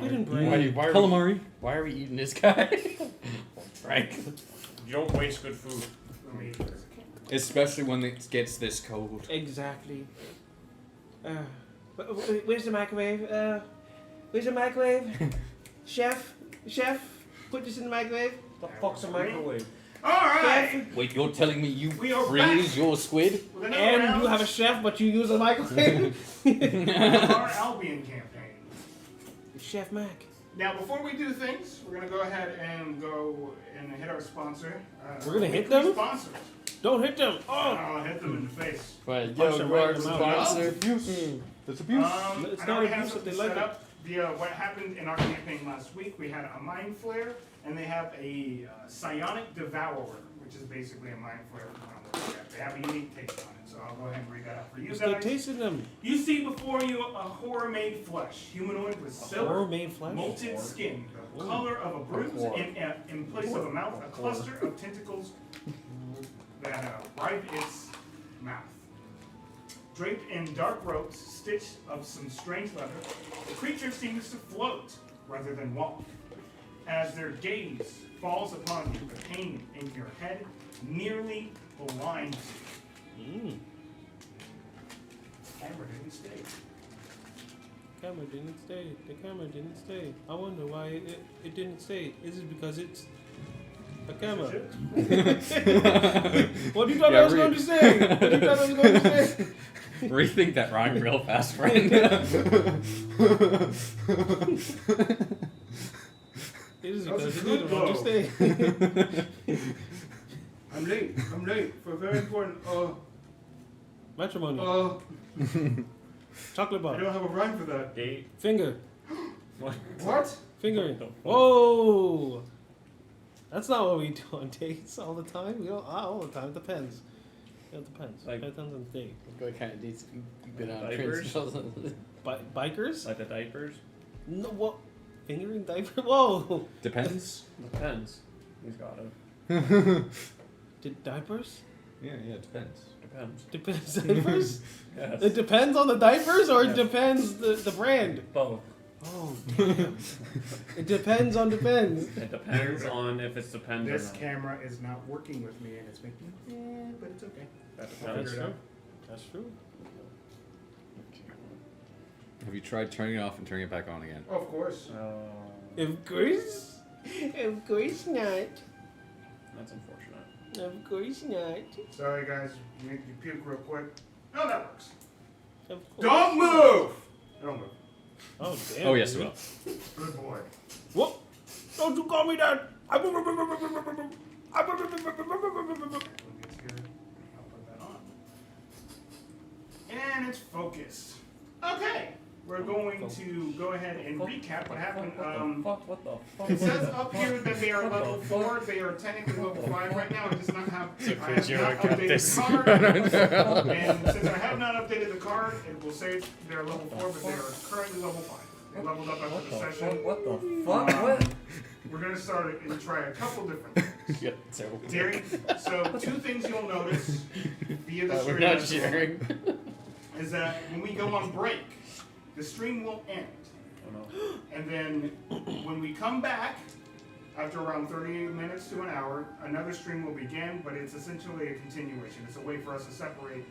Squid and bread. Calamari. Why are we eating this guy? Right. You don't waste good food. Especially when it gets this cold. Exactly. Where's the microwave? Where's the microwave? Chef, put this in the microwave. The fuck's a microwave? Alright! Wait, you're telling me you We are freeze your squid? And you have a chef, but you use a microwave. our Albion campaign. Chef Mac. Now, before we do things, we're going to go ahead and hit our sponsor. We're gonna hit them? Sponsors. Don't hit them. Oh. I'll hit them in the face. But Punch them right in the mouth. sponsor. That's abuse. I know we have something set up via what happened in our campaign last week. We had a Mind Flare, and they have a Psionic Devourer, which is basically a Mind Flare. They have a unique taste on it, so I'll go ahead and read that out for you guys. Tasting them. You see before you a horror-made flesh, humanoid with silver, horror-made flesh? molted skin, the color of a bruise, and in place of a mouth, a cluster of tentacles that rive its mouth. Draped in dark ropes, stitched of some strange leather, the creature seems to float rather than walk. As their gaze falls upon you, the pain in your head nearly blinds you. Camera didn't stay. Camera didn't stay. The camera didn't stay. I wonder why it didn't stay. Is it because it's a camera? What do you thought I was going to say? What do you thought I was going to say? Rethink that rhyme real fast, friend. It is because it didn't want to stay. I'm late for a very important Matrimony. Chocolate bar. I don't have a rhyme for that. Date. Finger. What? Fingering. Whoa! That's not what we do on dates all the time. We don't all the time. It depends. It depends. Like- It depends on the date. What kind of dates have you been on? Diapers? Bikers? Like the diapers? No, what? Fingering diaper? Whoa! Depends. Depends. He's got it. Did diapers? Yeah, it depends. Depends. Depends diapers? Yes. It depends on the diapers or Yeah. it depends the brand? Both. Oh, damn. It depends on depends. It depends on if it's depends This or not. camera is not working with me, and it's making but it's okay. That I'll depends. figure it out. That's true. Have you tried turning it off and turning it back on again? Oh, of course. Of course. Of course not. That's unfortunate. Of course not. Sorry, guys. You need to puke real quick. No, that works. Of course. Don't move! Don't move. Oh, damn. Oh, yes, it dude. will. Good boy. What? Don't you call me that! Don't get scared. I'll put that on. And it's focused. Okay. We're going to go ahead and recap what happened. What the fuck? It says up here that they are level 4. They are technically level 5 right now. It does not have. I have not updated the card. And since I have not updated the card, it will say they're level 4, but they are currently level 5. They leveled up after the session. What the fuck? What? We're going to start it and try a couple different things. Yeah, so. So 2 things you'll notice via the stream We're not sharing. is that when we go on break, the stream will end. Oh no. And then when we come back, after around 30 minutes to an hour, another stream will begin, but it's essentially a continuation. It's a way for us to separate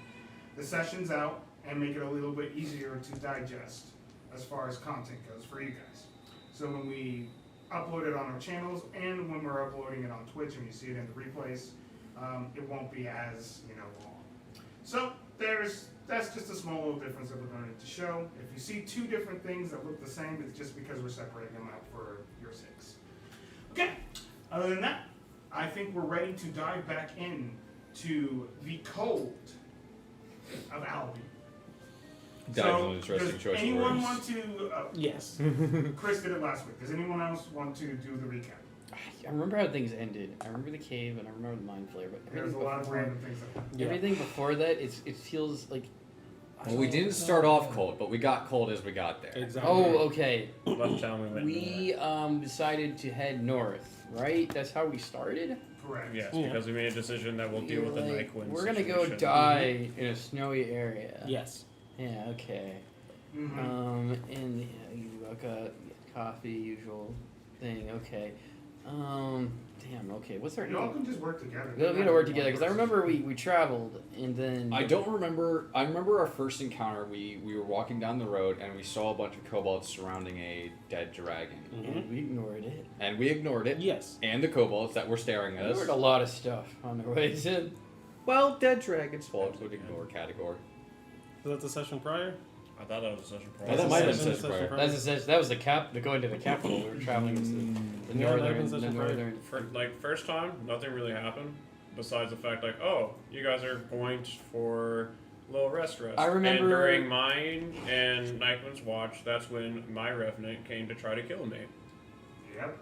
the sessions out and make it a little bit easier to digest as far as content goes for you guys. So when we upload it on our channels and when we're uploading it on Twitch and you see it in the replays, it won't be as long. So that's just a small little difference that we're going to show. If you see 2 different things that look the same, it's just because we're separating them out for your sakes. Okay, other than that, I think we're ready to dive back in to the cold of Albion. That was an interesting does choice of anyone words. want to, Yes. Chris did it last week, does anyone else want to do the recap? I remember how things ended. I remember the cave and I remember the mind flare, but There's a lot of random things that happen. everything before that, it feels like. Well, we didn't start off cold, but we got cold as we got there. Exactly. Oh, okay. Left town we went. We decided to head north, right? That's how we started? Correct. Yes, Yeah. because we made a decision that we'll deal with the Like, Nycowin we're gonna go situation. die in a snowy area. Yes. Yeah, okay. Mm-hmm. And you got coffee, usual thing. Okay. Damn. Okay. What's our You all name? can just work together. We gotta work together because I remember we traveled and then. I don't remember. I remember our first encounter. We were walking down the road and we saw a bunch of kobolds surrounding a dead dragon, And we ignored it. and we ignored it. Yes. And the kobolds that were staring We at us. ignored a lot of stuff on our way in. Well, dead dragons fall into an ignore category. Was that the session prior? I thought that was a session Yeah, prior. that might have been Session session prior. prior. That was the going to the capital. We were traveling to the Yeah, that happens northern, as the a northern. For, first time, nothing really happened. Besides the fact, oh, you guys are going for a little rest. I remember- And during mine and Nycowin's watch, that's when my Revenant came to try to kill me. Yep.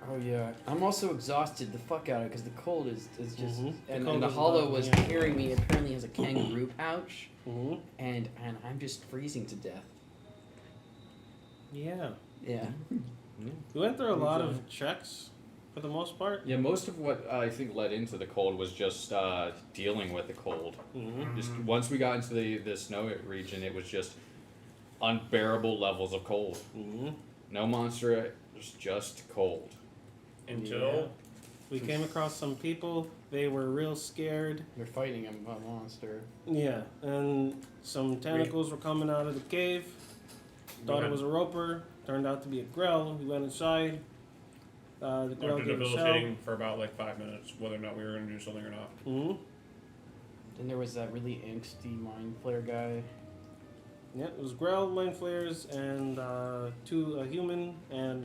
Oh yeah, I'm also exhausted the fuck out of it because the cold is just Mhm. The and cold the is hollow about- was yeah. carrying me. Apparently, has a kangaroo pouch, Mm-hmm. and I'm just freezing to death. Yeah. Yeah. We went through a lot of checks for the most part. Yeah, most of what I think led into the cold was just dealing with the cold. Mm-hmm. Just once we got into the snow region, it was just unbearable levels of cold. Mm-hmm. No monster, it was just cold. Until We came across some people. They were real scared. They're fighting a monster. Yeah, and some tentacles were coming out of the cave. Thought it was a roper. Turned out to be a grell. We went inside. The grell after gave a shell. debilitating for about 5 minutes, whether or not we were going to do something or not. Mm-hmm. Then there was that really angsty mind flare guy. Yeah, it was grell, mind flares, and a human and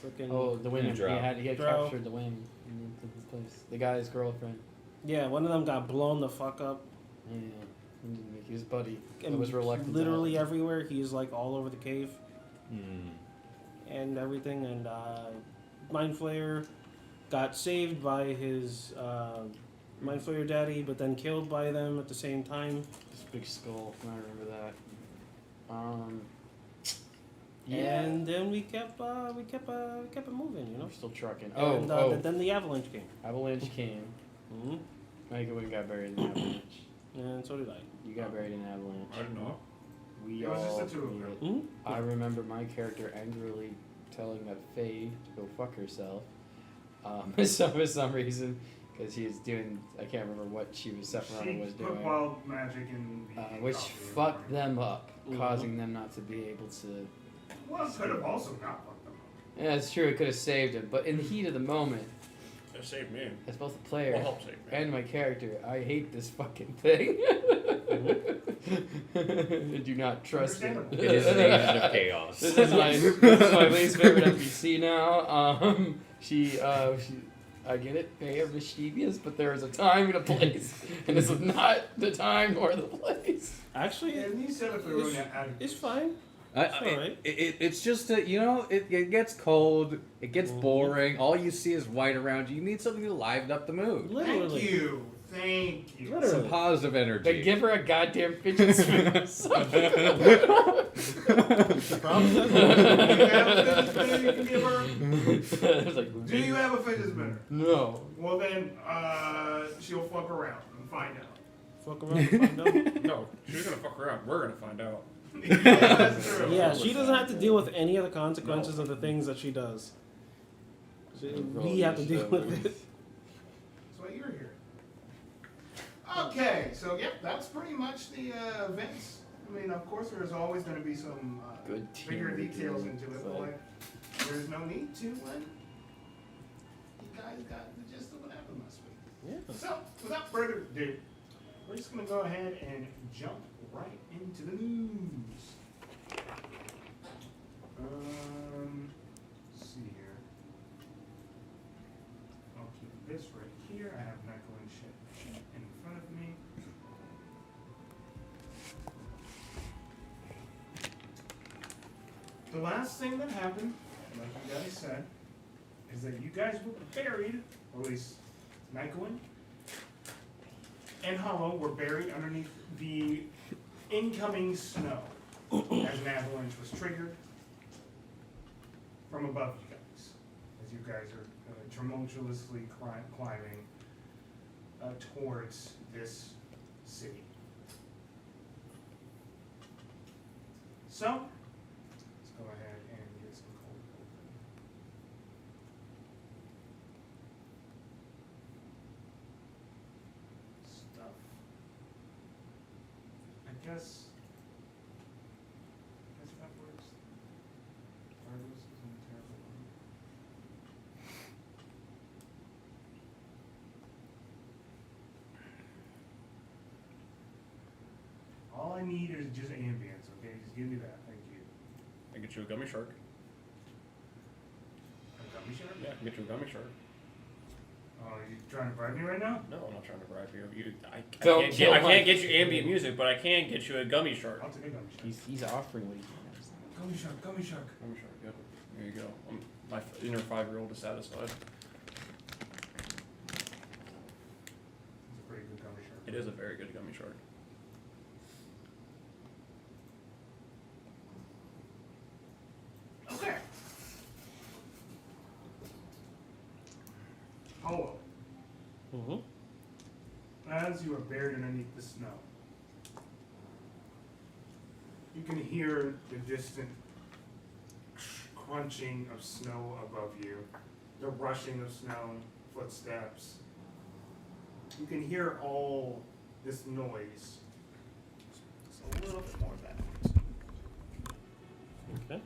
freaking. Oh, the women. He Drow. had Drow. captured the women in the place. The guy's girlfriend. Yeah, one of them got blown the fuck up. Yeah. He was buddy. I And was reluctant. to literally help. everywhere. He's all over the cave Hmm. and everything. And mind flayer got saved by his mind flayer daddy, but then killed by them at the same time. This big skull. I remember that. And then we kept it moving, you know. We're still trucking. And then the avalanche came. Avalanche came. Mm-hmm. Nycowin got buried in the avalanche. And so did I. You got buried in the avalanche. I don't know. We It was all just the two of made them. it. Mm-hmm. I remember my character angrily telling that Faye to go fuck herself for some reason, because she was doing, I can't remember what she was Sephiroth was She put doing, wild magic in the which coffee. fucked them up, Mhm. causing them not to be able to. Well, it could have also not fucked them up. Yeah, it's true. It could have saved him, but in the heat of the moment, It saved me. as both a player Well, help save me. and my character, I hate this fucking thing. I do not trust it. Understandable. It is an agent of chaos. This is my least favorite NPC now. I get it, they are mischievous, but there is a time and a place, and this is not the time or the place. Actually, Yeah, and you said if we were at it's fine. Alright. It's just that, it gets cold, it gets boring, all you see is white around you. You need something to liven up the mood. Literally. Thank you. Thank you. Literally. Some positive energy. Then give her a goddamn fidget spinner. Problem Do you have a fidget spinner you can give her? I was like, Do you have a fidget spinner? No. Well then, she'll fuck around and find out. Fuck around and find out. No, she's going to fuck around. We're going to find out. Yeah, that's true. Yeah, she doesn't have to deal with any of the consequences of the things that she does. We have to deal with it. That's why you're here. Okay, so yep, that's pretty much the events. I mean, of course, there's always going to be some Good bigger teamwork, details dude. into it, It's but like- like, there's no need to when you guys got the gist of what happened last week. Yeah. So, without further ado, we're just going to go ahead and jump right into the news. Let's see here. I'll keep this right here. I have Nycowin shit in front of me. The last thing that happened, like you guys said, is that you guys were buried, or at least Nycowin and Hollow were buried underneath the incoming snow as an avalanche was triggered from above you guys, as you guys are tumultuously climbing towards this city. So, let's go ahead and guess that works. Argos isn't a terrible one. All I need is just ambience, okay? Just give me that, thank you. I get you a gummy shark. A gummy shark? Yeah, I can get you a gummy shark. Oh, you trying to bribe me right now? No, I'm not trying to bribe you. I Don't can't kill I can't him. get you ambient music, but I can get you a gummy shark. I'll take a gummy shark. He's offering what he can. Gummy shark, gummy shark. Gummy shark, yep. There you go. My inner 5-year-old is satisfied. It's a pretty good gummy shark. It is a very good gummy shark. Okay. Hello. Mm-hmm. As you are buried underneath the snow, you can hear the distant crunching of snow above you, the rushing of snow, footsteps. You can hear all this noise. Just a little bit more of that noise. Okay.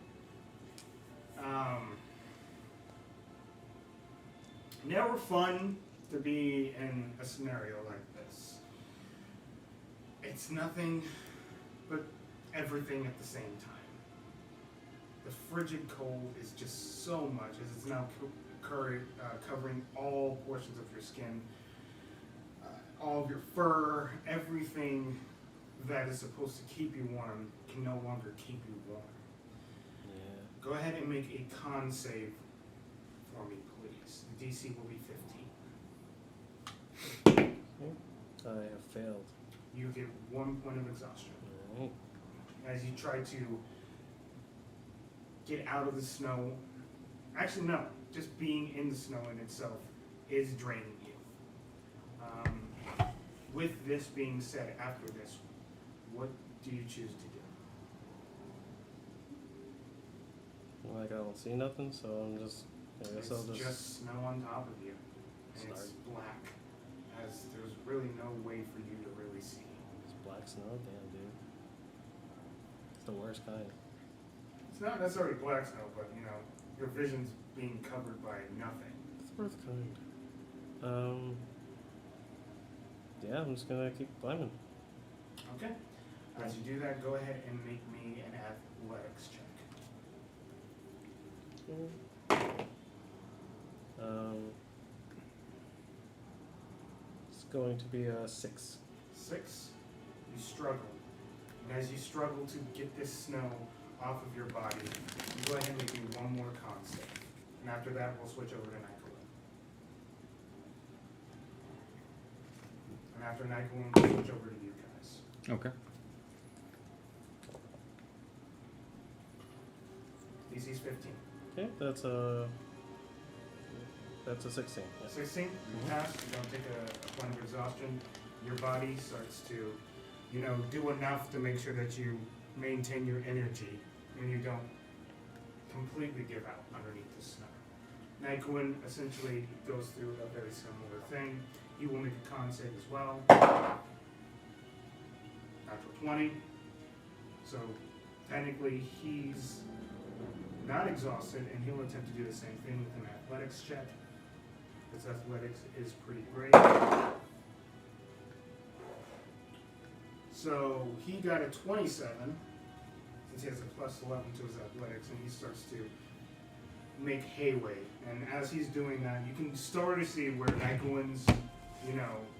Never fun to be in a scenario like this. It's nothing but everything at the same time. The frigid cold is just so much as it's now covering all portions of your skin, all of your fur, everything that is supposed to keep you warm can no longer keep you warm. Yeah. Go ahead and make a con save for me, please. The DC will be 15. I have failed. You get 1 point of exhaustion. Alright. As you try to get out of the snow. Actually, no. Just being in the snow in itself is draining you. With this being said, after this, what do you choose to do? Like I don't see nothing, so I'm just. I guess I'll It's just snow on top of you. And it's Start. black. As there's really no way for you to really see. It's black snow, damn dude. It's the worst kind. It's not necessarily black snow, but you know, your vision's being covered by nothing. It's the worst kind. Yeah, I'm just gonna keep climbing. Okay. As you do that, go ahead and make me an athletics check. It's going to be a 6. 6. You struggle. And as you struggle to get this snow off of your body, you go ahead and make me one more con save. And after that, we'll switch over to Nycowin. And after Nycowin, we'll switch over to you guys. Okay. DC's 15. Okay, that's a 16. Yeah. 16, you pass, you don't take a point of exhaustion. Your body starts to, you know, do enough to make sure that you maintain your energy and you don't completely give out underneath the snow. Nycowin essentially goes through a very similar thing. He will make a con save as well. Natural 20. So technically he's not exhausted, and he'll attempt to do the same thing with an athletics check. His athletics is pretty great. So he got a 27, since he has a plus 11 to his athletics, and he starts to make hayway. And as he's doing that, you can start to see where Nycowin's,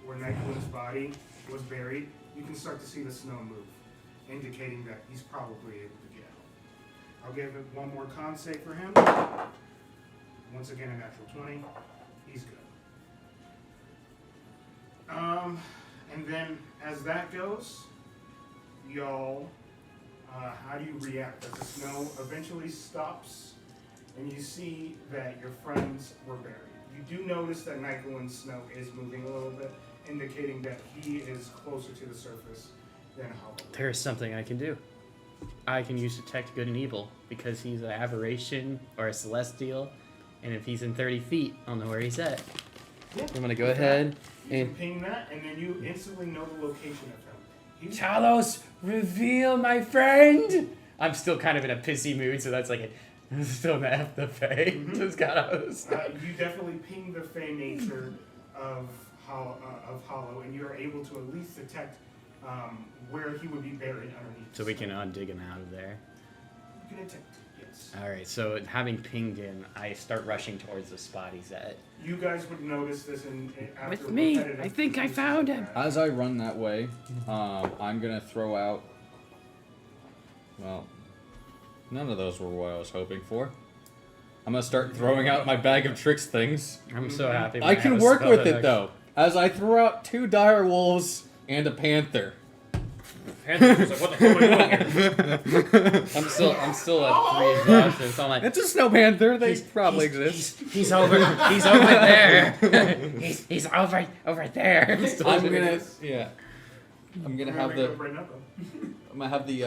where Nycowin's body was buried. You can start to see the snow move, indicating that he's probably able to get out. I'll give it one more con save for him. Once again, a natural 20. He's good. And then as that goes, y'all, how do you react? As the snow eventually stops and you see that your friends were buried. You do notice that Nycowin's snow is moving a little bit, indicating that he is closer to the surface than Hollow. There is something I can do. I can use Detect Good and Evil because he's an aberration or a celestial, and if he's in 30 feet, I'll know where he's at. Yeah. I'm gonna go ahead You and can ping that, and then you instantly know the location of him. Talos, reveal my friend. I'm still kind of in a pissy mood, so that's like still gonna have to pay. Just Talos. You definitely ping the fey nature of Hollow, and you are able to at least detect where he would be buried underneath. So we can dig him out of there. You can detect, yes. All right. So having pinged him, I start rushing towards the spot he's at. You guys would notice this after With me, repetitive I think I uses found of him. that. As I run that way, I'm gonna throw out. Well, none of those were what I was hoping for. I'm gonna start throwing out my bag of tricks things. I'm so happy. when I have can a work spell with that it though. As I throw out 2 dire wolves and a panther. Panther's just like, what the hell am I doing here? I'm still at 3 exhaustion, so I'm like, It's a snow panther. They probably exist. he's over there. he's over there. I'm still I'm doing gonna this. I'm gonna We're have make the up right now, though. I'm gonna have the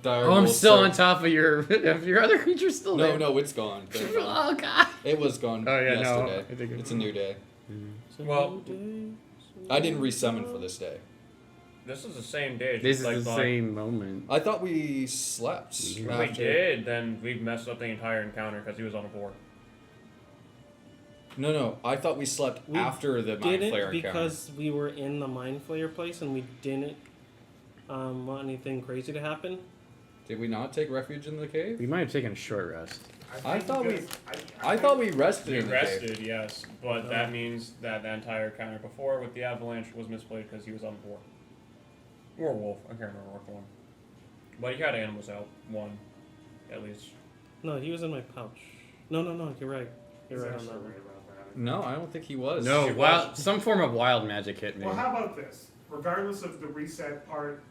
dire. Oh, I'm wolves still start- on top of your other creature's still there. No, it's gone. They're gone. Oh god. It was gone Oh, yeah, no, yesterday. I think It's a new day. Well, I didn't resummon for this day. this is the same day. This just is the like, same moment. I thought we slept. If we after- did, then we messed up the entire encounter because he was on a board. No. I thought we slept We after the Mind Didn't Flayer encounter. because we were in the Mind Flayer place and we didn't want anything crazy to happen. Did we not take refuge in the cave? We might have taken a short rest. I think thought we- because I thought we rested We in the cave. rested, yes, but that means that the entire encounter before with the avalanche was misplayed because he was on a board. Or a wolf, I can't remember which one. But he had animals out, one, at least. No, he was in my pouch. No, you're right. You're He's right on actually that one. right about that. No, I don't think he was. No, It wild, was. some form of wild magic hit me. Well, how about this? Regardless of the reset part,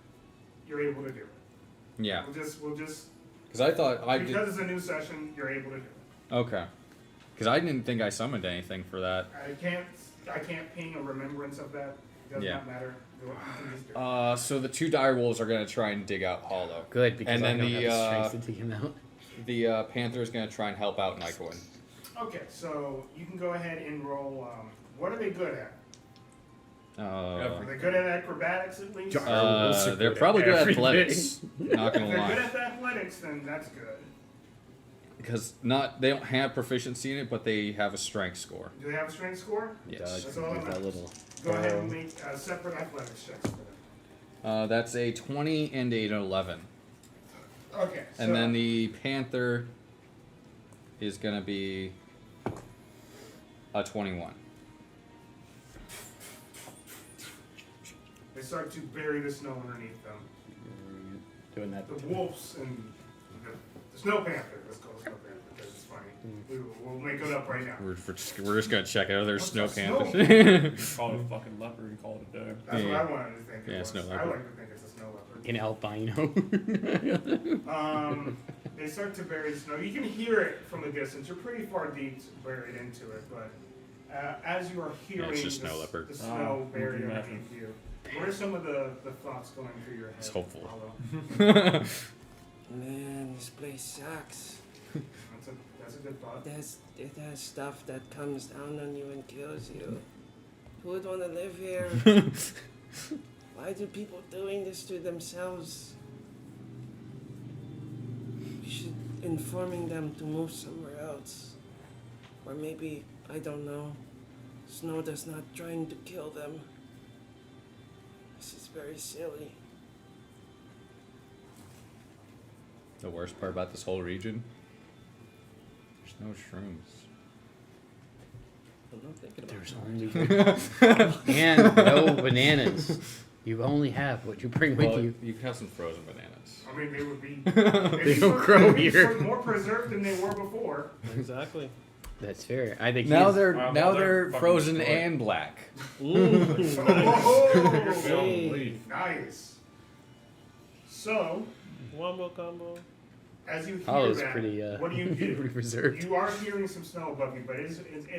you're able to do it. Yeah, We'll just because I thought I did. because it's a new session, you're able to do it. Okay. Because I didn't think I summoned anything for that. I can't ping a remembrance of that. It does Yeah. not matter. You can just do it. So the 2 dire wolves are gonna try and dig out Hollow. Good, because And I then don't the, have the strength to take him out. The panther is gonna try and help out Nycowin. Okay, so you can go ahead and roll. What are they good at? Are they good at acrobatics at least? They're probably good at everything. athletics. Not If gonna they're good lie, at athletics, then that's good. because they don't have proficiency in it, but they have a strength score. Do they have a strength score? Yes. That's all With that that matters. little. Go ahead and make separate athletics checks for them. That's a 20 and an 11. Okay. So And then the panther is gonna be a 21. they start to bury the snow underneath them. Doing that. The wolves and the snow panther. Let's call it snow panther because it's funny. We'll make it up right now. We're just gonna check out. There's What's snow a snow panthers. Call it a fucking leopard and call it a day. That's Yeah. what I wanted to think. It Yeah, was. snow I leopard. like to think it's a snow leopard. An albino. They start to bury the snow. You can hear it from a distance. You're pretty far deep buried into it, but as you are hearing it's just snow leopard. the snow Oh, buried imagine. underneath you, what are some of the thoughts going through your head? It's hopeful. Paulo? Man, this place sucks. That's a good thought. It has stuff that comes down on you and kills you. Who would want to live here? Why do people doing this to themselves? We should informing them to move somewhere else. Or maybe, I don't know, snow does not trying to kill them. This is very silly. The worst part about this whole region, there's no shrooms. I'm not thinking about There's only and no bananas. You only have what you bring with Well, you. you can have some frozen bananas. I mean, they would be. They don't grow they'd be here. More preserved than they were before. Exactly. That's fair. I think Now he's- they're Well, now they're they're fucking frozen destroyed. and black. Oh, Hey. nice. So, Wombo combo. as you hear Hollow's that, pretty what do you do? pretty reserved. You are hearing some snow above you, but it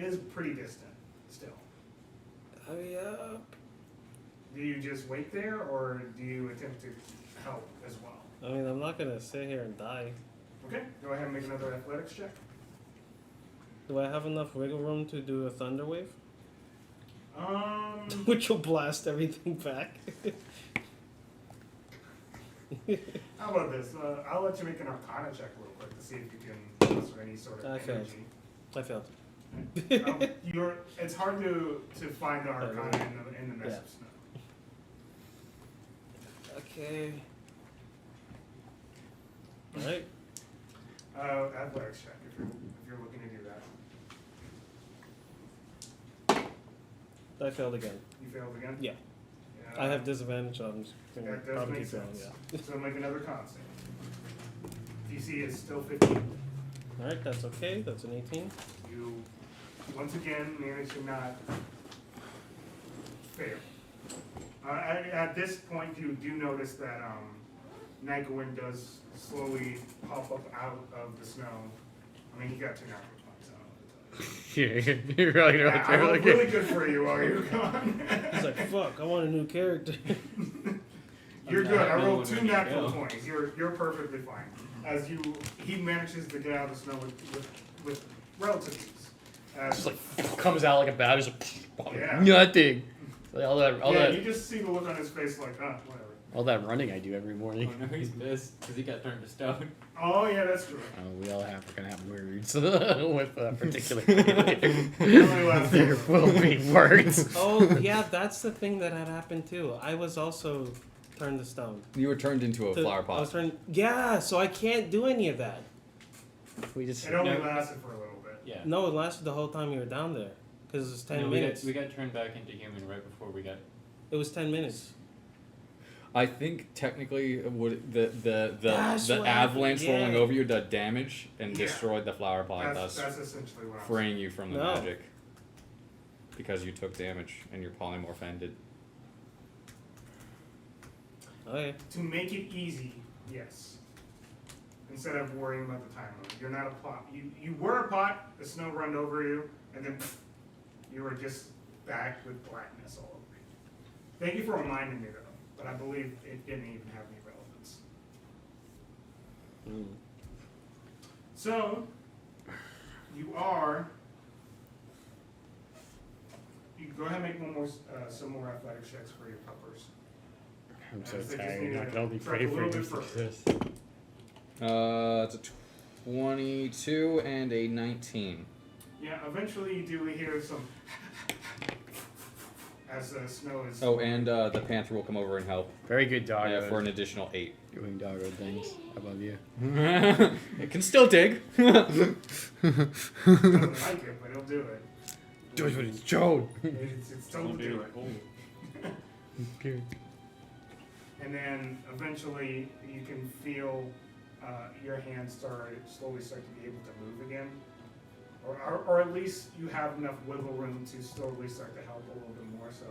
is pretty distant still. Hurry up. Do you just wait there, or do you attempt to help as well? I mean, I'm not gonna sit here and die. Okay, go ahead and make another athletics check. Do I have enough wiggle room to do a thunder wave? Um, Which will blast everything back. How about this? I'll let you make an Arcana check real quick to see if you can muster any sort of I failed. energy. I failed. It's hard to find the Arcana in the mess Yeah. of snow. Okay. Alright. Athletics check if you're looking to do that. I failed again. You failed again? Yeah. Yeah. I have disadvantage, so I'm just gonna That does probably make keep going, sense. yeah. So make another con save. DC is still 15. Alright, that's okay. That's an 18. You once again manage to not fail. At this point, you do notice that Nycowin does slowly pop up out of the snow. I mean, he got 2 natural 20s. You're really I look really good for you while you're gone. It's like, fuck, I want a new character. You're good. I rolled 2 Ready to natural go. 20s. You're perfectly fine. As he manages to get out of the snow with relative ease. Just like comes out like a bat. Just like, Yeah. nothing. Like, all You just see the look on his face like, whatever. that running I do every morning. Oh no, he's pissed because he got turned to stone. Oh yeah, that's true. We all we're gonna have words with that particular character. Only lasts There for- will be words. Oh, yeah, that's the thing that had happened too. I was also turned to stone. You were turned into a flower I was pot. turned, yeah, so I can't do any of that. We just It only No. lasted for a little bit. Yeah. No, it lasted the whole time you were down there. Because it was 10 No, minutes. we got turned back into human right before we got. It was 10 minutes. I think technically would the That's what avalanche happened, rolling yeah. over you did damage and Yeah. destroyed the flower pot, That's thus essentially what I was freeing you from the No. magic. Because you took damage and your polymorph ended. Okay. To make it easy, yes. Instead of worrying about the time limit. You're not a pot. You were a pot, the snow run over you, and then you were just back with blackness all over you. Thank you for reminding me though, but I believe it didn't even have any relevance. So, you can go ahead and make some more athletic checks for your puppers. I'm so They just tired. need I to can only trek pray a for little you bit for further. this. It's a 22 and a 19. Yeah, eventually you do hear some as the snow is. Oh, and the panther will come over and help Very good dog. for an additional 8. Doing doggo things above you. It can still dig. Doesn't like it, but he'll do it. Do what it's told. It's told to do it. And then eventually you can feel your hands slowly start to be able to move again. Or at least you have enough wiggle room to slowly start to help a little bit more. So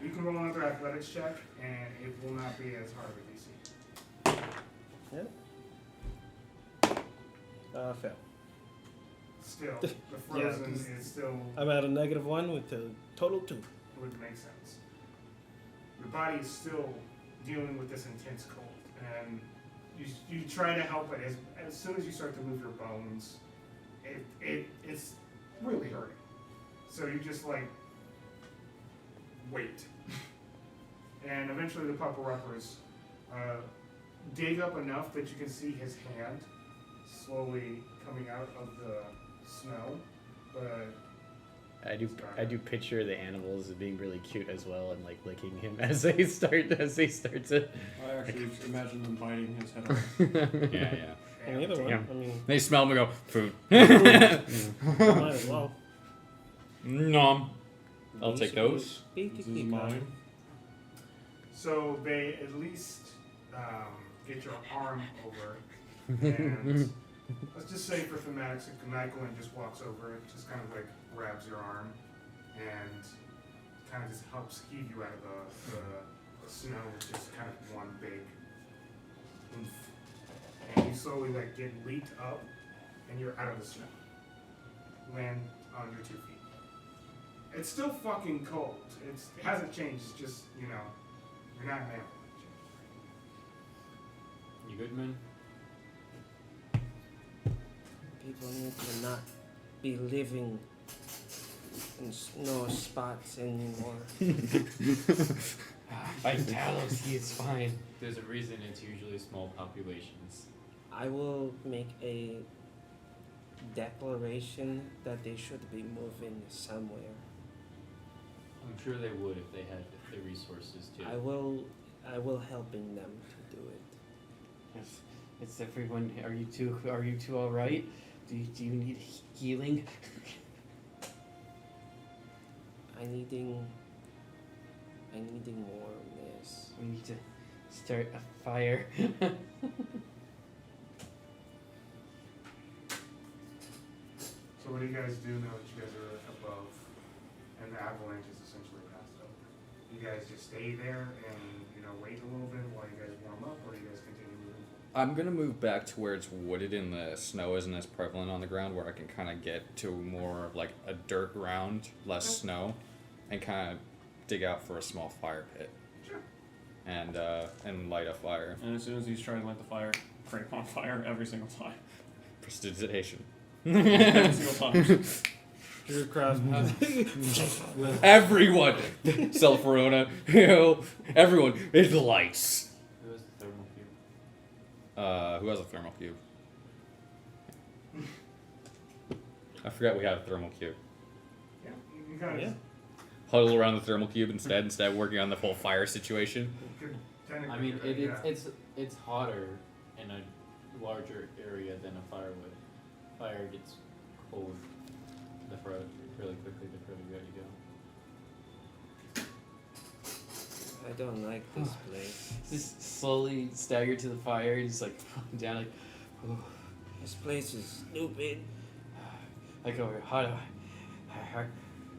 you can roll another athletics check and it will not be as hard of a DC. Yeah. Fail. Still, the frozen Yeah, is still I'm at a -1 with a total 2. would make sense. Your body is still dealing with this intense cold, and you try to help it as soon as you start to move your bones, it's really hurting. So you just like wait, and eventually the pupper-uppers dig up enough that you can see his hand slowly coming out of the snow, but. I do picture the animals as being really cute as well and like licking him as they start it. I actually imagine them biting his head off. Yeah. And either one, Damn. I mean, They smell them and go, food. might as well. Nom. I'll take those. This is mine. So they at least get your arm over, and let's just say for thematics, Nycowin just walks over, just kind of like grabs your arm, and kind of just helps heave you out of the snow with just kind of one big oomph. And you slowly like get leaped up, and you're out of the snow. Land on your 2 feet. It's still fucking cold. It hasn't changed. It's just, you're not an avalanche. You good, man? People need to not be living in snow spots anymore. Vitalos, it's fine. There's a reason it's usually small populations. I will make a declaration that they should be moving somewhere. I'm sure they would if they had the resources to. I will helping them to do it. It's everyone. Are you two all right? Do you need healing? I'm needing more of this. We need to start a fire. So what do you guys do now that you guys are above and the avalanche is essentially passed over? You guys just stay there and, wait a little bit while you guys warm up, or do you guys continue moving forward? I'm gonna move back to where it's wooded and the snow isn't as prevalent on the ground, where I can kind of get to more of like a dirt ground, less snow, and kind of dig out for a small fire pit. Sure. And light a fire. And as soon as he's trying to light the fire, crepe on fire every single time. Prestidigitation. Every single time. Your craft. Everyone, Self-Verona, everyone, it lights. Who has the thermal cube? Who has a thermal cube? I forgot we had a thermal cube. Yeah, you guys Yeah. Huddle around the thermal cube instead of working on the whole fire situation. could technically I mean, do that, it's hotter in a larger area than a fire would. Fire gets cold really quickly the further you go. I don't like this place. Just slowly stagger to the fire. He's like down, like, oh. This place is stupid. I go,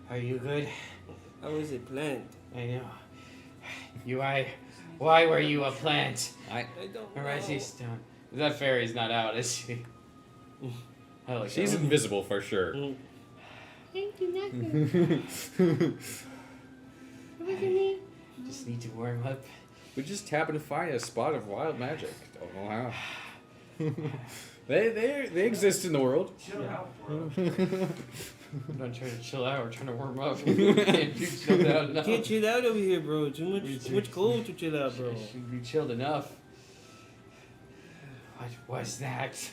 are you good? How is it planned? I know. Why were you a plant? I don't know. Alright, stone. That fairy's not out, is she? I like She's that. invisible for sure. Just need to warm up. We just happened to find a spot of wild magic. Don't know how. They exist in the world. Chill out, bro. I'm not trying to chill out. We're trying to warm up. Can't be chilled out enough. Can't chill out over here, bro. Too Me too. much cold to chill out, bro. Should be chilled enough. What was that?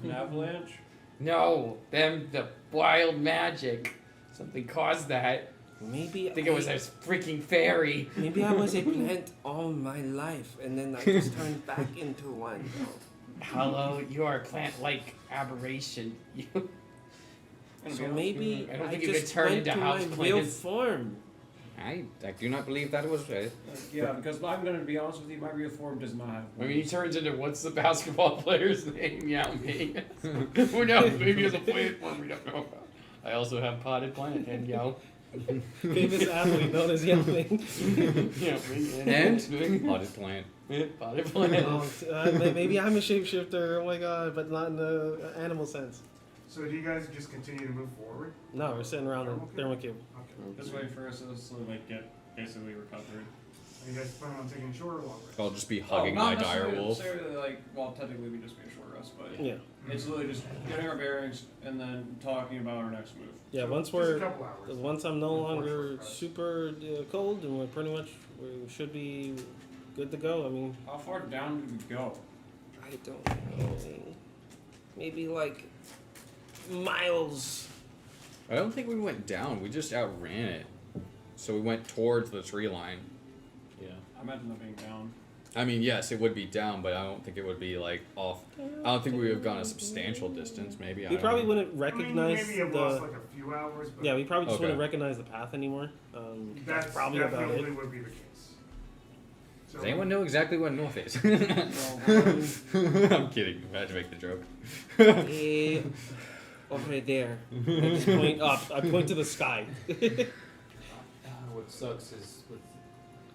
An avalanche? No, the wild magic. Something caused that. Maybe I think it was a freaking fairy. Maybe I was a plant all my life, and then I just turned back into one. Hello, you are a plant-like aberration. So maybe I don't I think you could just turn went into to my house real plants. form. I do not believe that was it. Yeah, because I'm going to be honest with you, my real form does not have I mean, he turns into what's the basketball player's name? Yao Ming. Who knows? Maybe he has a plant form we don't know about. I also have potted plant and Yao. Famous athlete known as Yao Ming. Yao Ming And potted plant. potted plant. Maybe I'm a shapeshifter. Oh my god, but not in the animal sense. So do you guys just continue to move forward? No, we're sitting around the thermal cube. Okay. This way for us to slowly get basically recovered. Are you guys planning on taking a short or long rest? I'll just be hugging my dire wolf. necessarily like, well, technically we just be a short rest, but Yeah, it's literally just getting our bearings and then talking about our next move. yeah. So Once just a couple hours. once I'm no Before longer short rest. super cold, and we should be good to go. I mean, How far down did we go? I don't know. Maybe like miles. I don't think we went down. We just outran it. So we went towards the tree line. Yeah. I imagine that being down. I mean, yes, it would be down, but I don't think it would be like off. I don't think we would have gone a substantial distance. Maybe. I We don't probably know. wouldn't recognize maybe it lost like a few hours, but Yeah, we probably just Okay. wouldn't recognize the path anymore. that's probably about definitely it. would be the case. So Does anyone know exactly what north is? Well, I'm kidding. I had to make the joke. Eh, over there. I just point up. I point to the sky. What sucks is with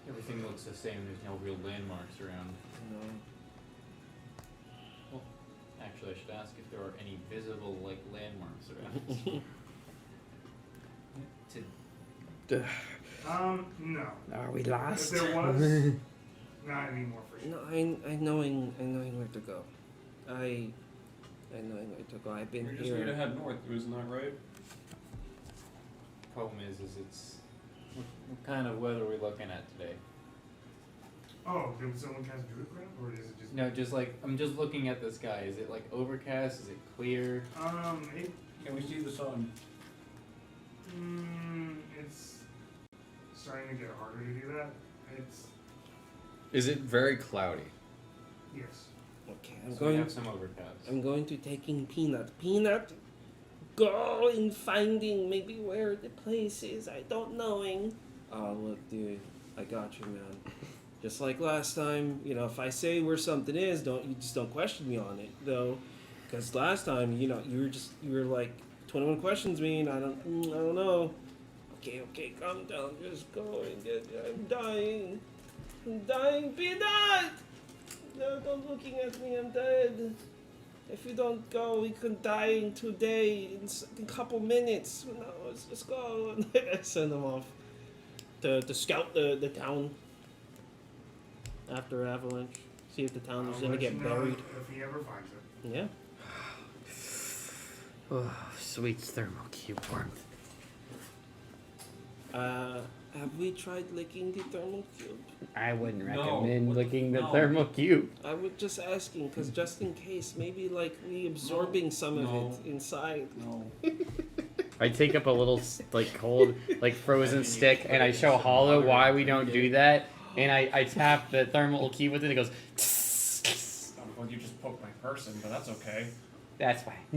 everything looks the same. There's no real landmarks around. Actually, I should ask if there are any visible landmarks around. no. Are we If lost? there was, not anymore for sure. No, I knowing where to go. I knowing where to go. I've been we just need to here. head north, isn't that right? Problem is it's what kind of weather are we looking at today? Oh, did someone cast Druid Craft, or is it just? No, just like I'm just looking at the sky. Is it like overcast? Is it clear? Can we see the sun? It's starting to get harder to do that. Is it very cloudy? Yes. Okay, So we have some overcast. I'm going to taking Peanut. Peanut, go in finding maybe where the place is. I don't knowing. Oh, look, dude, I got you, man. Just like last time, you know, if I say where something is, you just don't question me on it, though, because last time, you know, you were like 21 questions me, and I don't know. Okay, calm down, just go and get. I'm dying, Peanut. No, don't looking at me, I'm dead. If you don't go, we could die in 2 days, in a couple minutes. No, let's just go. I send them off to scout the town after avalanche. See if the town is I'll gonna let get you know buried. if he ever finds it. Yeah. Oh, sweet thermal cube warmth. Have we tried licking the thermal cube? I wouldn't No, recommend what the- licking the no. thermal cube. I was just asking, because just in case, maybe like we absorbing some of No. it inside. No. I take up a little like cold, like frozen I mean, you stick, could and I put it in show some Hollow water why and we don't drink do it. that, and I tap the thermal cube with it. And it goes. Well, you just poked my person, but that's okay. That's fine. I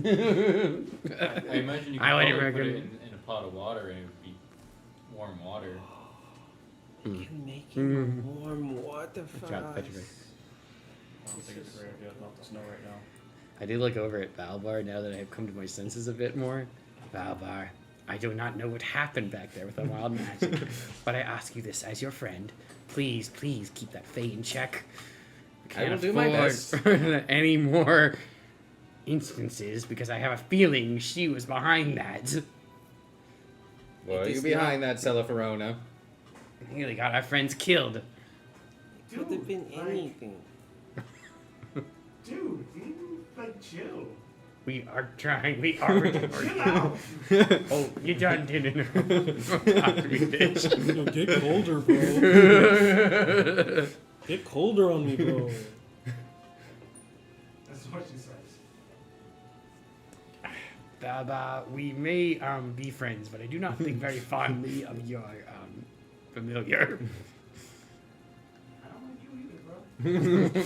imagine you could I wouldn't probably put it recommend- in a pot of water and it would be warm water. We can make it Mm. warm water for job, us. Petrified. I don't think it's a great idea to melt the snow right now. I did look over at Valbar now that I have come to my senses a bit more. Valbar, I do not know what happened back there with the wild magic, but I ask you this as your friend. Please keep that Fae in check. I will do my afford any more instances because I have a feeling she was behind that. Well, It you is behind that Celeferona. Nearly got our friends killed. It could have been Dude, like- anything. Dude, you like chill. We are trying. We are. Chill out. Oh, you done didn't. bitch. Yo, get colder, bro. Get colder on me, bro. That's what she says. Baba, we may be friends, but I do not think very fondly of your familiar. I don't like you either, bro.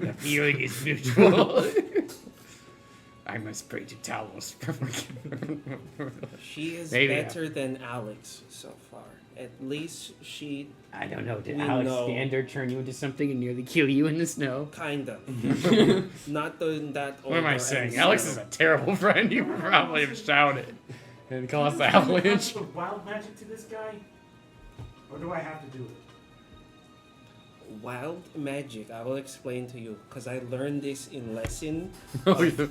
The feeling is mutual. I must pray to Talos. She is Maybe. better than Alex so far. At least she I don't know. Did We Alex know. Gander turn you into something and nearly kill you in the snow? kind of. Not doing that. What am I older saying? and Alex slow. is a terrible friend. You would probably have shouted and caused the Can you tell me avalanche. how to put wild magic to this guy? Or do I have to do it? Wild magic. I will explain to you because I learned this in lesson Oh, yeah.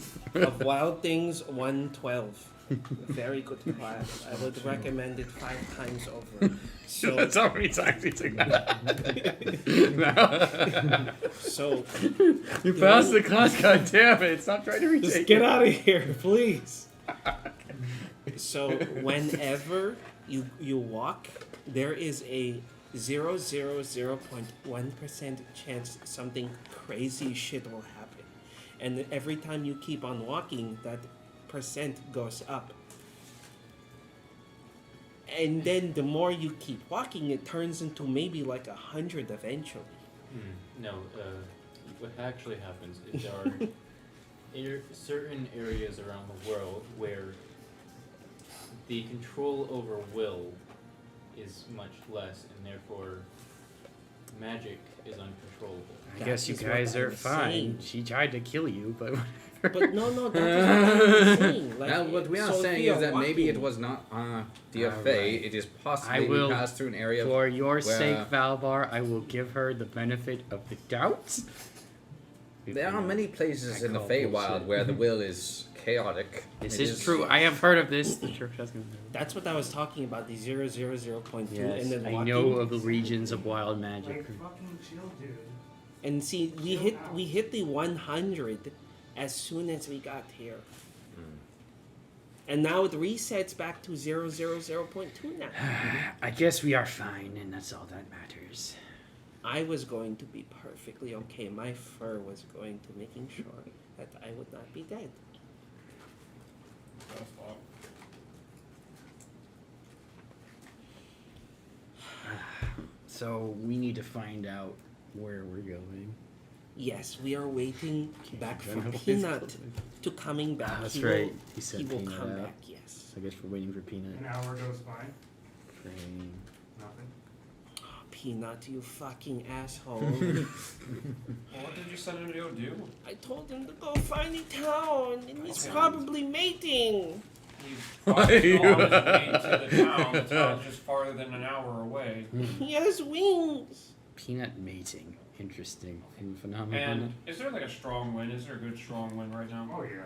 of Wild Things 112. Very good class. I would recommend it 5 times over. So, That's how many times he took that. so You passed the class, God damn it! Stop trying to retake just it. get out of here, please. So whenever you walk, there is a 0.1% chance something crazy shit will happen, and every time you keep on walking, that percent goes up. And then the more you keep walking, it turns into maybe like 100 eventually. No, what actually happens is there are certain areas around the world where the control over will is much less, and therefore magic is uncontrollable. I guess you That is guys what are I'm fine. saying. She tried to kill you, but But no, that is what I'm saying. Like, Now, what we are so if saying we is that maybe it walking- was not DFA. Alright. It is I possibly will- we passed through an area. for your where- sake, Valbar, I will give her the benefit of the doubt. There are many places I in the call Feywild bullshit. where the will is chaotic. This It is true. I have heard of this. The church has That's what I was talking about, the 0.2, Yes, and then I walking. know of the regions of wild magic. Like, fucking chill, dude. And see, we hit the 100 as soon as we got here. And now it resets back to 0.2 now. I guess we are fine, and that's all that matters. I was going to be perfectly okay. My fur was going to making sure that I would not be dead. That's fine. So we need to find out where we're going. Yes, we are waiting back for General Peanut basically. to coming back. That's He right. Will, He sent he will Peanut come out. back, yes. So I guess we're waiting for Peanut. An hour goes by. Praying. Nothing. Oh, Peanut, you fucking asshole. Well, what did you send him to go do? I told him to go find a town, and he's Okay. probably mating. He's Why probably are on you- his way to the town. The town's just farther than an hour away. He has wings. Peanut mating. Interesting. And phenomenon. And is there like a strong wind? Is there a good strong wind right now? Oh yeah.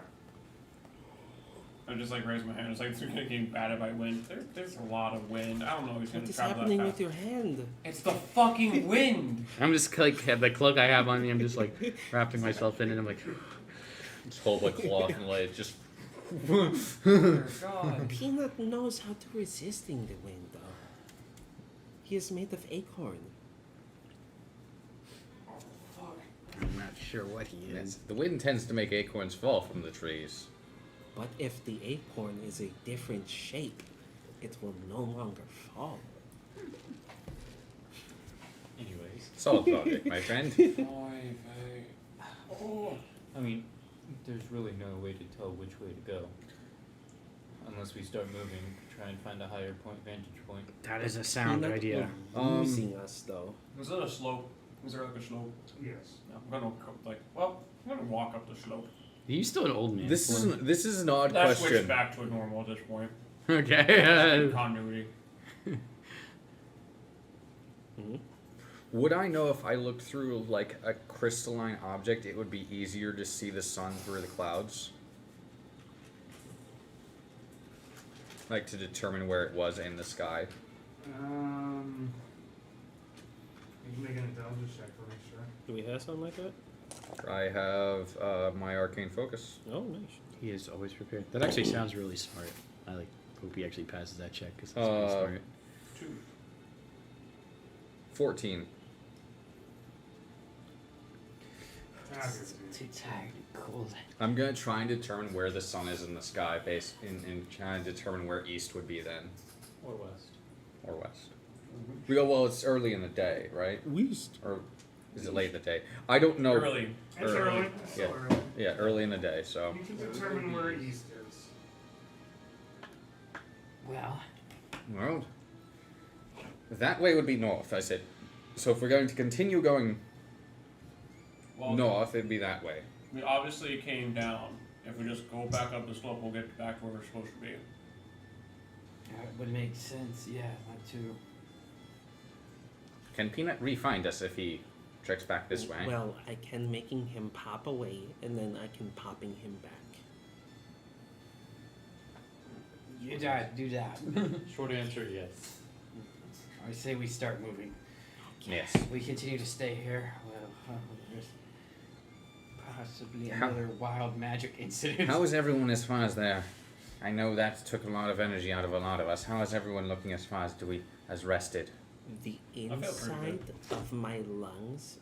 I just like raise my hand. It's like it's getting battered by wind. There's a lot of wind. I don't know if he's What gonna is travel happening that with fast. your hand? It's the fucking wind. I'm just like have the cloak I have on me. I'm just like wrapping myself in it. I'm like, Just hold my cloth and let it just. Dear God. Peanut knows how to resisting the wind, though. He is made of acorn. I'm not sure what he is. The wind tends to make acorns fall from the trees. But if the acorn is a different shape, it will no longer fall. Anyways, Solid logic, my friend. I mean, there's really no way to tell which way to go. Unless we start moving, try and find a higher vantage point. That is a sound Peanut idea. will losing us, though. Is it a slope? Is there like a slope? Yes. No, I'm gonna I'm gonna walk up the slope. Are you still an old man? This is an odd That switched question. back to a normal at this point. Okay. Continuity. Would I know if I looked through like a crystalline object, it would be easier to see the sun through the clouds? Like to determine where it was in the sky. You can make an intelligence check for me, sure. Do we have something like that? I have my arcane focus. Oh, nice. He is always prepared. That actually sounds really smart. I hope he actually passes that check because that's pretty smart. 14. Too tired and cold. I'm gonna try and determine where the sun is in the sky, based in trying to determine where east would be then, Or west. or west. We go well. It's early in the day, right? West. Or is it late in the day? I don't know. Early. It's early. It's still Yeah. early. Yeah, early in the day. So You can determine where east is. Well, well, that way would be north. I said. So if we're going to continue going Well, north, it'd be that way. we obviously came down. If we just go back up the slope, we'll get back to where we're supposed to be. That would make sense, yeah, that too. Can Peanut re-find us if he treks back this way? Well, I can making him pop away, and then I can popping him back. You do that. Short answer, yes. I say we start moving. Yes. We continue to stay here. Well, there's possibly How- another wild magic incident. How is everyone as far as there? I know that took a lot of energy out of a lot of us. How is everyone looking as far as rested? The feel pretty inside of my lungs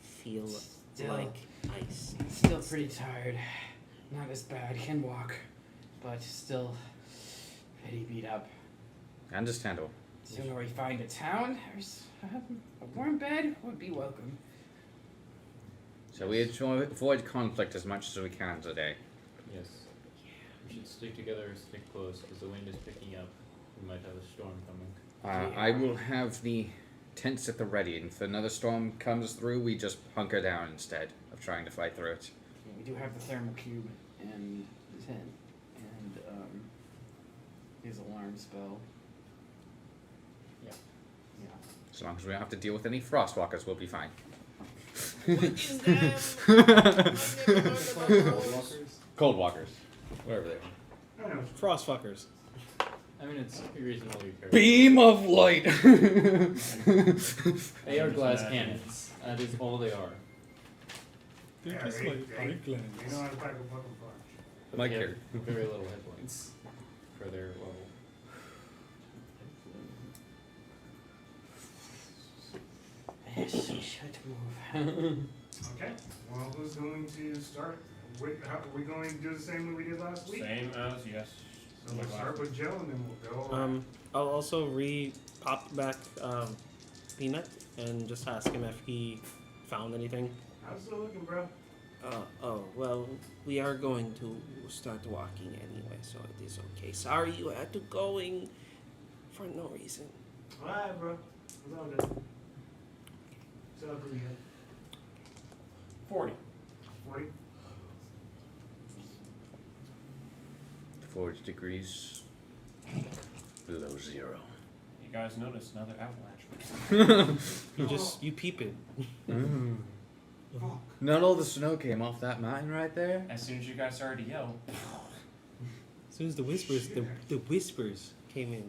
feel Still. like ice. Still pretty tired. Not as bad. Can walk, but still pretty beat up. Understandable. Sooner we find a town, there's a warm bed would be welcome. So we avoid conflict as much as we can today. Yes. We should stick together, stick close, because the wind is picking up. We might have a storm coming. I will have the tents at the ready, and if another storm comes through, we just hunker down instead of trying to fight through it. Yeah, we do have the thermal cube and his alarm spell. Yeah. Yeah. As long as we don't have to deal with any frostwalkers, we'll be fine. What is that? I've never heard about those. Cold walkers. Wherever they are. I don't know. Frostfuckers. I mean, it's reasonably fair. Beam of light! They are glass cannons. That is all they are. Yeah, they know how to pack a fucking punch. But My they have character. very little hit points for their level. move. Okay. Well, who's going to start? How, are we going to do the same that we did last week? Same as, yes. So we'll start with Joe and then we'll go around. I'll also pop back Peanut and just ask him if he found anything. How's it looking, bro? Well, we are going to start walking anyway, so it is okay. Sorry you had to going for no reason. Alright, bro. It's all good. It's all good. 40. 40? 40 degrees below 0. You guys noticed another avalanche. You peep it. Fuck. Not all the snow came off that mountain right there. As soon as you guys started to yell, As soon as the whispers, the whispers came in.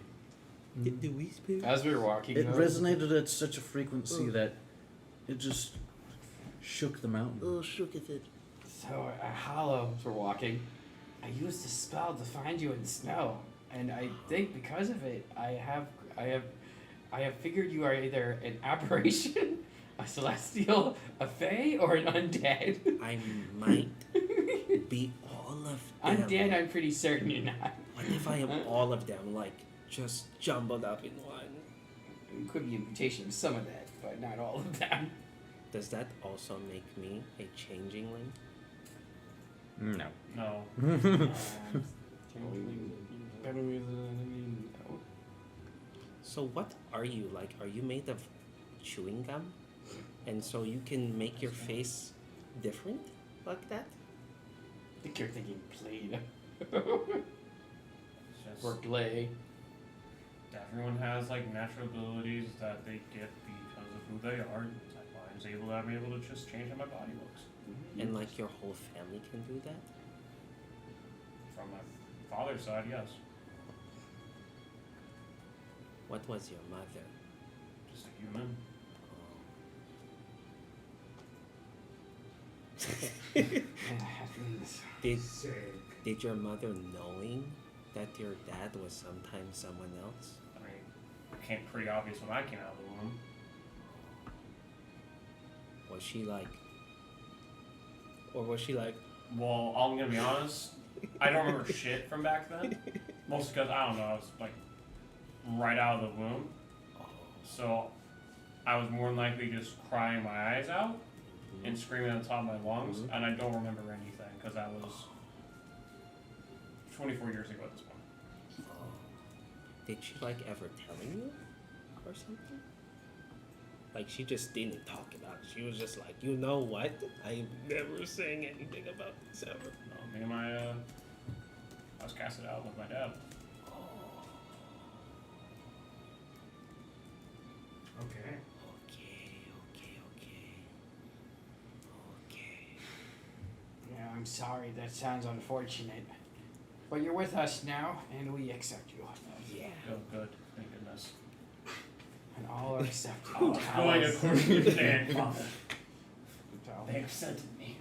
The whispers. As we were walking, It though, resonated at such a frequency that it just shook the mountain. Oh, shook it. So Hollow, as we're walking, I used a spell to find you in the snow, and I think because of it, I have figured you are either an aberration, a celestial, a fae, or an undead. I might be all of them. Undead, I'm pretty certain you're not. What if I am all of them, like, just jumbled up in one? It could be a mutation of some of that, but not all of them. Does that also make me a changeling? No. no. So what are you like? Are you made of chewing gum? And so you can make your face different like that? I think you're thinking Blade. It's just, Or Blade. everyone has like natural abilities that they get because of who they are. Like I'm able to just change how my body looks. And like your whole family can do that? From my father's side, yes. What was your mother? Just a human. Did Sick. did your mother knowing that your dad was sometimes someone else? I mean, it became pretty obvious when I came out of the womb. Was she like, or was she like, Well, I'm gonna be honest. I don't remember shit from back then. Mostly because I don't know. I was like right out of the womb, so I was more than likely just crying my eyes out and screaming at the top of my lungs, and I don't remember anything because that was 24 years ago at this point. did she like ever telling you or something? Like she just didn't talk about it. She was just like, you know what? I am never saying anything about this ever. No, me and I was casted out with my dad. Okay. Okay. Yeah, I'm sorry. That sounds unfortunate. But you're with us now, and we accept you. Yeah. Oh, good. Thank goodness. And all are accepted. I was going according to plan, Father. They So, accepted me.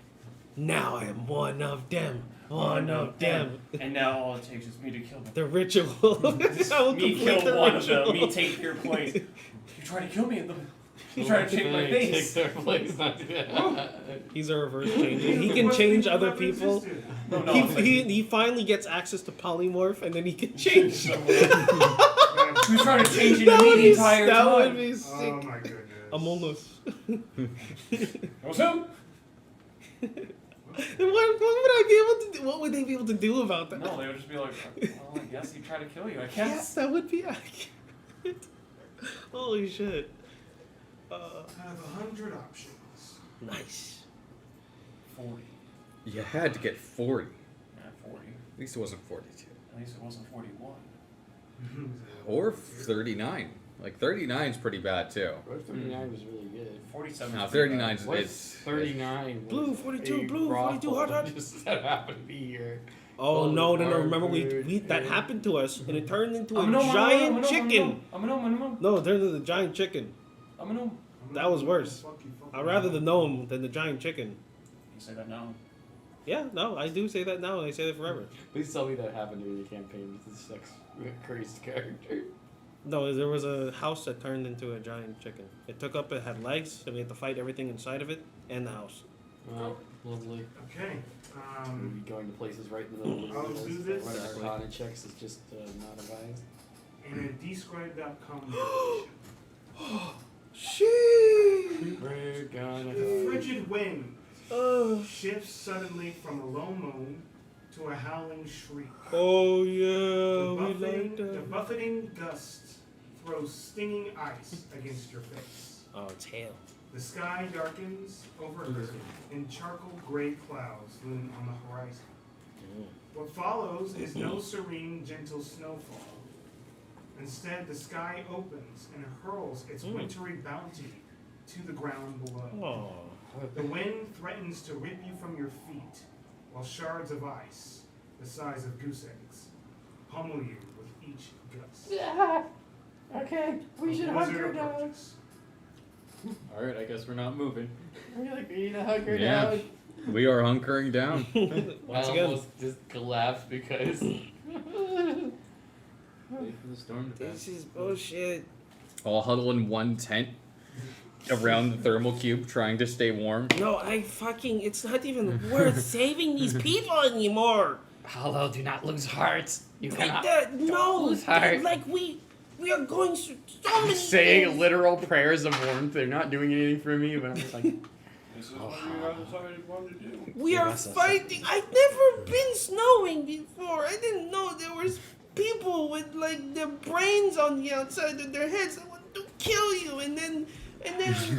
Now I am one of them. One of them. And now all it takes is me to kill them. The ritual. I will Me complete kill the one of them. ritual. Me take your place. You try to kill me in the. You try to take my face. Take their place. He's a reverse changer. He can change other people. No, no. He finally gets access to polymorph, and then he can change. Who's trying to change into me the entire that time? would be sick. Oh my goodness. Among Us. What's up? What would I be able to do? What would they be able to do about that? No, they would just be like, well, I guess he tried to kill you. I Yes, guess. that would be accurate. Holy shit. I have 100 options. Nice. 40. You had to get 40. Yeah, 40. At least it wasn't 42. At least it wasn't 41. Or 39. Like 39 is pretty bad too. 39 was really good. 47. No, is pretty 39 bad. is What's it's 39? Blue, 42, blue, 42, hot, hot. Just that happened to be here. Oh, no. Remember, we Harvard, that and- happened to us, and it turned into a I'm a gnome, giant chicken. I'm a gnome. No, it turned into the giant chicken. I'm a gnome. That was worse. I'd rather the gnome than the giant chicken. You say that now. Yeah, no, I do say that now, and I say that forever. Please tell me that happened during the campaign with the sex crazed character. No, there was a house that turned into a giant chicken. It had legs, and we had to fight everything inside of it and the house. Oh, lovely. Okay. We'll be going to places right in the middle of I'll the do this. Running Arcana checks is just not advised. In a describe.com Sheesh! We're gonna the frigid wind Oh, shifts suddenly from a low moan to a howling shriek. oh The yeah, we buffeting, like the that. buffeting gusts throw stinging ice against your face. Oh, it's hail. The sky darkens overhead, and charcoal gray clouds loom on the horizon. What follows is no serene, gentle snowfall. Instead, the sky opens and hurls its wintry bounty to the ground below. Oh. The wind threatens to rip you from your feet, while shards of ice, the size of goose eggs, pummel you with each gust. Yeah. Okay, we should hug Blizzard her down. approaches. Alright, I guess we're not moving. We need to hug her Yeah. down. We are hunkering down. Once I again, almost just collapsed because. Wait for the storm to pass. this is bullshit. All huddle in one tent around the thermal cube, trying to stay warm. No, it's not even worth saving these people anymore. Hello, do not lose heart. You cannot. No, lose heart. like we are going through so many Saying things. literal prayers of warmth. They're not doing anything for me, but I'm just like. This is what you guys decided you wanted to do. We are That's us. fighting. I've never been snowing before. I didn't know there was people with like their brains on the outside of their heads that want to kill you, and then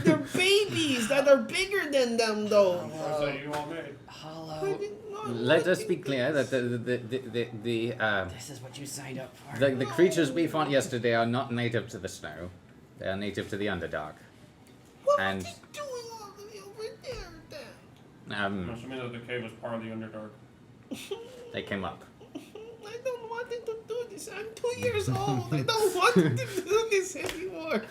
their babies that are bigger than them though. First that you all made. I Hello. didn't know Let us what be it clear was. that This is what you signed up for. the creatures we fought yesterday are not native to the snow. They are native to the Underdark. What and- was he doing all the way over there then? I'm assuming that the cave was part of the Underdark. They came up. I don't want him to do this. I'm 2 years old. I don't want him to do this anymore.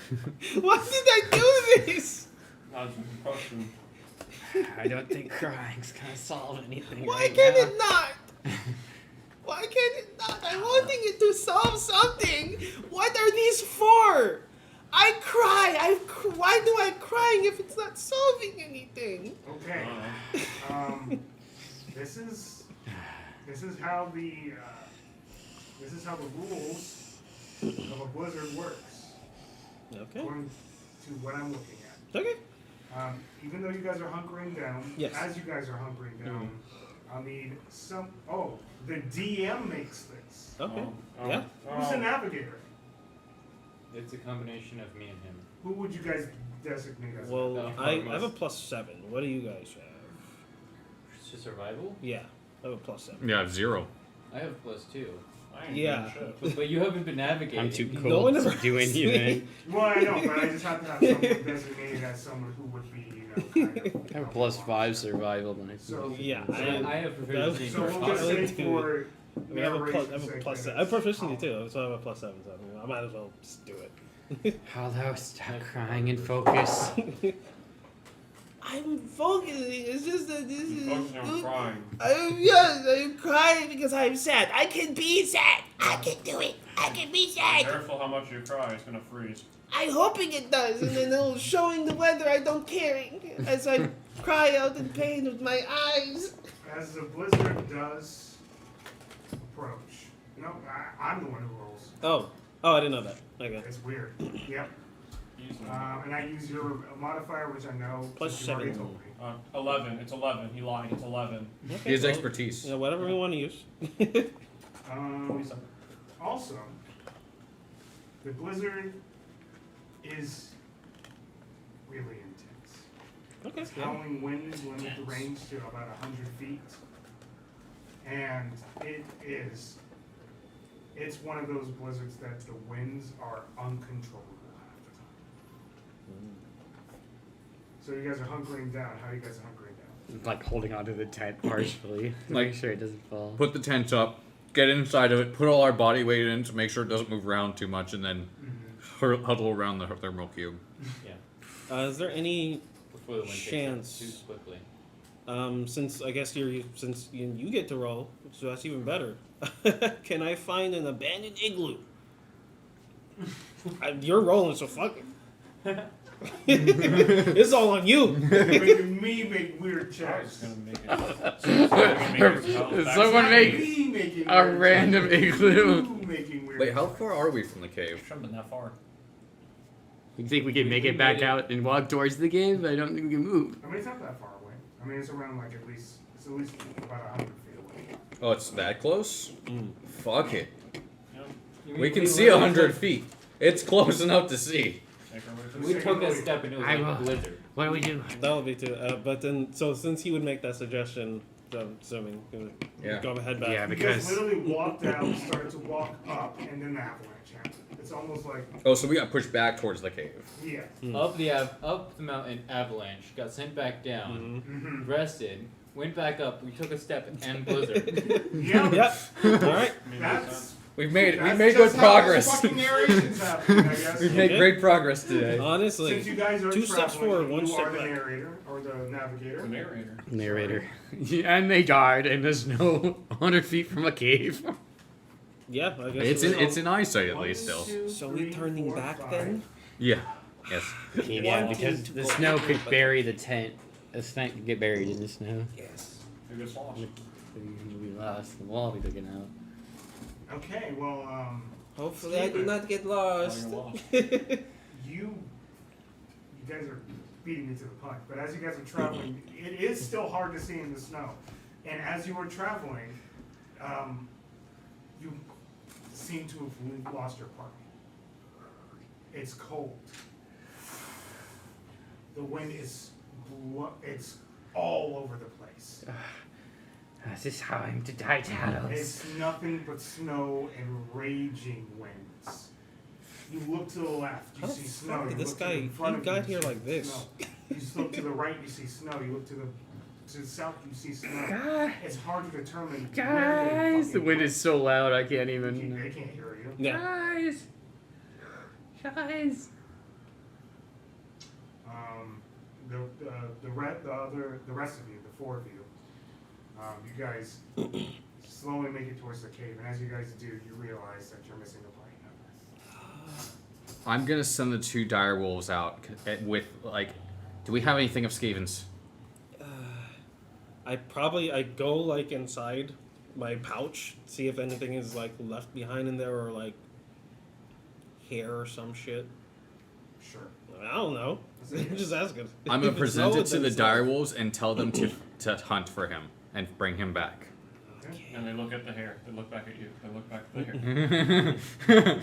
Why did I do this? That's a question. I don't think crying's gonna solve anything. Why right can now. it not? Why can it not? I'm wanting it to solve something. What are these for? I cry. Why do I cry if it's not solving anything? Okay. This is how the rules of a blizzard works, Okay. according to what I'm looking at. Okay. Even though you guys are hunkering down, Yes. as you guys are hunkering down, I'll need some. Oh, the DM makes this. Okay. Oh, Yeah. Who's the navigator? It's a combination of me and him. Who would you guys designate as? Well, No, I fuck have a us. +7. What do you guys have? It's just survival? Yeah, I have a +7. Yeah, 0. I have +2. I ain't Yeah. doing shit. But you haven't been navigating. I'm too No cool one to ever do asked me. anything. Well, I know, but I just have to have someone designated as someone who would be, kind of. I have a +5 survival, then I So Yeah, I have that- proficiency So in we'll just say Silent. for I have a plus. I have narration's a sake, +7. then I have it's proficiency Hollow. too, so I have a +7. So I might as well just do it. Hello, stop crying and focus. I'm focusing. It's just that this is. Focusing on crying. I'm crying because I'm sad. I can be sad. I can do it. I can be Be sad. careful how much you cry, it's gonna freeze. I'm hoping it does, and then it'll showing the weather I don't caring as I cry out in pain with my eyes. As the blizzard does approach, no, I'm the one who rolls. Oh, I didn't know that. Okay. It's weird. Yep. Easily. And I use your modifier, which I know. Plus since you already 7. told me. 11. It's 11. He lied. It's 11. Okay, His well, expertise. Yeah, whatever we want to use. 27. Also, the blizzard is really intense. Okay. Its howling winds limit the range to about 100 feet. And it's one of those blizzards that the winds are uncontrollable half the time. So you guys are hunkering down. How are you guys hunkering down? Like holding onto the tent partially, to Like- make sure it doesn't fall. Put the tent up, get inside of it, put all our body weight in to make sure it doesn't move around too much, and then huddle around the thermal cube. Yeah. Is there any Before the wind Chance. takes it too quickly. since I guess you get to roll, so that's even better. Can I find an abandoned igloo? You're rolling, so fuck it. It's all on you. You're making me make weird I was checks. gonna make it. Someone make Me making a weird random checks. igloo. You making weird Wait, how checks. far are we from the cave? Shouldn't have been that far. You think we can make it back out and walk towards the cave? I don't think we can move. I mean, it's not that far away. I mean, it's around like at least about 100 feet away. Oh, it's that close? Fuck it. You We mean can see literally 100 took- feet. It's close enough to see. We took a step and it was I like a will. blizzard. What do we do? That would be too. But then, so since he would make that suggestion, I'm assuming he would Yeah. go ahead back. Yeah, You because guys literally walked down, started to walk up, and then the avalanche happened. It's almost like, Oh, so we got pushed back towards the cave. yeah. Up the mountain, avalanche, got sent back down, Mm-hmm. rested, went back up, we took a step and blizzard. Yeah. Yep. All right. That's We've made that's good just how this progress. fucking narration's happening, I guess. We've made Okay. great progress today. Honestly, Since you guys are 2 steps forward, 1 you step are the back. narrator or the navigator. The narrator. narrator. And they died in the snow 100 feet from a cave. Yeah, I guess It's in eyesight at One, least still. two, So we three, turning 4, back 5. then? Yeah. Yes. Yeah, because the snow could bury the tent. The tent could get buried in the snow. Yes. Who gets lost? We lost the wall we took it out. Okay, well, Hopefully, I do not get Oh, lost. you're lost. you guys are beating me to the punch, but as you guys are traveling, it is still hard to see in the snow. And as you were traveling, you seem to have lost your party. It's cold. The wind is it's all over the place. Is this how I'm to die, Talos? It's nothing but snow and raging winds. You look to the left, you How the see fuck snow. did You this look to guy- the front he of got you, here see like this? snow. You just look to the right, you see snow. You look to the south, you see snow. Guys, It's hard to determine. guys, the wind is so loud I can't They even. can't hear you. Yeah. Guys, guys. The rest of you, the 4 of you, you guys slowly make it towards the cave, and as you guys do, you realize that you're missing a party member. I'm gonna send the 2 dire wolves out with like. Do we have anything of Skeven's? I go like inside my pouch, see if anything is like left behind in there or like hair or some shit. Sure. I don't know. I'm just asking. I'm gonna If it's present no, it to then the it's dire no. wolves and tell them to hunt for him and bring him back. Okay. And they look at the hair. They look back at you. They look back at the hair.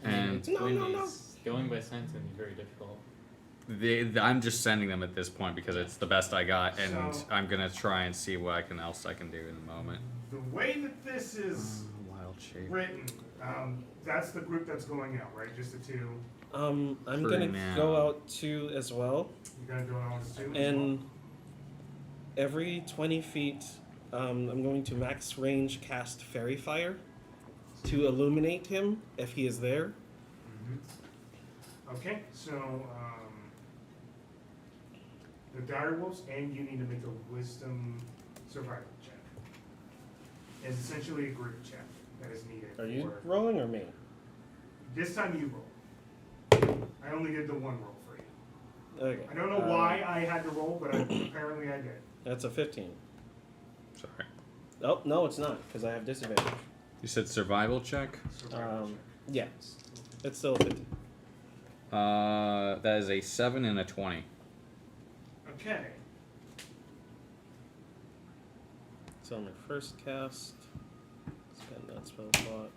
And No, no, no. Going by sense can be very difficult. I'm just sending them at this point because it's the best I got, and So- I'm gonna try and see what else I can do in a moment. The way that this is Wild shape. written, that's the group that's going out, right? Just the 2. I'm For gonna now. go out too as well, You're gonna do it on 2. and every 20 feet, I'm going to max range cast Fairy Fire to illuminate him if he is there. Okay, so the dire wolves, and you need to make a wisdom survival check. It's essentially a group check that is needed. Are you for- rolling or me? This time you roll. I only did the 1 roll for you. Okay. I don't know why I had to roll, but apparently I did. That's a 15. Sorry. Oh, no, it's not, because I have disadvantage. You said survival check. Survival Yeah, it's still a 15. That is a 7 and a 20. check. Okay. So my first cast, spend that spell slot.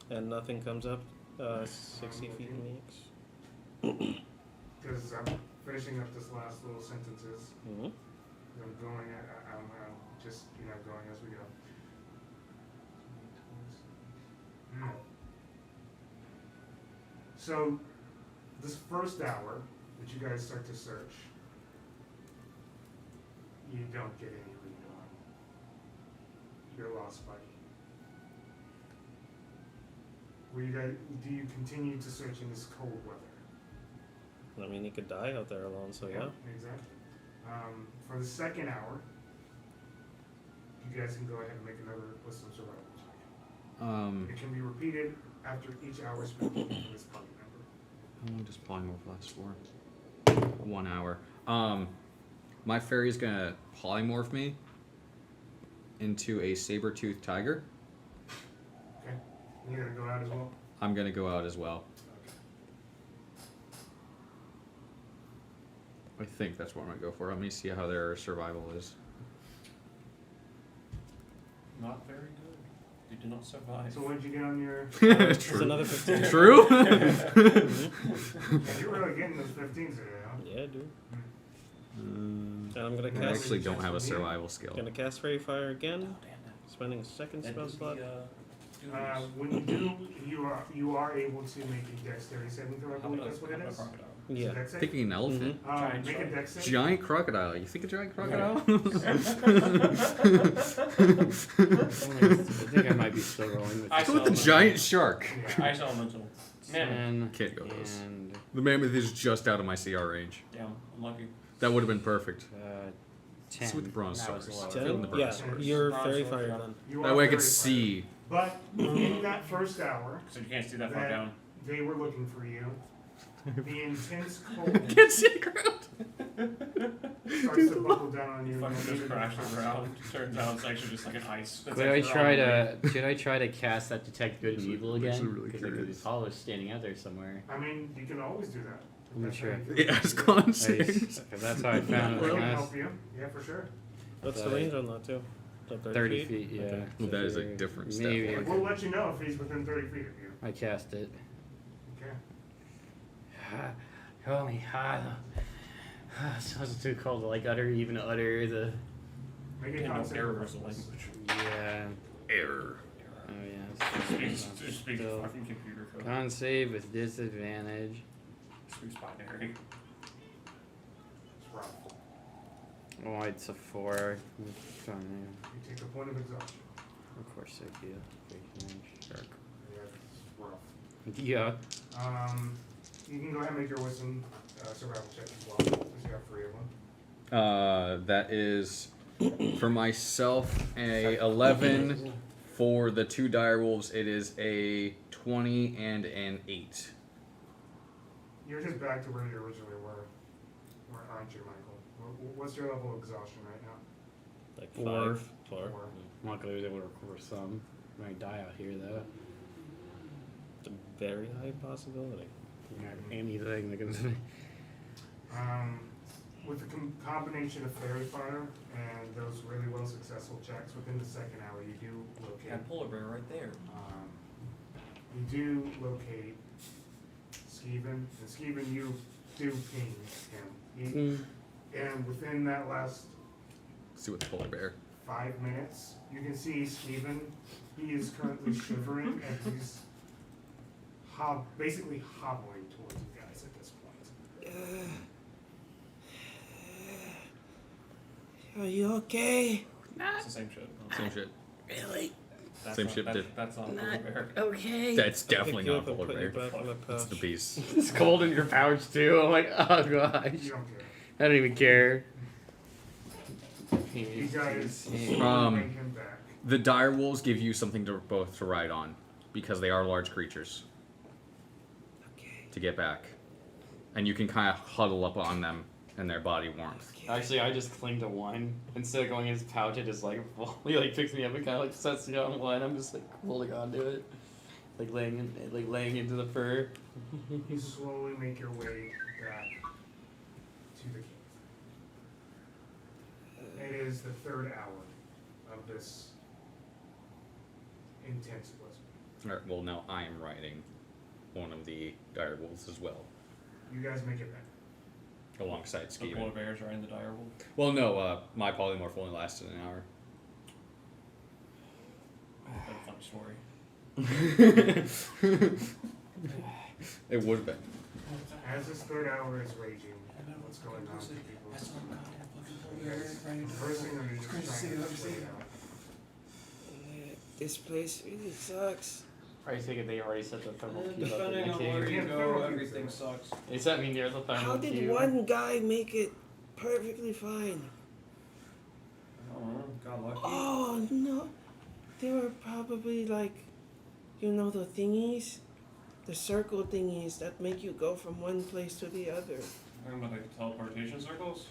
And nothing comes up 60 feet in the X. Because I'm finishing up this last little sentences. Mm-hmm. I'm going, I'm just, going as we go. So, this first hour that you guys start to search, you don't get any lead on your lost buddy. Do you continue to search in this cold weather? I mean, he could die out there alone, so yeah. Exactly. For the second hour, you you guys can go ahead and make another wisdom survival check. It can be repeated after each hour spent with this party member. How long does polymorph last for? 1 hour. My fairy's gonna polymorph me into a saber-toothed tiger. Okay. And you're gonna go out as well? I'm gonna go out as well. I think that's what I'm gonna go for. Let me see how their survival is. Not very good. You did not survive. So what did you get on your... It's another 15. True? Yeah, you're really getting those 15s today, huh? Yeah, dude. And I'm gonna I cast. actually don't have a survival skill. Gonna cast Fairy Fire again. Spending a second spell slot. When you do, you are able to make a dexterity saving throw. I believe that's what it is. Yeah. So that's it. Thinking an elephant. Make a dex save. Giant crocodile. You think a giant crocodile? I think I might be still rolling with Let's go with the giant shark. Yeah. Ice elemental. Man. 10 Can't go those. and The mammoth is just out of my CR range. Damn, unlucky. That would have been perfect. 10. It's with the bronze That was stars. low. Fill in the Yeah, bronze you're Bronze Fairy sword, Fire yeah. then. You That are way I could very see. But in that first hour, So you can't see that far That- down. they were looking for you. The intense cold Can't see the ground. starts to buckle down on you. Fucking and just you crash need to the ground. Turns out it's actually just like an ice. That's Should I like try around the to? Should I try to cast that detect good and Actually- evil actually again? really Because curious. Hollow's standing out there somewhere. I mean, you can always do that. I'm not That's sure. how you Yeah, feel. it's con Nice. saves. Okay, that's how I found Will it help last. you. Yeah, for sure. What's the range on that too? Is that 30 feet, yeah. Okay. Well, that is a different step. Maybe. Okay. We'll let you know if he's within 30 feet of you. I cast it. Okay. Holy Hollow. Sounds too cold to like utter the. Make a Yeah, no, con save. error is the language. Yeah. Error. Oh yeah. Just speak Still. fucking computer code. Con save with disadvantage. Speaks binary. It's rough. Oh, it's a 4. Fine. You take a point of exhaustion. Of course I do. Shark. Yeah, it's rough. Yeah. You can go ahead and make your wisdom survival check as well, because you have 3 of them. That is for myself a 11. For the 2 direwolves, it is a 20 and an 8. You're just back to where you originally were, aren't you, Michael? What's your level of exhaustion right now? Like 4. 4. I'm not gonna be able to recover some. I might die out here though. It's a very high possibility. Anything that can. With the combination of Fairy Fire and those really well successful checks, within the second hour, you do locate. Got polar bear right there. You do locate Skeven, and Skeven, you do ping him. And within that last See what the polar bear. 5 minutes, you can see Skeven. He is currently shivering as he's basically hobbling towards you guys at this point. Are you okay? It's the same shit. Same shit. Really? That's Same not, shit, dude. That's not a polar bear. Okay. That's definitely Pick you not up a and polar put you bear. back in the It's the pouch. beast. It's cold in your pouch too. I'm like, oh gosh. You don't care. I don't even care. You guys Um, bring him back. The direwolves give you something to both to ride on because they are large creatures Okay. to get back, and you can kind of huddle up on them and their body warmth. Actually, I just cling to one instead of going in his pouch. It just like he like picks me up and kind of like sets me on one. I'm just like holding on to it, like laying into the fur. You slowly make your way back to the cave. It is the 3rd hour of this intense blizzard. Alright, well now I am riding one of the direwolves as well, You guys make it back. alongside The polar Skeven. bears are in the dire wolf. Well, no, my polymorph only lasted an hour. That's a funny story. It would have been. As this 3rd hour is raging, what's going on with people? You guys conversing, or are you just trying to play it out? This place really sucks. I take it they already set the thermal cube up in Depending the on where cave. you go, everything sucks. They set me near the thermal How cube. did one guy make it perfectly fine? I don't know. Got lucky. Oh They were probably like, you know, the thingies? The circle thingies that make you go from one place to the other. Talking about like teleportation circles?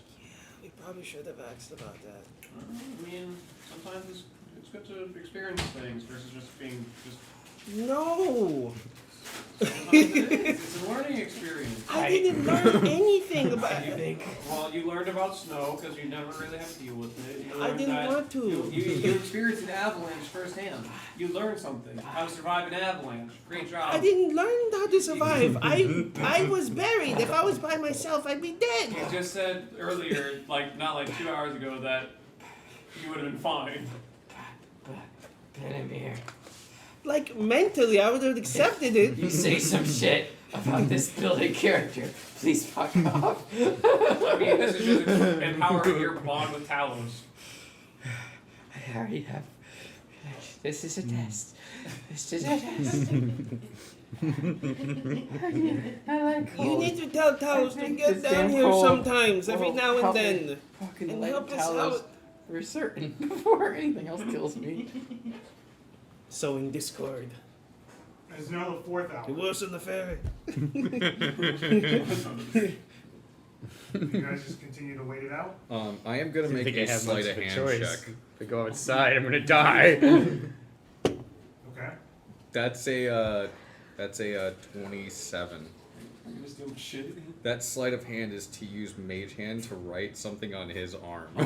We probably should have asked about that. I mean, sometimes it's good to experience things versus just being just. No! Sometimes it is. It's a learning experience. I didn't learn anything about it. Well, you learned about snow because you never really had to deal with it. You I learned didn't that want to. You experienced an avalanche firsthand. You learned something. How to survive an avalanche. Great job. I didn't learn how to survive. I was buried. If I was by myself, I'd be dead. You just said earlier, not like 2 hours ago, that you would have been fine. Benemer, Like, mentally, I would have accepted it. you say some shit about this building character. Please fuck off. I mean, this is just empowering your bond with Talos. I already have. This is a test. This is a test. I like You cold. need to tell Talos to think get this down damn here cold sometimes, every will now and help then. me fucking and let help us Talos out. for certain before anything else kills me. Sowing discord. It's now the 4th hour. It was in the ferry. You guys just continue to wait it out. I am gonna I make think a I have sleight much of of a hand choice. check. If I go outside, I'm gonna die. Okay. That's a 27. You're just doing shit. That sleight of hand is to use mage hand to write something on his arm. You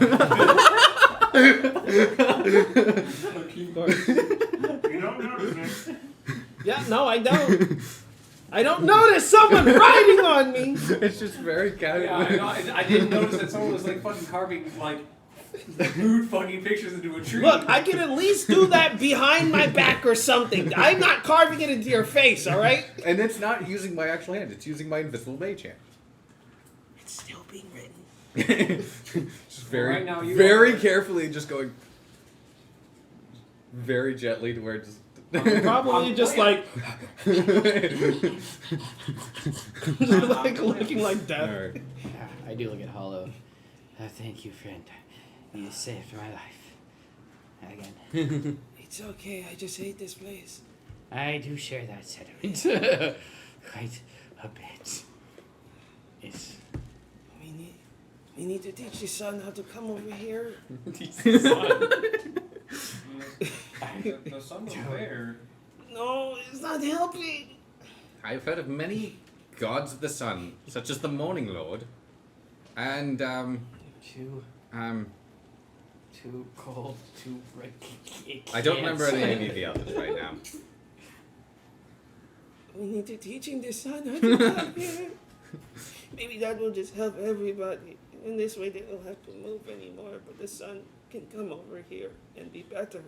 don't notice it. Yeah, no, I don't. I don't notice someone riding on me. It's just very casual. Yeah, I didn't notice that someone was like fucking carving like rude fucking pictures into a tree. Look, I can at least do that behind my back or something. I'm not carving it into your face, all right? And it's not using my actual hand, it's using my invisible mage hand. It's still being written. Just very, Right now you very are- carefully, just going very gently to where it just. Probably just like, like looking like death. Alright. I do look at Hollow. Thank you, friend. You saved my life. Again. It's okay, I just hate this place. I do share that sentiment. Quite a bit. It's... We need to teach your son how to come over here. The sun was there. No, it's not helping. I've heard of many gods of the sun, such as the Morning Lord, and Too cold, too bright. I don't remember any of the others right now. We need to teach him this son how to come here. Maybe that will just help everybody. In this way, they don't have to move anymore, but the sun can come over here and be better.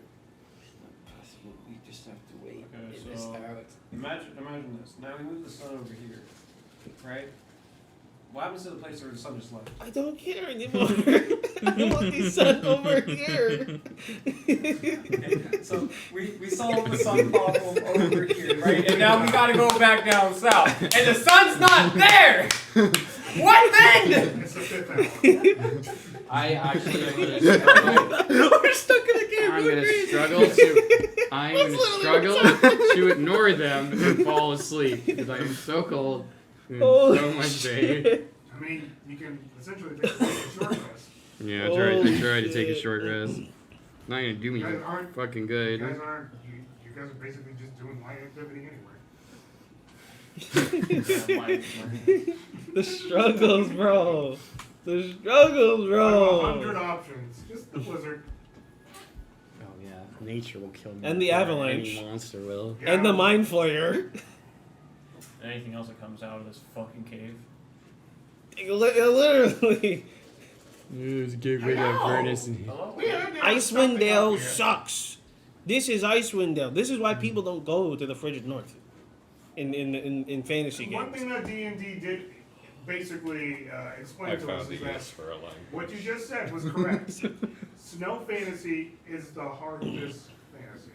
It's not possible. We just have to wait Okay, in this so- out. Imagine this. Now we move the sun over here, right? What happens to the place where the sun just left? I don't care anymore. I want the sun over here. Okay, so we solved the sun problem over here, right? And now we gotta go back down south. And the sun's not there! What then? It's the 5th hour. I actually am gonna struggle. We're stuck in a game. I'm We're gonna crazy. struggle to ignore them and fall asleep because I am so cold. I'm in so much pain. shit. I mean, you can essentially take a short rest. Yeah, I tried to take a short rest. Not gonna do me You guys aren't. fucking You good. guys aren't. You guys are basically just doing light activity anyway. The struggles, bro. The struggles, Out of 100 bro. options, just the blizzard. Oh yeah, nature will kill me. And the before avalanche. Any monster will. Yeah, And the mind flayer. Anything else that comes out of this fucking cave? Literally. Let's get rid of furnace and Hello? Icewind Dale sucks. This is Icewind Dale. This is why people don't go to the frigid north in fantasy One games. thing that D&D did basically explain I to us found is the that yes for a line. what you just said was correct. Snow fantasy is the heart of this fantasy.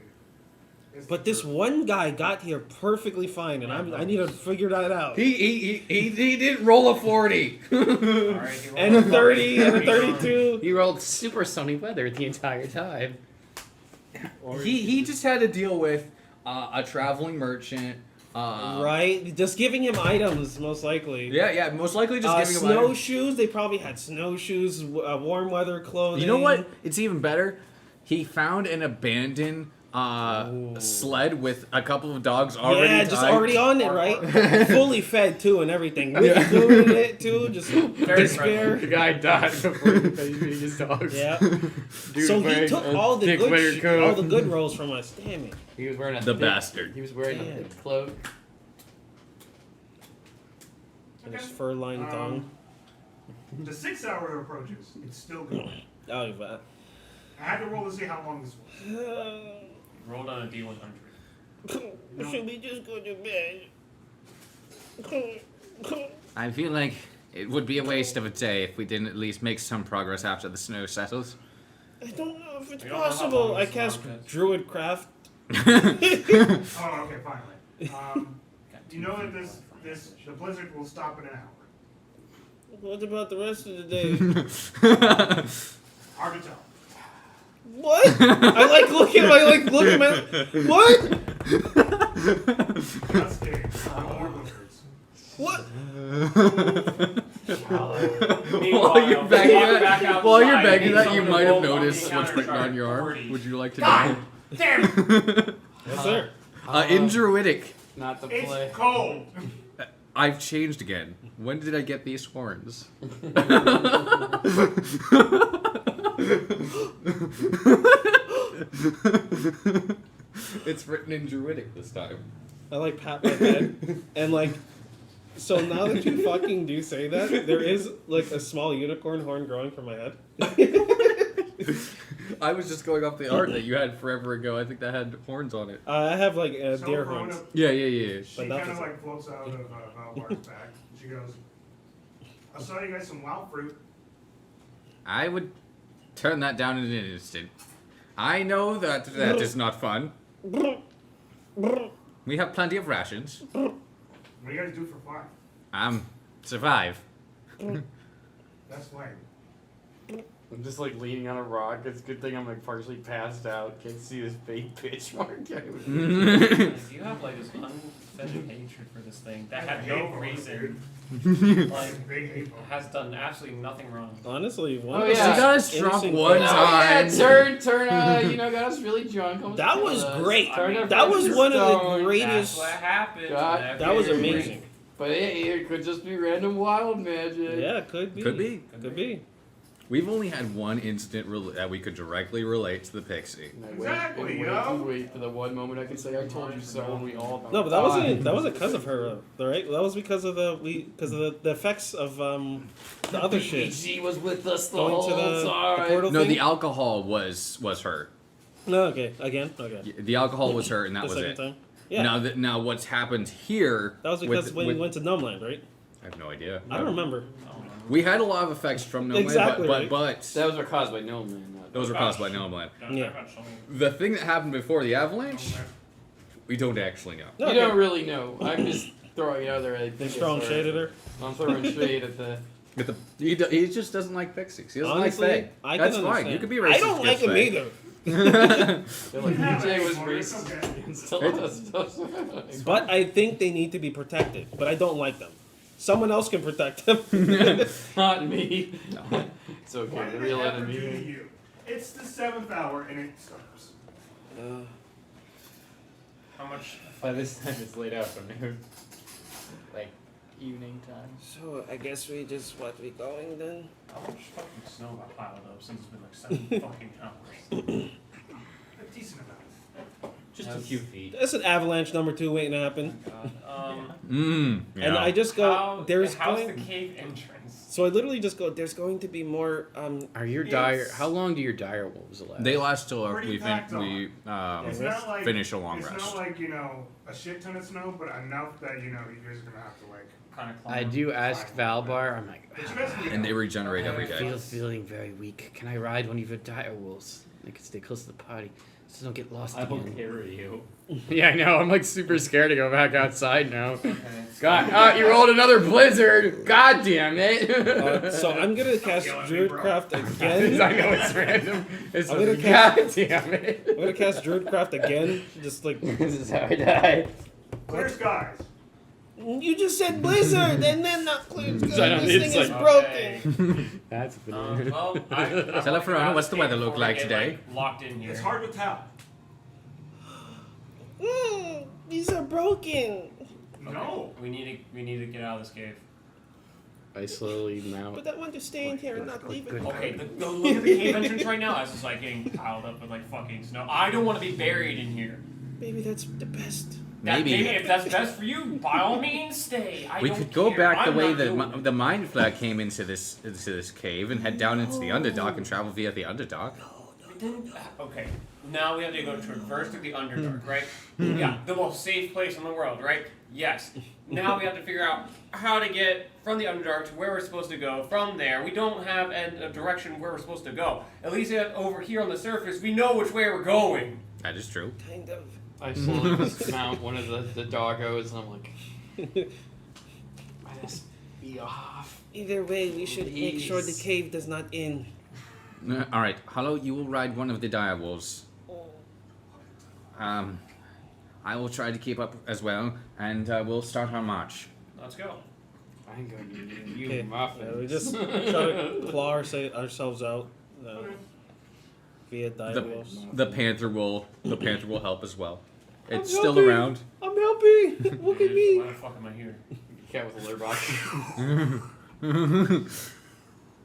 It's But the this truth. one guy got here perfectly fine, and I need to figure that out. He didn't roll a 40. Alright, he And a rolled 30 and a 30. 32. He rolled super sunny weather the entire time. Or He just had to deal with a traveling merchant. Right? Just giving him items, most likely. Yeah, most likely just giving him items. Snowshoes. They probably had snowshoes, warm weather clothing. You know what? It's even better. He found an abandoned sled with a couple of dogs already Yeah, just tied. already on it, right? Fully fed too and everything. With food in it too, just despair. The guy died before he finished eating his dogs. Yeah. Dude So he wearing took a all the thick winter good, coat. all the good rolls from us. Damn it. He was wearing a The thick, bastard. He was wearing a Damn. thick cloak. And his fur-lined thong. The 6 hour approaches. It's still going. Oh, but. I had to roll to see how long this was. Rolled on a D100. Should we just go to bed? I feel like it would be a waste of a day if we didn't at least make some progress after the snow settles. I don't know if it's I don't know how possible. long I this cast long is. Druid Craft. Oh, okay, finally. You know that the blizzard will stop in an hour. What about the rest of the day? Hard to tell. What? I like looking. What? That's big. No more blizzards. What? While you're begging that, you might have noticed what's written on your arm. Would you like to know? Damn it! Yes, sir. In Druidic, Not the play. It's cold. I've changed again. When did I get these horns? It's written in Druidic this time. I like pat my head and like. So now that you fucking do say that, there is like a small unicorn horn growing from my head. I was just going off the art that you had forever ago. I think that had horns on it. I have like So deer Rona, horns. Yeah. She But kind nothing's- of like floats out of Valbar's back. She goes, I saw you guys some wild fruit. I would turn that down in an instant. I know that is not fun. We have plenty of rations. What do you guys do for fun? Survive. That's lame. I'm just like leaning on a rock. It's a good thing I'm like partially passed out. Can't see this big pitch mark. You have like this unfettered hatred for this thing that had no reason. Like, Big hateful. has done absolutely nothing wrong. Honestly, one Oh, of the yeah. She got us drunk innocent one things- time. got us really drunk. That was great. Turned our That was friends one of the stoned. greatest. That's what happened. God, That was amazing. But it could just be random wild magic. Yeah, could be. Could be. Could be. We've only had one incident that we could directly relate to the pixie. And I Exactly, wait, yo. wait for the one moment I can say I told you so, and we all. No, but that wasn't. That wasn't because of her, though, right? That was because of the effects of the other shit. She was with us the Going whole to the time. portal No, thing? the alcohol was her. No, okay. Again? Okay. The alcohol was her, and that The was second it. time? Yeah. Now what's happened here? That was because with- when with- we went to Gnome Land, right? I have no idea. I don't remember. We had a lot of effects from Gnome Exactly, Land, but That was caused by Gnome Man. Not those were caused by Gnome Land. Yeah. The thing that happened before the avalanche, we don't actually know. No, You okay. don't really know. I'm just throwing it out there. I think Just it's throwing her. shade at her. I'm throwing shade at the. But he just doesn't like pixies. He doesn't Honestly, like Fae. I That's can fine. understand. You can be racist. I don't like against him Fae. either. They're like Yeah, DJ was but it's racist okay. against a lot of stuff. But I think they need to be protected. But I don't like them. Someone else can protect them. Not me. No. It's okay. What The did real they ever do to enemy. you? It's the 7th hour and it starts. How much? By this time, it's late afternoon. Like, evening time. So I guess we going then? How much fucking snow got piled up since it's been like 7 fucking hours? A decent amount. Just a few feet. That's an avalanche number 2 waiting to happen. God. Yeah. And I just go, How's going. the cave entrance? So I literally just go, there's going to be more. Are your dire? How long do your dire wolves last? They last till Pretty we packed finish It's not like finish a long it's rest. not like a shit ton of snow, but enough that you guys are gonna have to like. Kind of I do ask Valbar. I'm like, But you guys need And they regenerate every day. feeling very weak. Can I ride one of your dire wolves? I can stay close to the party, so don't get lost I will again. carry you. Yeah, I know. I'm like super scared to go back outside now. Okay. God, you rolled another blizzard. God damn it. So I'm gonna cast Druidcraft again. I know it's random. It's I'm gonna God damn it. I'm gonna cast Druidcraft again. Just like This is how I die. Clear skies. you just said blizzard, and then not clear. So I don't- This it's thing is like- broken. That's Well, I Tell her, Verona, what's the weather look before like we get, today? locked in here. It's hard to tell. These are broken. No. We need to get out of this cave. I slowly mount. But I want to stay in here and not leave it. Okay, go look at the cave entrance right now. As it's like getting piled up with like fucking snow. I don't want to be buried in here. Maybe that's the best. Maybe. If that's best for you, by all means, stay. I We don't could go care. back the I'm way not the doing the mind flag came into this cave and head down into the Underdark and travel via the Underdark. Okay, now we have to go traverse through the Underdark, right? Yeah, the most safe place in the world, right? Yes. Now we have to figure out how to get from the Underdark to where we're supposed to go. From there, we don't have a direction where we're supposed to go. At least over here on the surface, we know which way we're going. That is true. Kind of. I slowly just mount one of the doggos, and I'm like, might just be off. Either way, we should make sure the Please. cave does not end. All right, Hollow, you will ride one of the direwolves. I will try to keep up as well, and we'll start our march. Let's go. I ain't gonna need you Okay, muffins. we just try to claw ourselves out via direwolves. The panther will help as well. It's I'm still helping. around. I'm helping. Look at me. Why the fuck am I here? Cat with a litter box.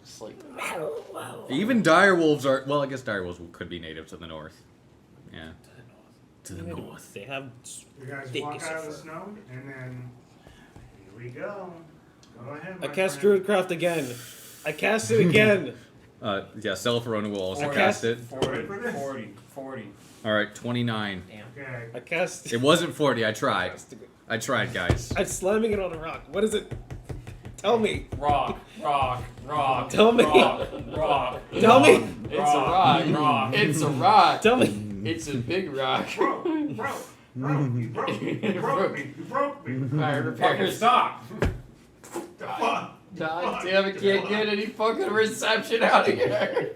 Just like, Even direwolves are well. I guess direwolves could be native to the north. Yeah, to the north. They have. You guys Thick walk as out a of the fur. snow, and then here we go. Go ahead. I my cast friend. Druidcraft again. I cast it again. Yeah, Celebrona will also 40, cast it. 40. All right, 29. Damn. Okay. I cast. It wasn't 40. I tried. Guys. I'm slamming it on a rock. What is it? Tell me. Rock. Tell me. Rock. Tell me. it's a rock. Rock. It's a rock. Tell me. It's a big rock. Bro, you broke me. You broke me. Alright, Fucking repairs. stop. The fuck? God damn it, can't get any fucking reception out of here.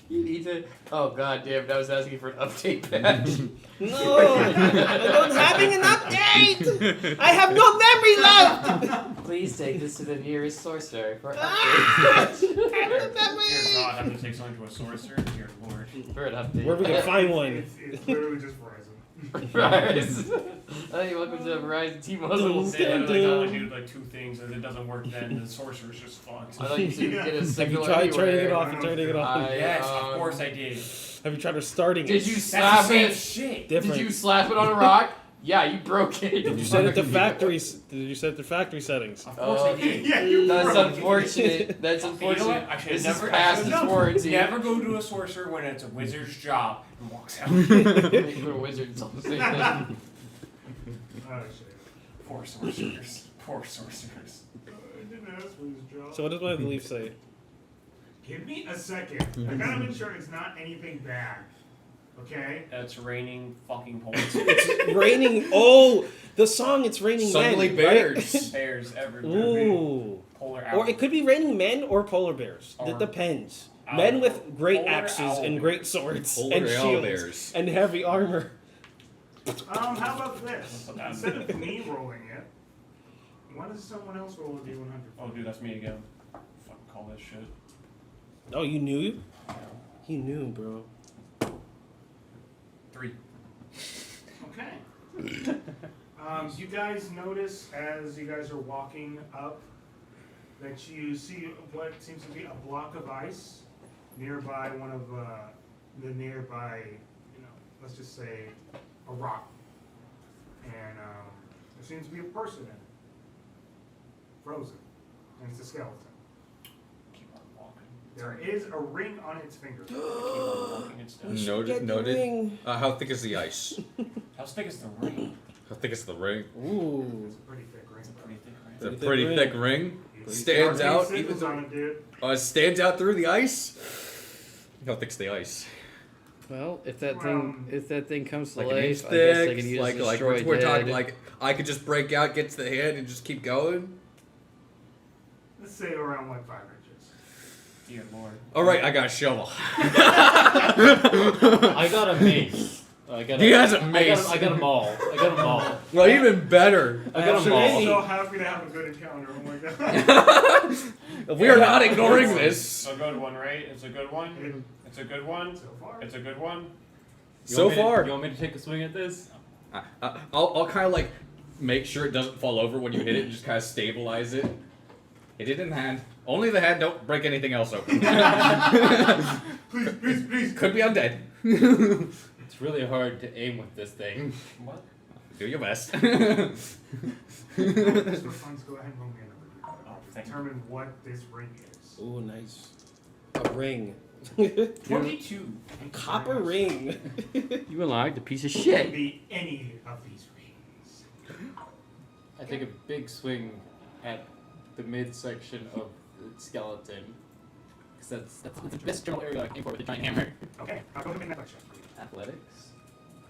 You need to. Oh god damn it, I was asking for an update patch. No. I'm not having an update. I have no memory left. Please take this to the nearest sorcerer for update. I have no Dear memory. God, I have to take something to a sorcerer. Dear Lord. For an update. Where are we gonna find one? It's literally just Verizon. Hey, welcome to the Verizon T-Mobile. I Dun, say that dun, like, dun. I do like two things, and if it doesn't work, then the sorcerer's just fucked. I thought you should get a Have you signal tried turning it anywhere. off and turning it on? Yes, of course I did. Have you tried starting it? Did you That's slap the same it? shit. Different. Did you slap it on a rock? Yeah, you broke it. Did you set it to factory? Did you set it to factory settings? Of course I did. Yeah, you That's broke. unfortunate. That's You know unfortunate. what? I should This have is never. past I should its have warranty. Never go to a sorcerer when it's a wizard's job and walks out. You put a wizard in something. Oh shit. Poor sorcerers. Poor sorcerers. I didn't ask for his job. So what does my leaf say? Give me a second. I gotta make sure it's not anything bad. Okay? It's raining fucking points. It's raining. Oh, the song. It's raining Suddenly men. bears. Bears everywhere. Ooh. Polar Or owl. it could be raining men or polar bears. Or It depends. owl. Men with great Polar axes owl and bear. great swords Polar and owl shields bears. and heavy armor. How about this? Instead of me rolling it, why does someone else roll a D100? Oh, dude, that's me again. Fucking call this shit. Oh, you knew? Yeah. He knew, bro. 3. Okay. You guys notice as you guys are walking up that you see what seems to be a block of ice nearby one of the nearby, let's just say a rock. And there seems to be a person in it. Frozen. And it's a skeleton. Keep on walking. There is a ring on its finger. Keep on walking instead. We should Noted. get the Noted. ring. How thick is the ice? How thick is the ring? How thick is the ring? Ooh. It's a pretty thick ring. It's a pretty thick ring. It's a Pretty pretty thick thick ring. Stands out. Arcane Even sigils on it, dude. stands out through the ice. How thick's the ice? Well, if that thing comes to Like an inch life, I guess I thick. can use Like destroy we're talking dead. like I could just break out, get to the hand, and just keep going. Let's say around like 5 inches. Dear Lord. All right, I got a shovel. I got a mace. He has a mace. I got a maul. I got a maul. Well, even better. I got a I'm maul. so happy to have a good encounter. Oh my god. We are not ignoring this. It's a good one, right? It's a good one. It's a good one. So far. It's a good one. So far, You want me to take a swing at this? I'll kind of like make sure it doesn't fall over when you hit it, and just kind of stabilize it. Hit it in the hand. Only the hand. Don't break anything else open. Please. Could be undead. It's really hard to aim with this thing. What? Do your best. Just for fun, go ahead and roll me another. Oh, thank you. Determine what this ring is. Ooh, nice. A ring. 22. Copper ring. You alive, a piece of It can shit. be any of these rings. I take a big swing at the midsection of the skeleton. Because that's the best general area I can aim for with a giant hammer. Okay, I'll go ahead and make that check. Athletics.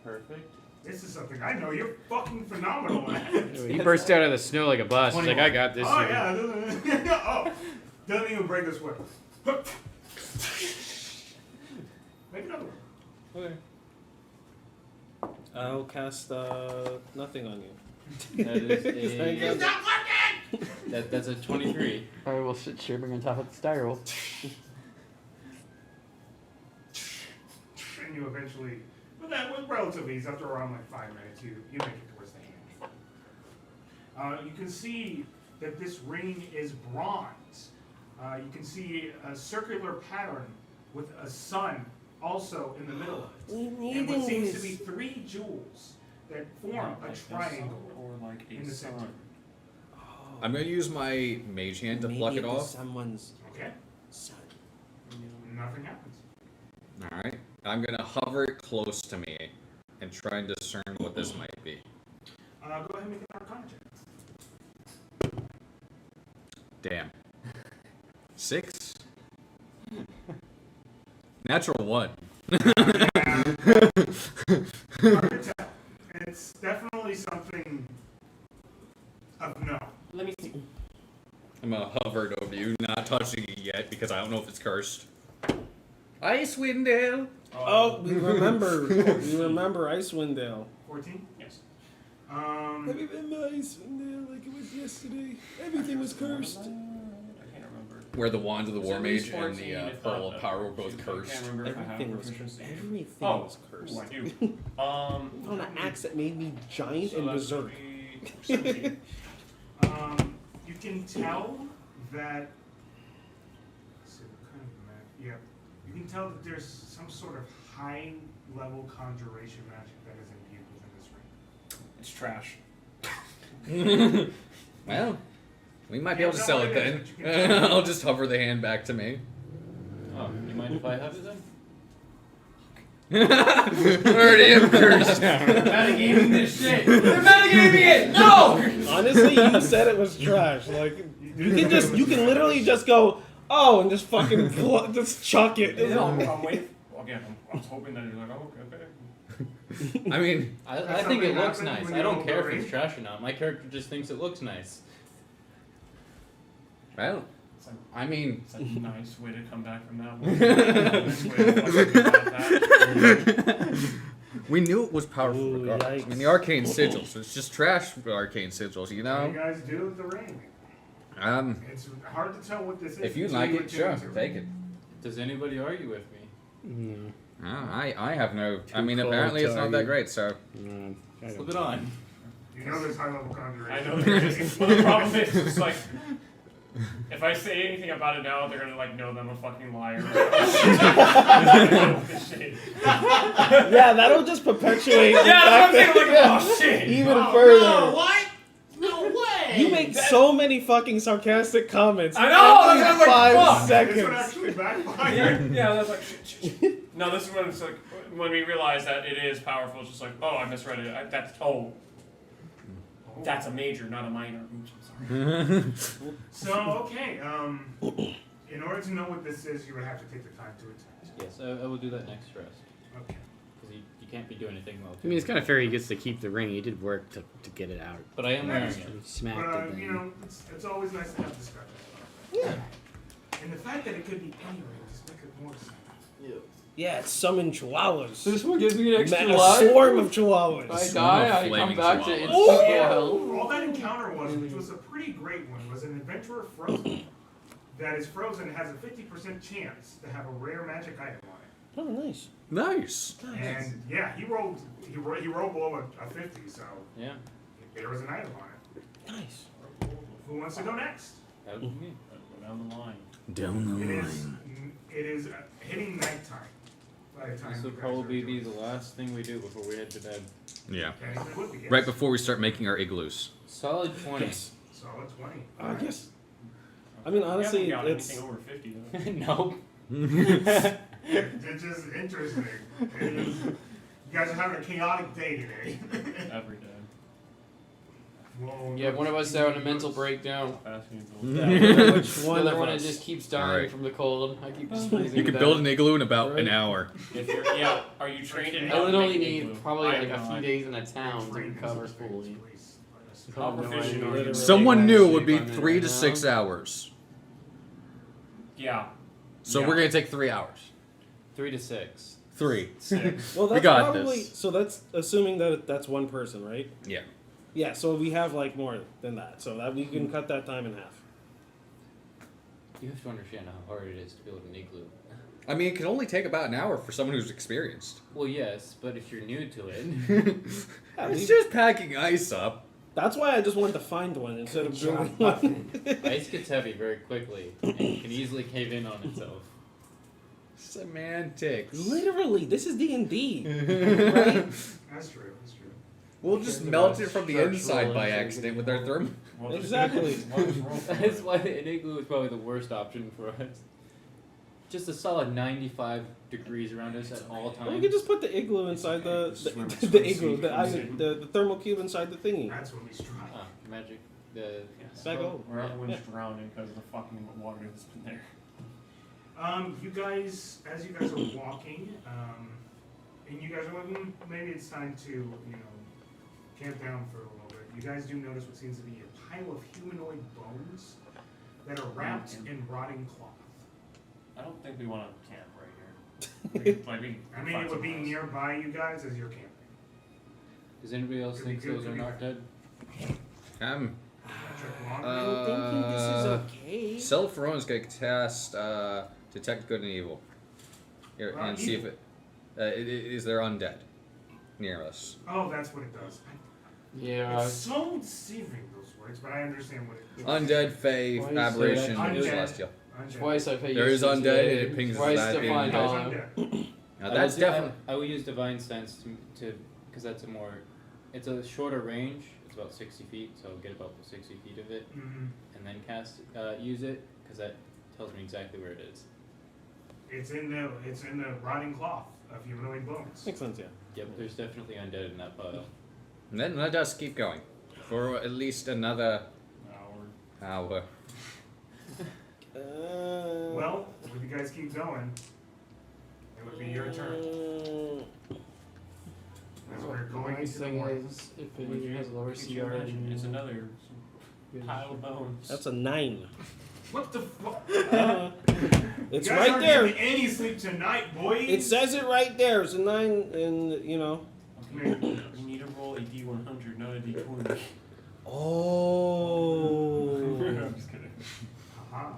Perfect. This is something I know you're fucking phenomenal at. He burst out of the snow like a bus. He's like, I got this. Oh here." yeah, oh, doesn't even break this way. Make another one. Okay. I'll cast nothing on you. That is It's not working. that's a 23. Alright, we'll sit shivering on top of the styrofoam. And you eventually, but that was relatively easy. After around like 5 minutes, you make it towards the hand. You can see that this ring is bronze. You can see a circular pattern with a sun also in the middle of it. And what seems to be 3 jewels that form a triangle Or like in a the sun. center. I'm gonna use my mage hand to pluck it off. Someone's Okay, son. nothing happens. All right. I'm gonna hover it close to me and try and discern what this might be. Go ahead and make an Arcana check. Damn. 6. Natural 1. Hard to tell. It's definitely something of no. Let me see. I'm gonna hover it over you, not touching it yet because I don't know if it's cursed. Icewindale. Oh, we remember. We remember Icewind Dale. 14? Yes. Have you been to Icewind Dale like it was yesterday? Everything was cursed. I can't remember. Where the wand of the It's War at least Mage and 14, the if Pearl not of Power were the- both I cursed. can't remember if I have Everything was proficiency. everything Oh, was cursed. ooh, I do. On an axe that made me giant So and that's berserk. gonna be 17. You can tell that. Let's see, what kind of magic? Yeah. You can tell that there's some sort of high level conjuration magic that is imbued within this ring. It's trash. Well, we might be Yeah, able to no, sell it it is, but you can then. tell. I'll just hover the hand back to me. Oh, you mind if I have it then? Already am cursed. Metagaming this shit! They're metagaming it! No! Honestly, you said it was trash. Like you can literally just go, oh, and just fucking just chuck it. I'm waiting. Again, I was hoping that you're like, oh, okay. I mean, I That's think it something looks happens nice. when I you don't don't care if worry. it's trash or not. My character just thinks it looks nice. well, It's like, I mean, it's a nice way to come back from that one. Nice way to fucking combat that. we knew it was powerful Ooh, regardless. I mean, the yikes. arcane sigils. It's just trash for arcane sigils, you What do you know? guys do with the ring? It's hard to tell what this is. If you until like you it, attune sure, to take it. Does anybody argue with me? No, I have no. I Too mean, cold apparently to it's not that argue. great. So no, I Flip don't. it on. You know there's high level conjuration. I know there is. But the problem is, it's like, if I say anything about it now, they're gonna like know that I'm a fucking liar. Yeah, that'll just perpetuate. the Yeah, fact that's what I'm saying. that- Like, oh shit! even Oh, further. No, what? No way! You make so many fucking sarcastic comments. I know, every that's what I'm like, 5 fuck. This would seconds. actually backfire. Yeah, that's like shit. No, this is when it's like when we realize that it is powerful. It's just like, oh, I misread it. That's a major, not a minor. Oops, I'm sorry. So, okay, in order to know what this is, you would have to take the time to attend. Yes, I will do that next rest. Okay. Because you can't be doing anything while. I mean, it's kind of fair he gets to keep the ring. He did work to get it out. But I am wearing That's it. He smacked But, it then. you know, it's always nice to have discussions. Yeah. And the fact that it could be penny ring just makes it more exciting. Yeah, it's summon chihuahuas. This one gives me an extra A life. swarm of If chihuahuas. I Swarm die, of I come flaming back to chihuahuas. instant Oh, full yeah. health. All that encounter was, which was a pretty great one, was an adventurer frozen. That is frozen has a 50% chance to have a rare magic item on it. Oh, nice. Nice. And yeah, he rolled below a 50, so Yeah, there was an item on it. Nice. Who wants to go next? that would be me. Go down the line. Down It is hitting nighttime by the time This will you guys probably are be doing the last thing we do before we head to bed. Yeah. this. Okay, it would be, yes. Right before we start making our igloos. Solid 20. Yes. Solid 20. I guess. I mean, honestly, we haven't got it's. anything over 50 though. Nope. It's just interesting. It is, you guys are having a chaotic day today. Every day. Whoa, Yeah, one of us having a mental breakdown. Fasting Yeah, which one The of other one us? just keeps dying Alright. from the cold. I keep just freezing You to can build an death. igloo in about an Right. hour. If you're, are you trained in I how to literally make need igloo? probably I like am a few not. days in a town to recover fully. How No, I proficient are you? literally Someone went new to would be sleep on it 3 right to now. 6 hours. Yeah. So Yeah. we're gonna take 3 hours. 3 to 6. 3. 6. Well, that's got probably this. so. That's assuming that that's one person, right? Yeah. Yeah. So we have like more than that, so that we can cut that time in half. You have to understand how hard it is to build an igloo. I mean, it can only take about an hour for someone who's experienced. Well, yes, but if you're new to it, Yeah, It's we- just packing ice up. That's why I just wanted to find one instead of building one. ice gets heavy very quickly and can easily cave in on itself. Semantics. Literally, this is D&D, right? That's true. That's true. We'll just Cares melt about it from the structural inside by injuries accident with our thermal. Well, Exactly. That's why an igloo is probably the worst option for us. Just a solid 95 degrees around us at all Well, you times. could just put the igloo inside the igloo, the thermal cube inside the thingy. That's when we strike. Ah, magic. The Back over. Where everyone's Yeah. drowning because of the fucking water that's been there. You guys, as you guys are walking, and you guys are looking, maybe it's time to, camp down for a little bit. You guys do notice what seems to be a pile of humanoid bones that are wrapped in rotting cloth. I don't think we want to camp right here. Like, we I mean, find it would be somewhere else. nearby you guys as you're camping. Does anybody else think those are not dead? Check along. I'm thinking this is Uh, okay. Self-Rowan's gonna cast Detect Good and Evil. Here, and see if Evil. is there undead near us. Oh, that's what it does. Yeah. It's so deceiving, those words, but I understand what it Undead, Fae, Why is Aberration, that? and Undead. Celestial. Undead. Twice I pay There is usage undead, today. and it pings Twice that to being find There's Hollow. undead. Now I that's will do- definitely. I will use Divine Sense to because that's a more. It's a shorter range. It's about 60 feet, so I'll get about 60 feet of it, Mhm. and then use it because that tells me exactly where it is. It's in the rotting cloth of humanoid bones. Makes sense, yeah. Yep, there's definitely undead in that pile. And then let us keep going for at least another hour. Well, if you guys keep going, it would be your turn. As we're going Nice into the thing morning. is, if Would it you- has lower could you CR, imagine? It's another good. pile of bones. That's a 9. What the fuck? It's you guys right aren't there. getting any sleep tonight, boys. It says it right there. It's a 9, and Okay, we need to roll a D100, not a D20. Oh. I'm just kidding. Aha.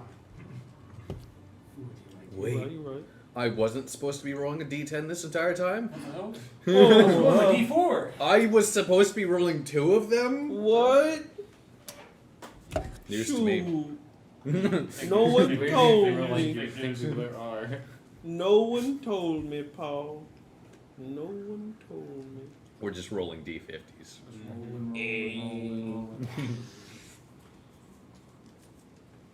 Wait, You're right. I wasn't supposed to be rolling a D10 this entire time. What the Oh, hell? Roll wow. a D4. I was supposed to be rolling 2 of them. What? News to me. Shoot. No one We're told like me. big things we are. No one told me, Paul. No one told me. We're just rolling D50s.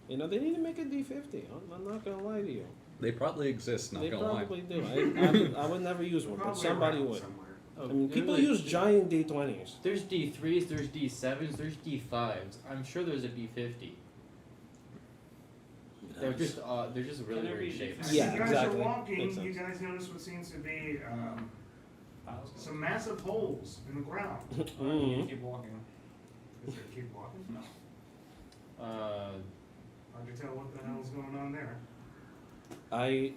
They need to make a D50. I'm not gonna lie to you. They probably exist. Not They gonna lie. probably do. I would never use one, but Probably somebody around would. somewhere. Oh, I mean, people there's- use giant D20s. There's D3s, there's D7s, there's D5s. I'm sure there's a D50. They're just really Can there weird be shapes. As Yeah, you guys exactly. are walking, Makes you sense. guys notice what seems to be Files go. some massive holes in the ground. You need Mm-hmm. to keep walking. Is there keep walking? No. Hard to tell what the hell's going on there. I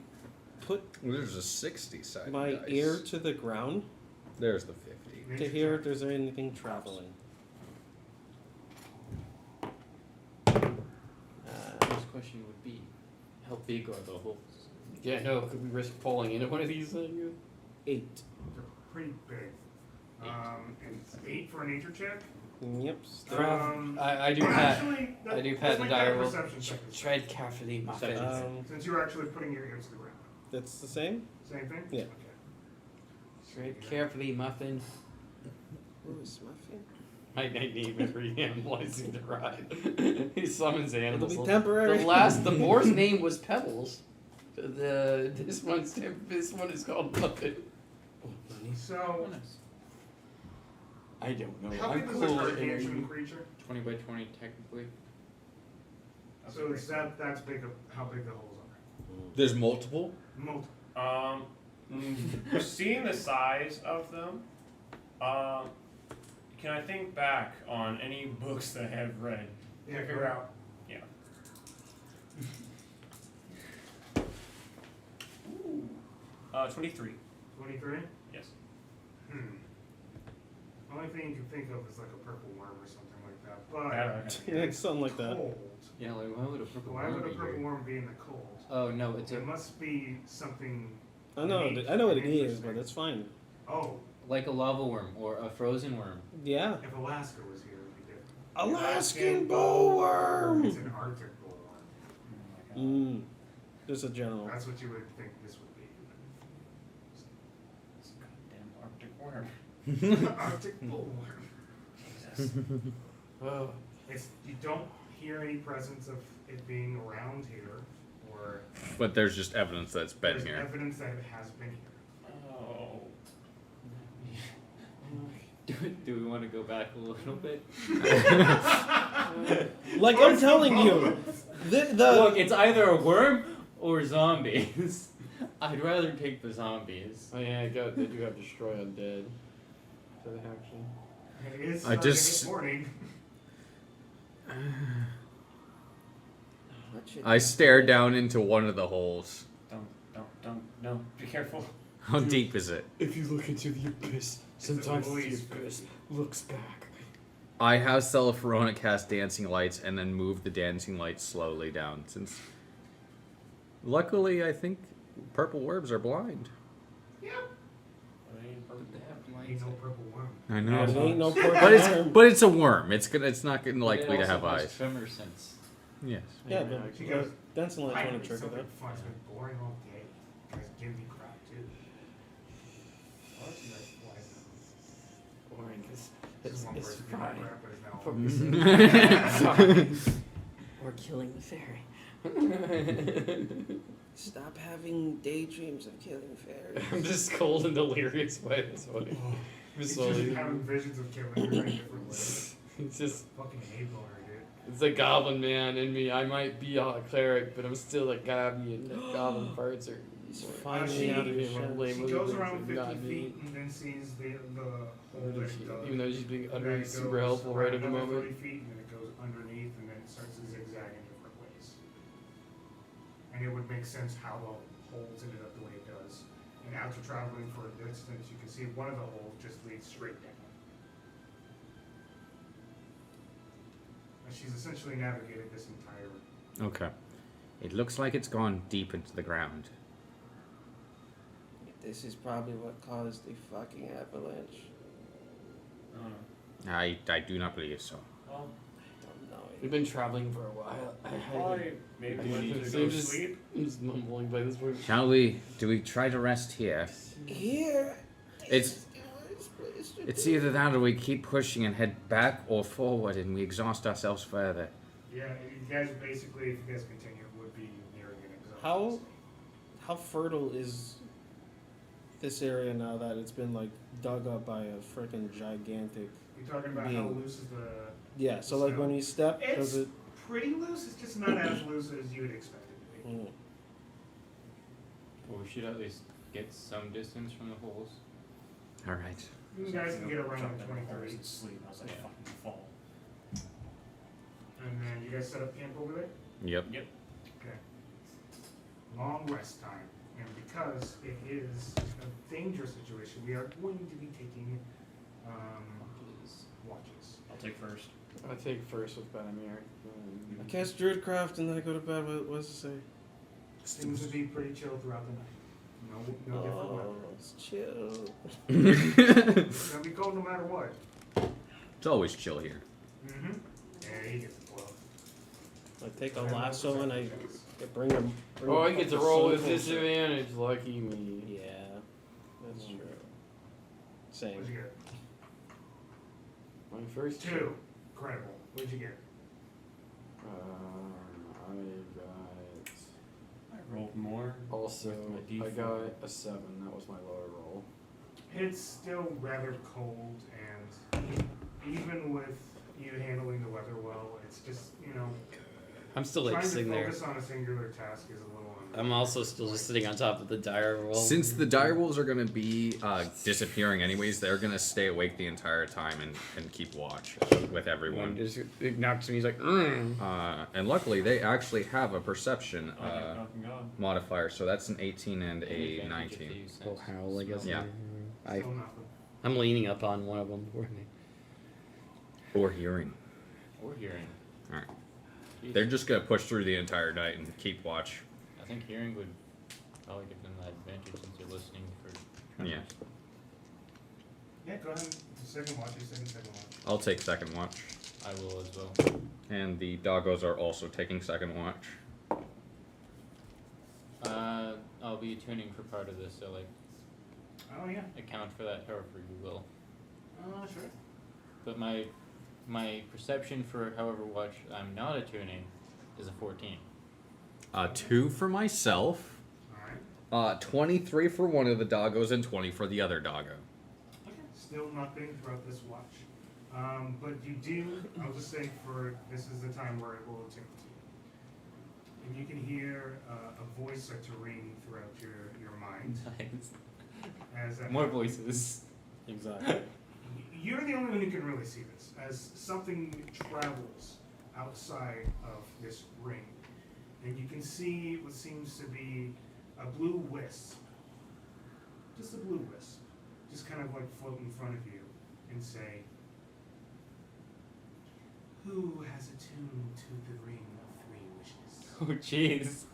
put There's a 60 side. my dice. ear to the ground There's the 50. to Nature hear check. if there's anything traveling. First question would be, how big are the holes? Yeah, no, could we risk falling into one of these things? 8. They're pretty big. And it's 8 for a nature check. Yep. I do pat. Actually, I do let's pat the make that a dire roll. perception check. Tread carefully, my friend. Since you're actually putting your ear to the ground. That's the same? Same thing? Yeah. Okay. Tread carefully, muffin. Ooh, is Muffin? My name every animal I seem to ride. He summons It'll animals. be temporary. The boar's name was Pebbles. This one is called Muffin. So, I don't know. how I'm big is cool a with gargantuan energy. creature? 20 by 20 technically. So is that's big of how big the holes are? There's multiple. Multiple. Seeing the size of them, can I think back on any books that I have read? Yeah, figure out. Yeah. 23. 23? Yes. Only thing you can think of is like a purple worm or something like that. But Okay. Yeah, something like that. cold. Yeah, like why would a purple Why worm would a be purple here? worm be in the cold? Oh no, it's It a must be something. I know unique what and it is, interesting. but it's fine. Oh, like a lava worm or a frozen worm. Yeah. if Alaska was here, it would be different. Alaskan bullworm! It's an Arctic bullworm. Mm. Just a general. That's what you would think this would be. It's a goddamn Arctic worm. Arctic bullworm. Jesus. Oh. You don't hear any presence of it being around here, or But there's just evidence that it's been there's here. evidence that it has been here. Oh. Do we want to go back a little bit? Like I'm telling you, the Look, it's either a worm or zombies. I'd rather take the zombies. Oh yeah, they do have destroy undead. So they actually. It is I starting just- this morning. I stare down into one of the holes. Don't. Be careful. How deep is it? If you look into the abyss, sometimes the the abyss looks back. I have Celephorona cast dancing lights and then move the dancing lights slowly down. Since luckily, I think purple worms are blind. Yep. They Ain't have no lights. purple worm. I know, it ain't no purple but worm. it's a worm. It's not getting likely to have eyes. Tremor sense. Yes. Yeah, but She goes, dancing lights I want need to trigger something that. fun. It's been boring all day. You guys give me crap too. Well, that's nice. Why Boring. This It's one person giving fine. crap, but it's now Focus. Or killing the fairy. Stop having daydreams of killing fairies. I'm just cold and delirious by this one. He's just having visions of killing her in different ways. It's just, Fucking hate her, dude. it's a goblin man in me. I might be a cleric, but I'm still a goblin. Goblin parts are He's more- finally out of his She- shell. Lame She with goes things around and not 50 me. feet and then sees the hole that it does. Even though she's being And utterly then it super goes helpful right at the around another moment. 30 feet and then it goes underneath and then it starts to zigzag in different ways. And it would make sense how the holes ended up the way it does. And after traveling for a distance, you can see one of the holes just leads straight down. And she's essentially navigated this entire. Okay. It looks like it's gone deep into the ground. This is probably what caused the fucking avalanche. I do not believe so. Well, I don't know. We've been traveling for a while. probably maybe I need to just- go I'm just- sleep. I'm just mumbling by this point. Shall we? Do we try to rest here? Here. It's it's either that or we keep pushing and head back or forward and we exhaust ourselves further. Yeah, you guys basically, if you guys continue, would be nearing an exhaustion. How fertile is this area now that it's been like dug up by a freaking gigantic. You're talking about how Being- loose is the... Yeah. So like when you step, does It's it? pretty loose. It's just not as loose as you would expect it to be. Mm. Well, we should at least get some distance from the holes. All right. You guys can get around Jumped in in the 20, 30. holes asleep. I was like, Yeah. fucking fall. And then you guys set up camp over there? Yep. Yep. Okay. Long rest time. And because it is a dangerous situation, we are going to be taking watches. I'll take first. I take first with Benemer. I cast Druidcraft and then I go to bed. What does it say? Things will be pretty chill throughout the night. No different weather. It's chill. It's gonna be cold no matter what. It's always chill here. Mm-hmm. Yeah, he gets a blow. I take a lasso and I bring him. Oh, I get to roll with disadvantage. Lucky me. Yeah, that's true. Same. What'd you get? My first 2. Incredible. What'd you get? I got I rolled more. also. With my I D4. got a 7. That was my lower roll. It's still rather cold, and even with you handling the weather well, it's just, I'm still like trying to sitting there. focus on a singular task is a little I'm also still just sitting on top of the dire wolf. Since the direwolves are going to be disappearing anyways, they're going to stay awake the entire time and keep watch with One everyone. just it knocks me. He's like, And luckily, they actually have a perception Oh, my fucking god. modifier, so that's an 18 and An a advantage if 19. they use Oh, sense. howl, I guess. Yeah. I, Still nothing. I'm leaning up on one of them for me. Or hearing. Or hearing. Alright. Jeez. They're just going to push through the entire night and keep watch. I think hearing would probably give them that advantage since they're listening for Yeah. tremors. Yeah, go ahead. Second watch. Second watch. I'll take second watch. I will as well. And the doggos are also taking second watch. I'll be tuning for part of this, so like Oh, yeah. account for that however you will. Sure. But my perception for however watch I'm not attuning is a 14. 2 for myself. Alright. 23 for one of the doggos and 20 for the other doggo. Okay. Still nothing throughout this watch. But you do, I'll just say this is the time where it will attune to you. And you can hear a voice start to ring throughout your mind. Nice. As that More voices. Exactly. You're the only one who can really see this, as something travels outside of this ring. And you can see what seems to be a blue wisp. Just a blue wisp. Just kind of like float in front of you and say, "Who has attuned to the ring of 3 wishes?" Oh jeez.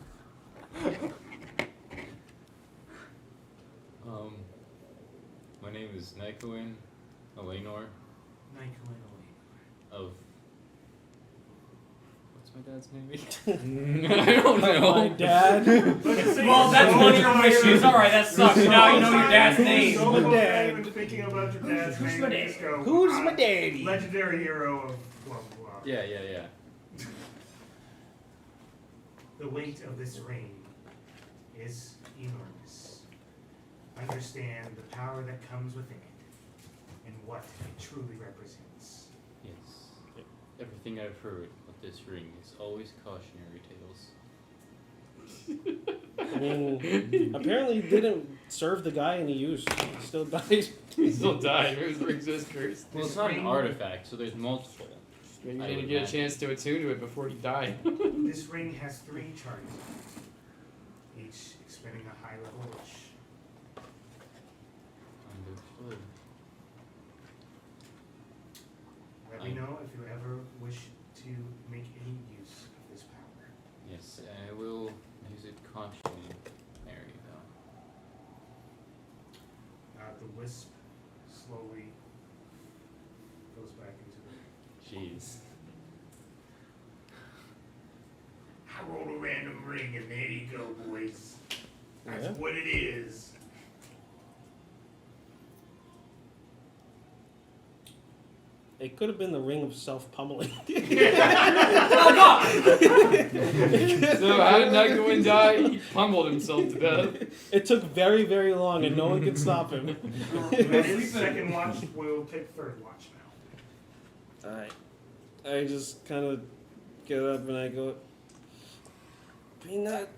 My name is Nycowin, Eleanor Nycowin. of. What's my dad's name? I don't know. My dad. Well, that's one of your wishes. Alright, that sucks. Now you know your dad's name. So My my dad. dad. Thinking about your dad's Who's name. my Just go, Who's my daddy? Legendary hero of blah blah blah. Yeah. The weight of this ring is enormous. Understand the power that comes within it and what it truly represents. Yes. Everything I've heard of this ring is always cautionary tales. I mean, apparently he didn't serve the guy and he used. He still died. He still died. His ring's just cursed. Well, it's not an artifact, so there's multiple. Maybe I he didn't would get a imagine. chance to attune to it before he died. This ring has 3 charges on it, each expending a high level wish. Understood. Let me know if you ever wish to make any use of this power. Yes, I will use it cautionary though. The wisp slowly goes back into the... Jeez. I rolled a random ring and there you go, boys. That's Yeah. what it is. It could have been the ring of self-pummeling. So how did Nycowin die? He pummeled himself to death. It took very, very long, and no one could stop him. His second watch will take third watch now. Alright. I just kind of get up and I go, Peanut,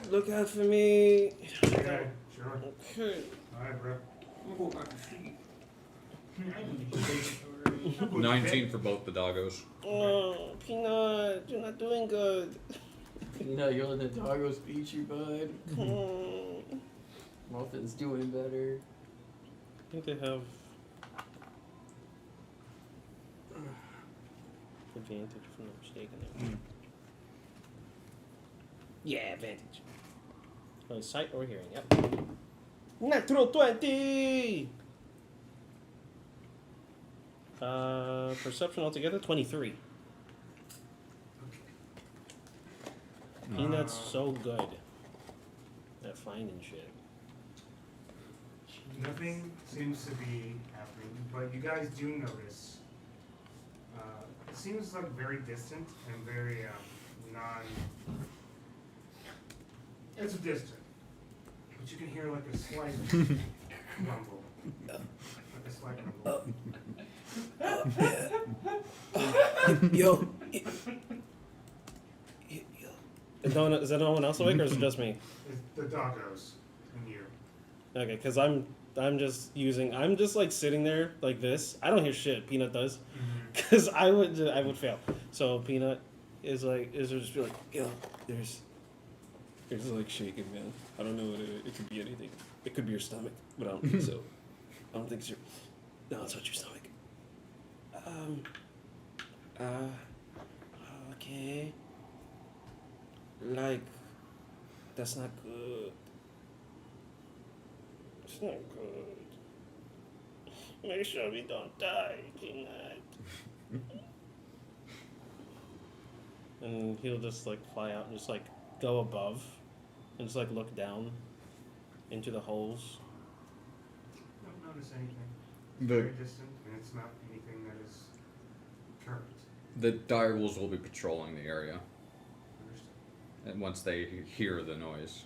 look out for me. Okay, sure. Okay. Alright, bro. 19 for both the doggos. Oh, Peanut, you're not doing good. No, you're letting the doggos beat you, bud. Mm. Muffin's doing better. I think they have advantage if I'm not mistaken. Yeah, advantage. Oh, sight or hearing, yep. Natural 20! Perception altogether, 23. Peanut's so good at finding shit. Nothing seems to be happening, but you guys do notice. It seems like very distant and very non. It's distant, but you can hear like a slight rumble, like a slight rumble. Yo. Is that no one else awake, or is it just me? It's the doggos and you. Okay, because I'm just like sitting there like this. I don't hear shit. Peanut does, because I would fail. So Peanut is just be like, Yo, there's like shaking, man. I don't know what it could be anything. It could be your stomach, but I don't think so. I don't think it's your. No, it's not your stomach. Okay. Like, that's not good. It's not good. Make sure we don't die, Peanut. And he'll just like fly out and just like go above, and just like look down into the holes. Don't notice anything. It's The- very distant, and it's not anything that is current. The direwolves will be patrolling the area, Understood. and once they hear the noise.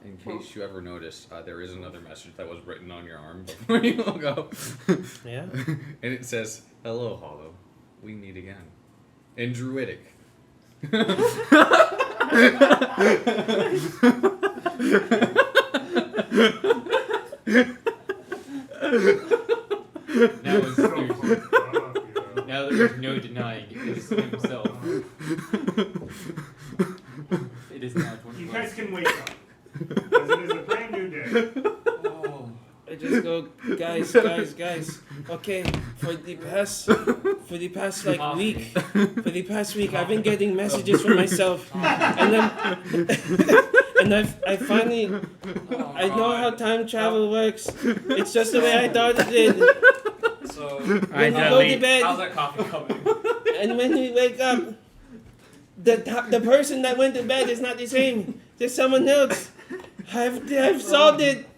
In case you ever notice, there is another message that was written on your arm before you go. Yeah. And it says, "Hello, Hollow. We meet again." In Druidic. Now, it's, So there's, close up, you know. now there's no denying it. It's himself. It is now 20. You guys can wake up, because it is a brand new day. Oh, I just go, guys. Okay, for the past like week, I've been getting messages from myself, and then, and I finally, I know how time travel works. It's just the way I thought it did. So, When we go to bed, how's that coffee coming? and when we wake up, the person that went to bed is not the same. There's someone else. I've solved it.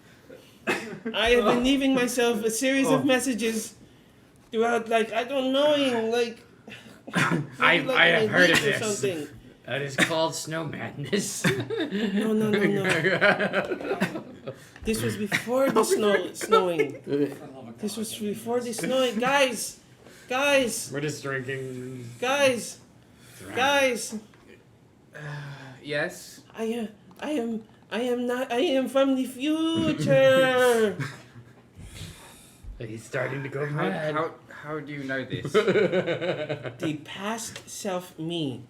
I have been leaving myself a series of messages throughout, like, I don't know, like I have heard of or this. something. That is called snow madness. No. This was before the snowing. This was before the snowing. Guys, We're just drinking. guys. Yes. I am from the future. He's starting to go mad. How do you know this? The past self me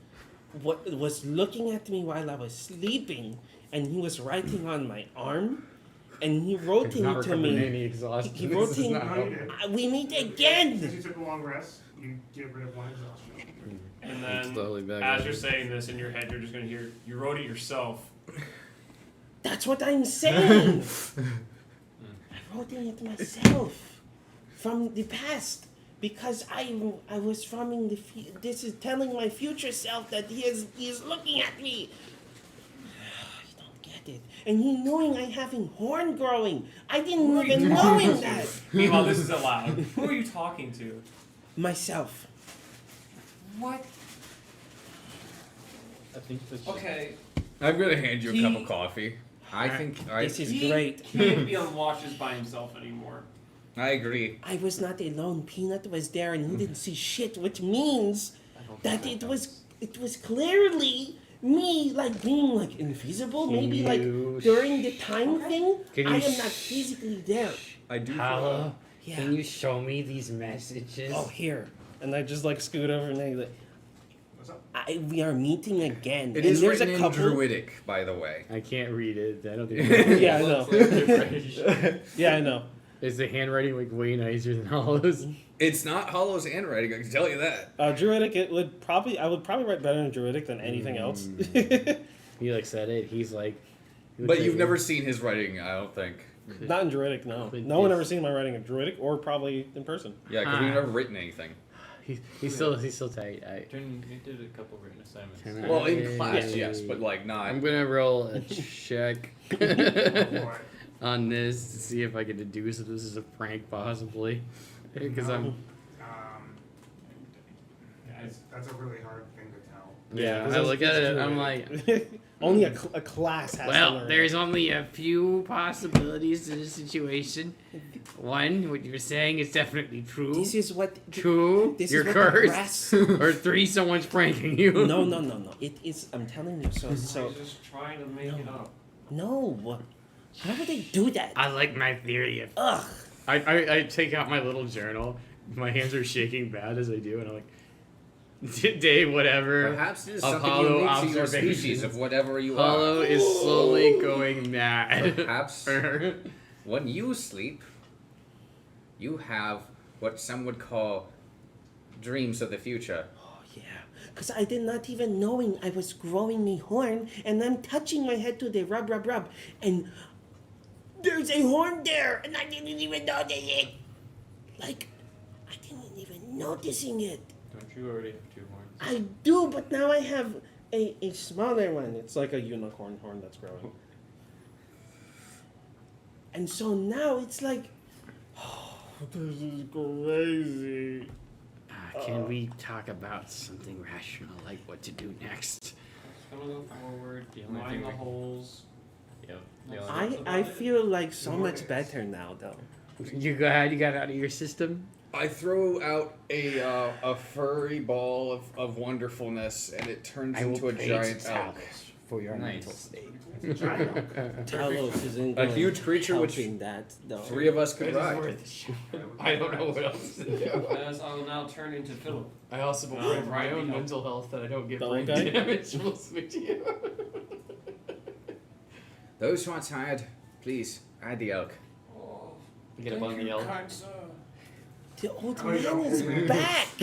was looking at me while I was sleeping, and he was writing on my arm, and he wrote He's not to recovering me. any exhaustion. He This wrote is in- not No, you helping. did. We meet Since again. you took a long rest, you get rid of one exhaustion. And then, Slowly back as up. you're saying this in your head, you're just going to hear, you wrote it yourself. That's what I'm saying. I wrote it myself from the past because I was from the. This is telling my future self that he is looking at me. You don't get it. And he knowing I having horn growing. I didn't even knowing that. Meanwhile, this is allowed. Who are you talking to? Myself. What? I think that's Okay, I'm gonna hand you a cup He- of coffee. I think This is he great. can't be on watches by himself anymore. I agree. I was not alone. Peanut was there and he didn't see shit, which means that it was clearly me like being like invisible, maybe like You during the time thing. Can I you am not physically there. I do. Hello? Yeah. Can you show me these messages? Oh, here. And I just like scoot over and they like, What's up? We are meeting again. It and is there's written a in couple. Druidic, by the way. I can't read it. I don't think. yeah, I know. British. Yeah, I know. Is the handwriting like way nicer than Hollow's? It's not Hollow's handwriting, I can tell you that. Druidic, I would probably write better in Druidic than anything else. He like said it. He's like. he looks But like- you've never seen his writing, I don't think. Not in Druidic, no. But No one if- ever seen my writing in Druidic or probably in person. Yeah, because we've never written anything. He's still tight. You did a couple written assignments. Can I- Well, in class, Yeah. yes, but like not. I'm gonna roll a check Oh, boy. on this to see if I can deduce if this is a prank, possibly. Because I'm. That's a really hard thing to tell. Yeah, 'cause I it's- look at it's it. I'm Druidic. like, Only a class has to well, learn there's it. only a few possibilities to the situation. One, what you're saying is definitely true. This is what. Two, This you're is what the cursed. brass. Or three, someone's pranking you. No. It is. I'm telling you. So. He's just trying to make it up. No. How would they do that? I like my theory of. Ugh. I take out my little journal. My hands are shaking bad as I do, and I'm like, day whatever. Perhaps it is of something hollow unique to your observations. species of whatever you Hollow are. is slowly going mad. Perhaps when you sleep, you have what some would call dreams of the future. Oh yeah. Cause I did not even knowing I was growing me horn, and I'm touching my head to the rub, and there's a horn there, and I didn't even notice it. Like, I didn't even noticing it. Don't you already have two horns? I do, but now I have a smaller one. It's like a unicorn horn that's growing. And so now it's like, This is crazy. Can we talk about something rational, like what to do next? Just gonna go forward, The only line thing the we- holes. Yep. the only- I feel like so much better now, though. You go ahead. You got it out of your system. I throw out a furry ball of wonderfulness, and it turns I will into a pray giant to elk. Talos for your Nice. mental state. Talos isn't A going huge creature which helping that, though. Three of us could It is ride. worth a shot. I don't know what else to do. As I'll now turn into Philip. I also No, believe my right, own no. mental health that I don't get The brain old guy? damage will switch you. Those who are tired, please ride the elk. Oh, Get up on the elk. kind sir. The old Oh, yeah. man is back.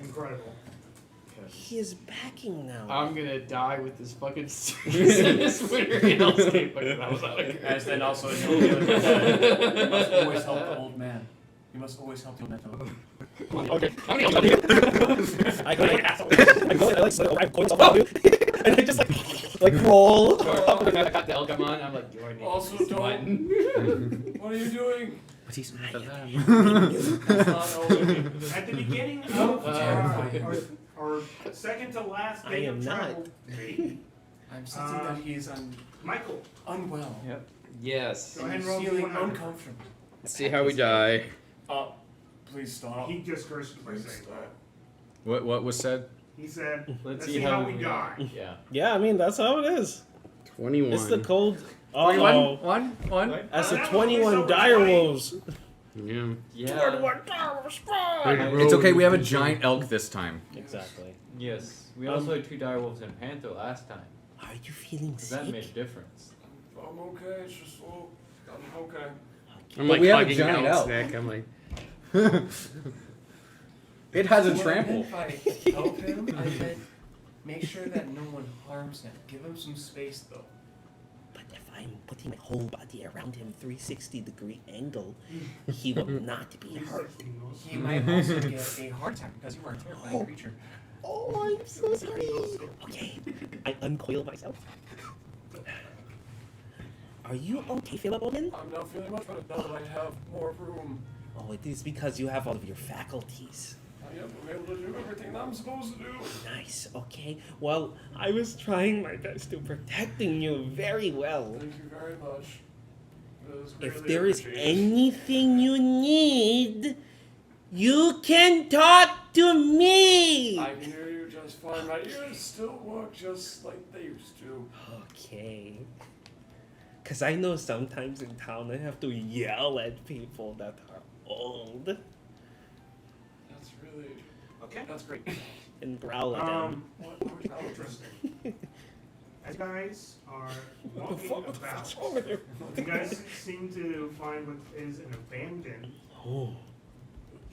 Incredible. He is backing now. I'm gonna die with this fucking this winter hellscape. Like, that was out of As then also as you must always help the old man. You must always help the old man. Okay. I and I just like roll. I got the elk I'm on. I'm like, your name Also is don't- Button. What are you doing? But he's That's not over. At the beginning of our second to last I day am of not. travel, I'm sensing that he is Michael, unwell. Yes. go ahead and He's roll feeling D100. uncomfortable. Let's see how we die. Please stop. He just cursed you by saying that. What was said? He said, Let's see how we die. Yeah. Yeah, I mean that's how it is. 21. It's the cold. Uh-oh. One. That's the That was 21 over dire 20. wolves. Yeah. Yeah. It's okay. We have a giant elk this time. Exactly. Yes. We also had two direwolves and panther last time. Are you feeling So that made a sick? difference. I'm okay. It's just I'm okay. I'm But like we have a hugging giant Elk's elk. neck. I'm like, It has a What I trample. meant by help him, I meant make sure that no one harms him. Give him some space though. But if I'm putting my whole body around him 360-degree angle, he will not be hurt. He might also get a heart attack because you are a terrifying creature. Oh, I'm so sorry. Okay, I uncoil myself. Are you okay, Philip Oden? I'm not feeling much better now that I have more room. Oh, it is because you have all of your faculties. I am able to do everything I'm supposed to do. Nice, okay. Well, I was trying my best to protecting you very well. Thank you very much. It was If really there is appreciated. anything you need, you can talk to me! I can hear you just fine. My ears still work just like they used to. Okay. Because I know sometimes in town I have to yell at people that are old That's really... Okay. That's great. and growl at them. What interesting. As you guys are What the walking fuck? about, What's wrong with you? you guys seem to find what is an abandoned Oh,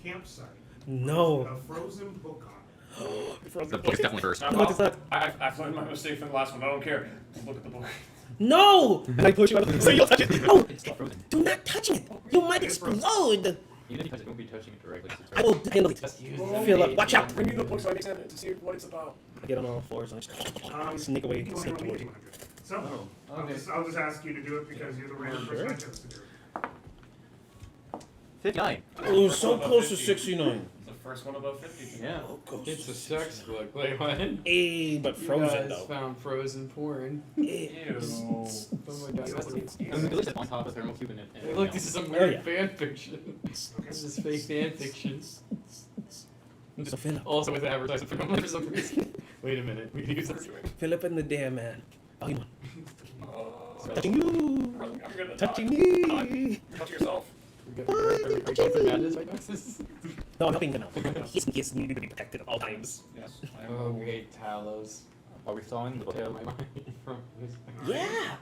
campsite. no. A frozen book on it. The book's definitely first. What is that? I've learned my mistake from the last one. I don't care. Look at the book. No! And I push you out of the so you'll touch it. No! It's still frozen. Do not touch it! You might explode! Even if you won't be touching it directly. It's I will handle it. Just use Philip, watch out! Bring me the book so I can examine it to see what it's about. I get on all fours and I sneak away. You Sneak only away. need 200. So, Oh, okay. I'll just ask you to do it because you're the random person I Sure. chose to do it. 59. Oh, so close to 69. The first one above 50. Yeah. It's a sex book. Wait, what? Hey, but You frozen guys though. found frozen porn. Ew. Oh my god, that's And the list on top of thermal cube in it. Hey, look, this is some Oh, weird yeah. fan fiction. This is fake fan fiction. So Philip. Also with advertising for Gnome for some reason. Wait a minute, we can use this. Philip and the Dare Man. Oh, you Oh, touching you! I'm gonna Touching die. me! Touch yourself. Are we going for madness right now? No, I'm helping him out. He needs to be protected at all times. Yes. I am. Oh, great Talos. Are we sawing the book out of my mind? From this? Yeah!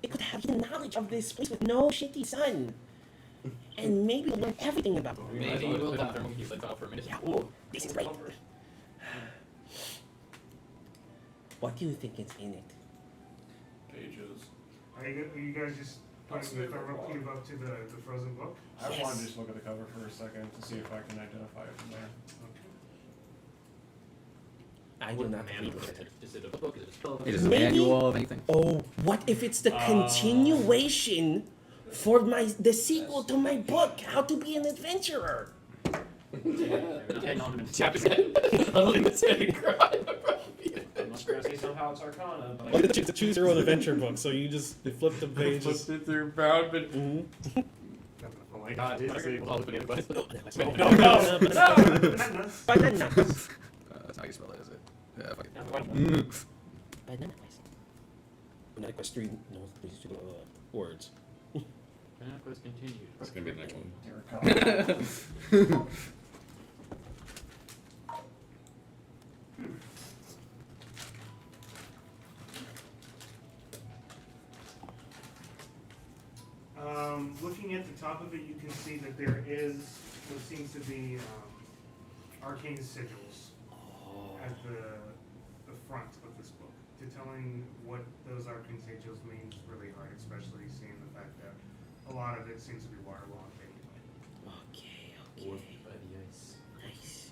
It could have the knowledge of this place with no shitty sun. And maybe we'll learn everything about it. Maybe we'll have thermal cube lights off for a minute. Yeah, oh, this is great. What do you think is in it? Pages. Are you guys just putting the thermal cube up to the frozen book? I Yes. want to just look at the cover for a second to see if I can identify it from there. I do not believe Is it. it a book? Is it a spell? It is a Maybe- manual of anything. Oh, what if it's the continuation for the sequel to my book, How to Be an Adventurer? Tap his head. I'm looking at his head and cry. I'm not going to say somehow it's Arcana, but You get to choose your own adventure book, so you just flip the pages. Flipped it through brown, but Mhm. oh my god, it's a all the banana buttons. Banana. That's not how you spell it, is it? Yeah, fuck it. Banana. Banana Quest 3 knows these two words. Banana Quest continued. That's gonna be the next one. Looking at the top of it, you can see that there is what seems to be arcane sigils at the front of this book. Determining what those arcane sigils means is really hard, especially seeing the fact that a lot of it seems to be waterlogged anyway. Okay, Warped okay. by the ice. Nice.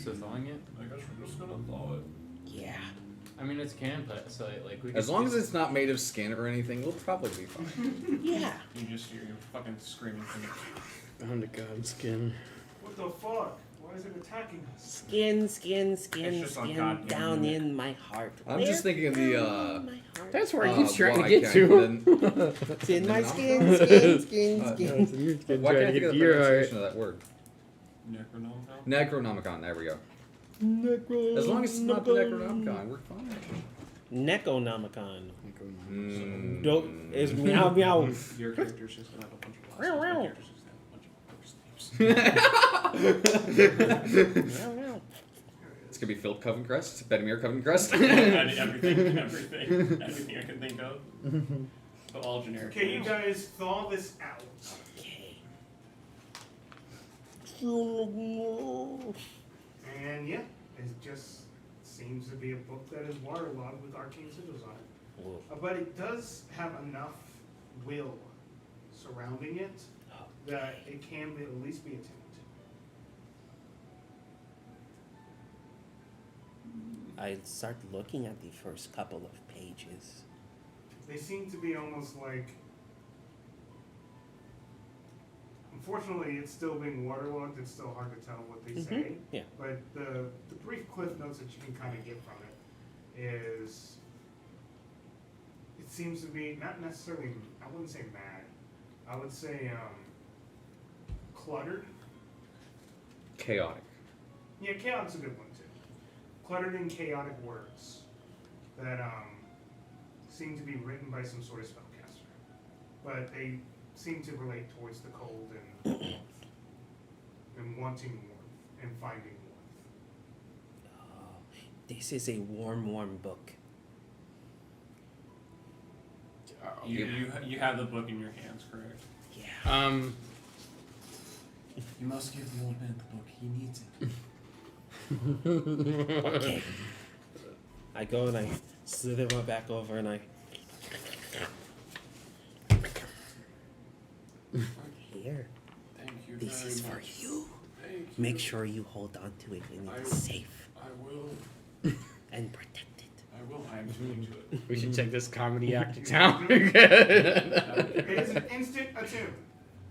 So thawing it? I guess we're just going to thaw it. Yeah. I mean, it's campfire, so like we. As long as it's not made of skin or anything, we'll probably be fine. Yeah. You're fucking screaming for me. Found a god skin. What the fuck? Why is it attacking us? Skin, It's just on goddamn down mimic. in my heart. I'm just thinking of the, Down my heart. That's where he keeps trying why to get can't to. then- It's in my No. skin, skin. Uh, You're trying Why can't I to think get of to the your heart. pronunciation of that word? Necronomicon? Necronomicon, there we go. As long as it's not the Necronomicon, we're fine. Neconomicon. Mm. Is meow meow. Your character's just going to have a bunch of Meow, last meow. names. My character's just going to have a bunch of first names. Meow meow. It's gonna be Philip Covencrest, Benemer Covencrest. Everything I can think of. But all generic. Okay, you names. guys thaw this out. Okay. And yeah, it just seems to be a book that is waterlogged with arcane sigils on it. But it does have enough will surrounding it that it can be, at least be attuned. I start looking at the first couple of pages. They seem to be almost like. Unfortunately, it's still being waterlogged. It's still hard to tell what they say. Yeah. But the brief cliff notes that you can kind of get from it is. It seems to be not necessarily. I wouldn't say mad. I would say cluttered. Chaotic. Yeah, chaotic's a good one too. Cluttered and chaotic words that seem to be written by some sort of spellcaster, but they seem to relate towards the cold and warmth, and wanting warmth and finding warmth. Oh, this is a warm book. You have the book in your hands, correct? Yeah. You must give the old man the book. He needs it. Okay. I go and I slither my back over and I. Here. Thank you This very is much. for you. Thank you. Make sure you hold on to it when it's safe I will. and protect it. I will. I'm tuning to it. We should check this comedy act in town. It is an instant attune.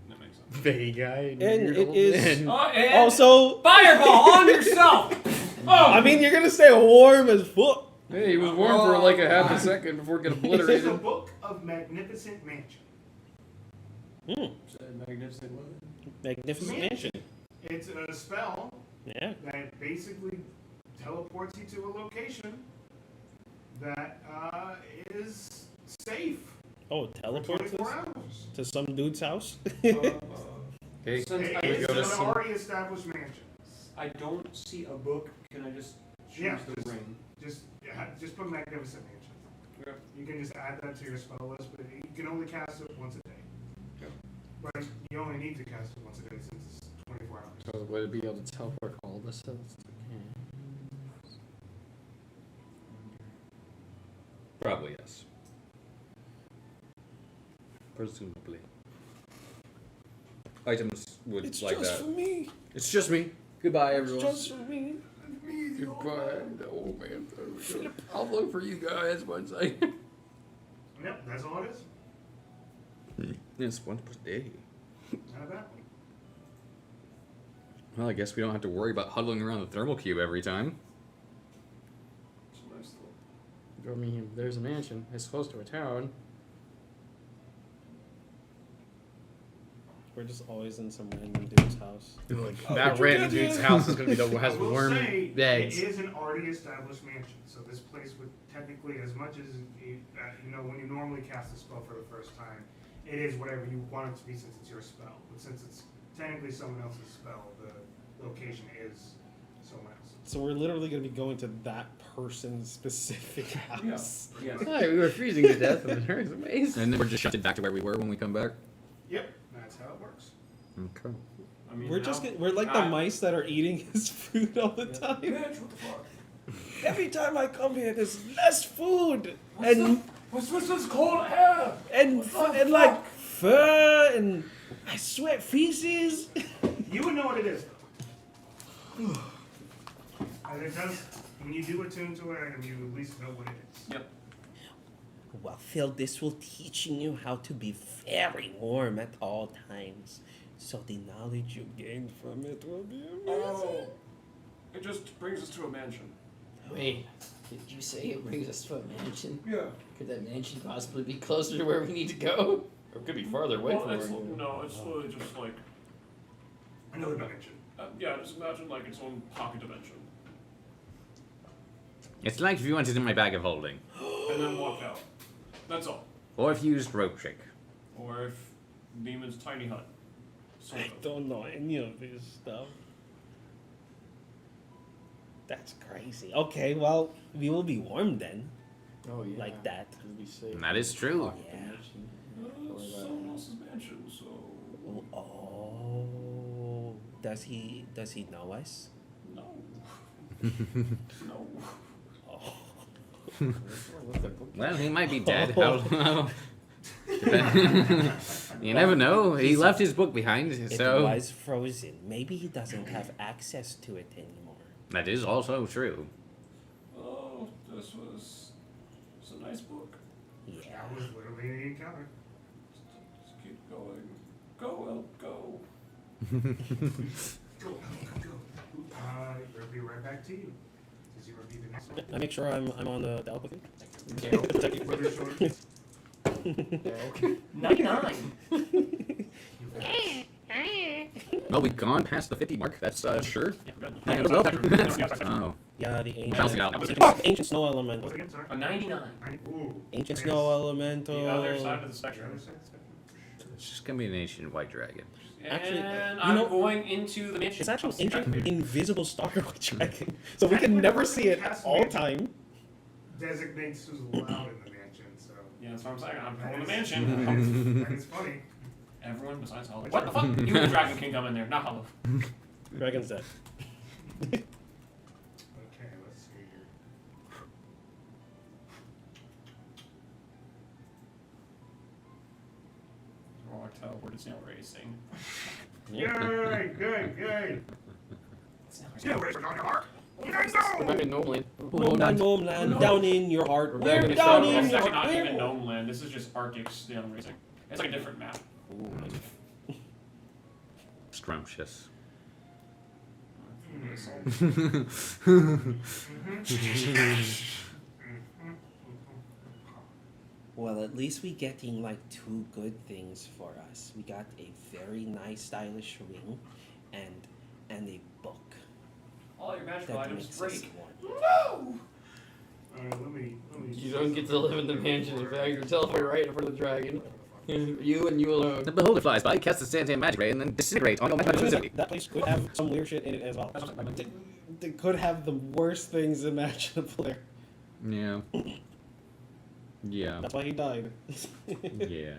That makes sense. Vague guy. And it is And also. fireball on yourself. Oh, I mean, you're gonna stay warm as fuck. Hey, he was warm for like a half a second before it got This is a obliterated. book of magnificent mansion. Magnificent what? Magnificent mansion. It's a spell Yeah. that basically teleports you to a location that is safe Oh, for teleport 24 hours. to some dude's house. Hey, Since It I, is go to an some- already established mansion. I don't see a book, can I just choose Yeah, the ring? Just put magnificent mansion. Okay. You can just add that to your spell list, but you can only cast it once a day. Okay. But you only need to cast it once a day since it's 24 hours. So would it be able to teleport all the cells? Probably yes. Presumably. Items would It's like just that. for me. It's just me. Goodbye, everyone. Just for me. Goodbye, old man. I'll look for you guys once I. Yep, that's all it is. It's one per day. Not a bad one. Well, I guess we don't have to worry about huddling around the thermal cube every time. It's a nice little. I mean, there's a mansion. It's close to a town. We're just always in some random dude's house. That random dude's house is gonna be the has I will warm say, beds. it is an already established mansion, so this place would technically, as much as when you normally cast a spell for the first time, it is whatever you want it to be since it's your spell. But since it's technically someone else's spell, the location is someone else's. So we're literally going to be going to that person's specific house. Yes. Hi, we were freezing to death and it was amazing. And then we're just shunted back to where we were when we come back. Yep, that's how it works. Okay. I mean, We're like the mice that are eating his food all the time. Bitch, what the fuck? Every time I come here, there's less food and What's this cold air? and like fur and I sweat feces. You would know what it is, though. And it does, when you do attune to an item, you at least know what it is. Yep. Well, Phil, this will teaching you how to be very warm at all times. So the knowledge you gain from it will be amazing. Oh, it just brings us to a mansion. Wait, did you say it brings us to a mansion? Yeah. Could that mansion possibly be closer to where we need to go? Or it could be farther away Well, from it's, where you no, it's literally just like, Another dimension. yeah, just imagine like its own pocket dimension, It's like if you wanted in my bag of holding. and then walk out. That's all. Or if you used rope trick. Or if Demon's tiny hut. Sort I of. don't know any of this stuff. That's crazy. Okay, well, we will be warm then. Oh yeah. Like that. It'll be safe. And that is true. Yeah. It's someone else's mansion, so. Oh, does he know us? No. No. Well, he might be dead. How you never know. He left his book behind, It so was frozen. Maybe he doesn't have access to it anymore. that is also true. this was a nice book. Yeah. That was literally an encounter. Just keep going. Go, Elk, go. Go. We'll be right back to you. Does you be the next one? I make sure I'm on the elk with you. Brother short. 99. Well, we've gone past the 50 mark. That's sure. Oh. Yeah, the Bouncing out. ancient snow elemental. What's again? Sorry. A 99. Ooh. Ancient Nice. snow elemental. The other side of the The spectrum. other side. It's just gonna be an ancient white dragon. Actually, And you I'm know- going into the mansion. It's actually I'll see back ancient there. invisible stalker white dragon, so we can never see it at all time. Designates who's allowed in the mansion, so. Yeah, that's what I'm saying. I'm That going to the is- mansion. That is funny. Everyone besides Hollow. What the fuck? You and the dragon can come in there, not Hollow. Dragon's dead. Okay, let's see here. Warlock teleport is now racing. Yay! Good. Still racing on your mark. I'm in Nomeland. Homeland, down in your heart. back We're in the down south. in It's your actually not heart. even Gnome Land. This is just Arctic Stone Racing. It's like a different map. Scrumptious. Well, at least we getting like two good things for us. We got a very nice, stylish ring, and a book All your magical that items makes us break. one. No! Let me. You don't get to live in the mansion. In fact, you're teleported right in front of the dragon. You and you alone. The beholder flies by, casts a Santan magic ray, and then disintegrates on your magic facility. That place could have some weird shit in it as well. They could have the worst things imaginable there. Yeah. Yeah. That's why he died. Yeah.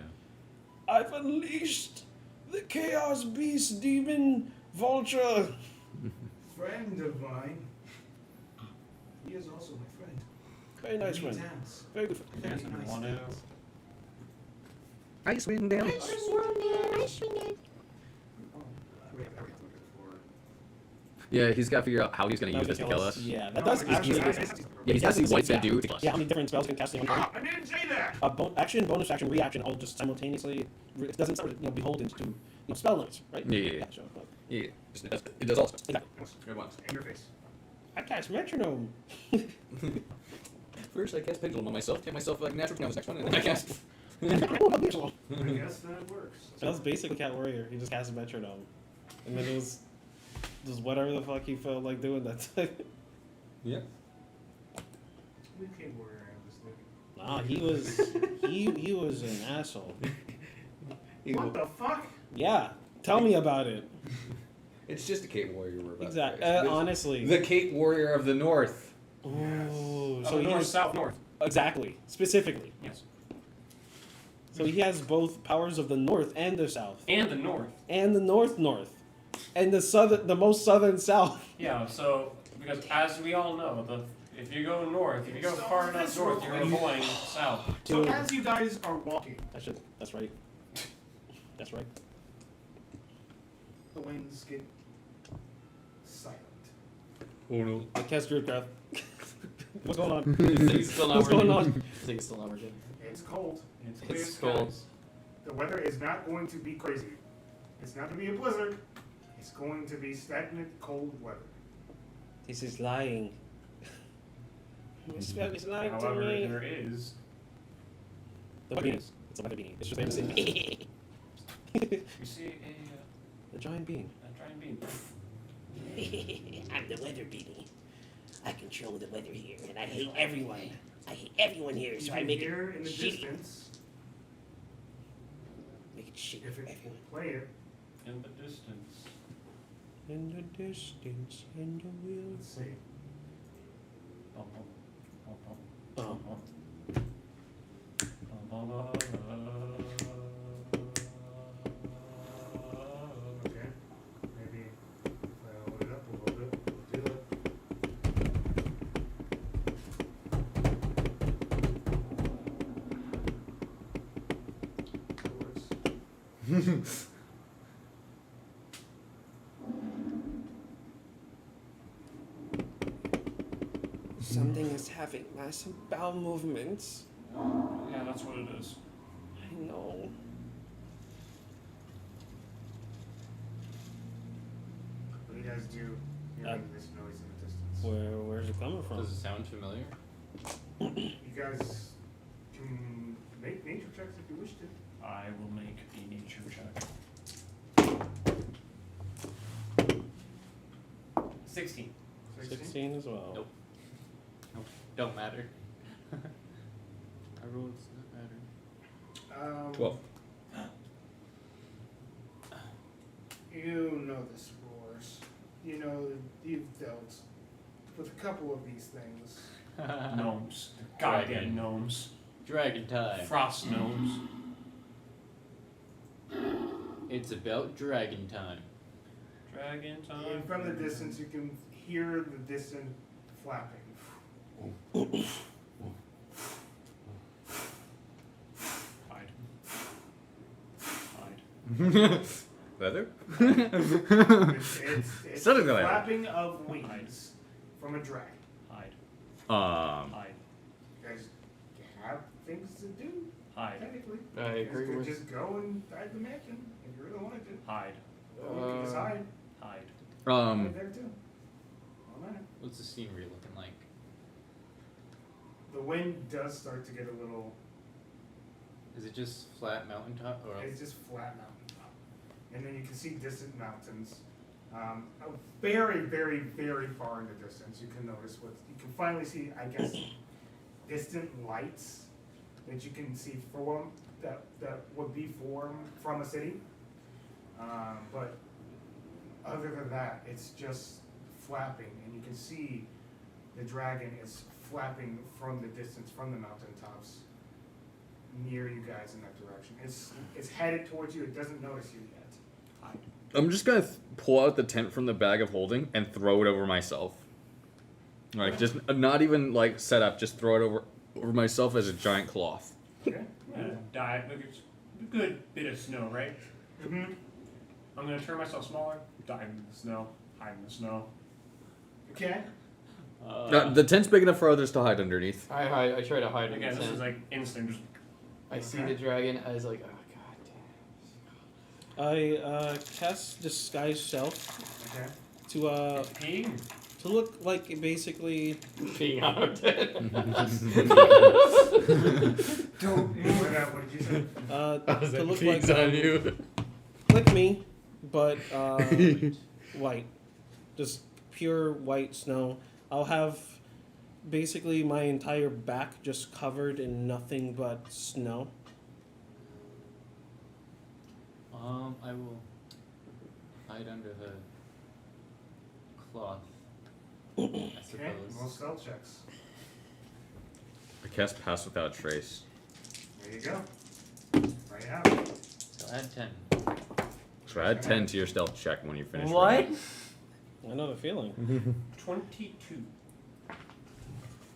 I've unleashed the chaos beast demon vulture. Friend of mine. He is also my friend. Very nice He friend. dance. Very good You friend. guys ever want to? Icewind Dale. Yeah, he's got to figure out how he's going to use this to kill us. Yeah, that does actually. Yeah, he's got to see what's going to do to kill us. Yeah, how many different spells can cast on I didn't say that! action, bonus action, reaction, all just simultaneously. It doesn't sort of beholden to spell limits, right? Yeah. Sure. Yeah, it does also. Exactly. Good ones. In your face. I cast metronome. First, I cast Pendulum on myself, get myself like natural next one, and then I cast. I guess that works. So that was basically Cat Warrior. He just cast a metronome, and then it was just whatever the fuck he felt like doing that time. Yeah. We came warrior Nah, he was an asshole. What the fuck? Yeah, tell me about it. It's just a Cape Warrior we're about Exactly. to face. Honestly. The Cape Warrior of the North. Ooh, So so he north, was south, north. exactly specifically. Yes. So he has both powers of the north and the south, And the north. and the north, and the most southern south. Yeah, so, because as we all know, if you go north, if you go far enough north, you're avoiding south. So as you guys are walking, That's right. That's right. the winds get silent. Oh no. I cast Druidcraft. What's going on? Things still not What's going working. on? Things still not working. It's cold. It's clear It's cold. skies. The weather is not going to be crazy. It's not going to be a blizzard. It's going to be stagnant, cold weather. This is lying. This spell is lying to However, me. there is. The weather beanie. It's a weather beanie. It's just there to say You see the giant bean. a giant bean. I'm the weather beanie. I control the weather here, and I hate everyone. I hate everyone here, so You I can make hear it in the shitty. distance, Make it shitty if for it everyone. play it, In the distance. In the distance, in the wheel. let's see. Bum, bum, bum, bum, Oh. bum, bum, bum, Okay. Maybe if I load it up a little bit, we'll do it. It works. Something is is having massive bowel movements. Yeah, that's what it is. I know. What do you guys do hearing this noise in the distance? Where's it coming from? Does it sound familiar? You guys can make nature checks if you wish to. I will make a nature check. 16. 16 as well. Nope. Nope. Don't matter. I rolled not matter. 12. You know the scores. You know you've dealt with a couple of these things. Gnomes. Goddamn Dragon. gnomes. Dragon time. Frost gnomes. It's about dragon time. Dragon time. And from the distance, you can hear the distant flapping. Hide. Hide. Leather? It's Something like that. flapping of wings from a dragon. Hide. Um, You guys have things to do, Hide. technically. I You guys agree could with. just go and hide the mansion if you really wanted to. Hide. Or you can just hide. Hide. Hide there too. All right. What's the scenery looking like? The wind does start to get a little. Is it just flat mountaintop or It's just flat mountaintop, and then you can see distant mountains. Very, very, very far in the distance, you can notice what you can finally see. I guess distant lights that you can see form that would be from a city. But other than that, it's just flapping, and you can see the dragon is flapping from the distance from the mountaintops near you guys in that direction. It's headed towards you. It doesn't notice you yet. Hide. I'm just gonna pull out the tent from the bag of holding and throw it over myself. Like, just not even like set up, just throw it over myself as a giant cloth. Okay. Dive. Look, it's a good bit of snow, right? Mm-hmm. I'm gonna turn myself smaller, dive into the snow, hide in the snow. Okay. The tent's big enough for others to hide underneath. I try to hide in Again, the this tent. is like instinct. Just I see the dragon. I was like, oh god I cast Disguise Self Okay. to peeing. to look like basically damn. Being out of tent. Don't move it out. What did you say? to look like you. like me, but white, just pure white snow. I'll have basically my entire back just covered in nothing but snow. I will hide under the cloth. I Okay. suppose. Roll stealth checks. I cast Pass Without a Trace. There you go. Right out. So add 10. So add 10 to your stealth check when you finish. What? I know the feeling. 22.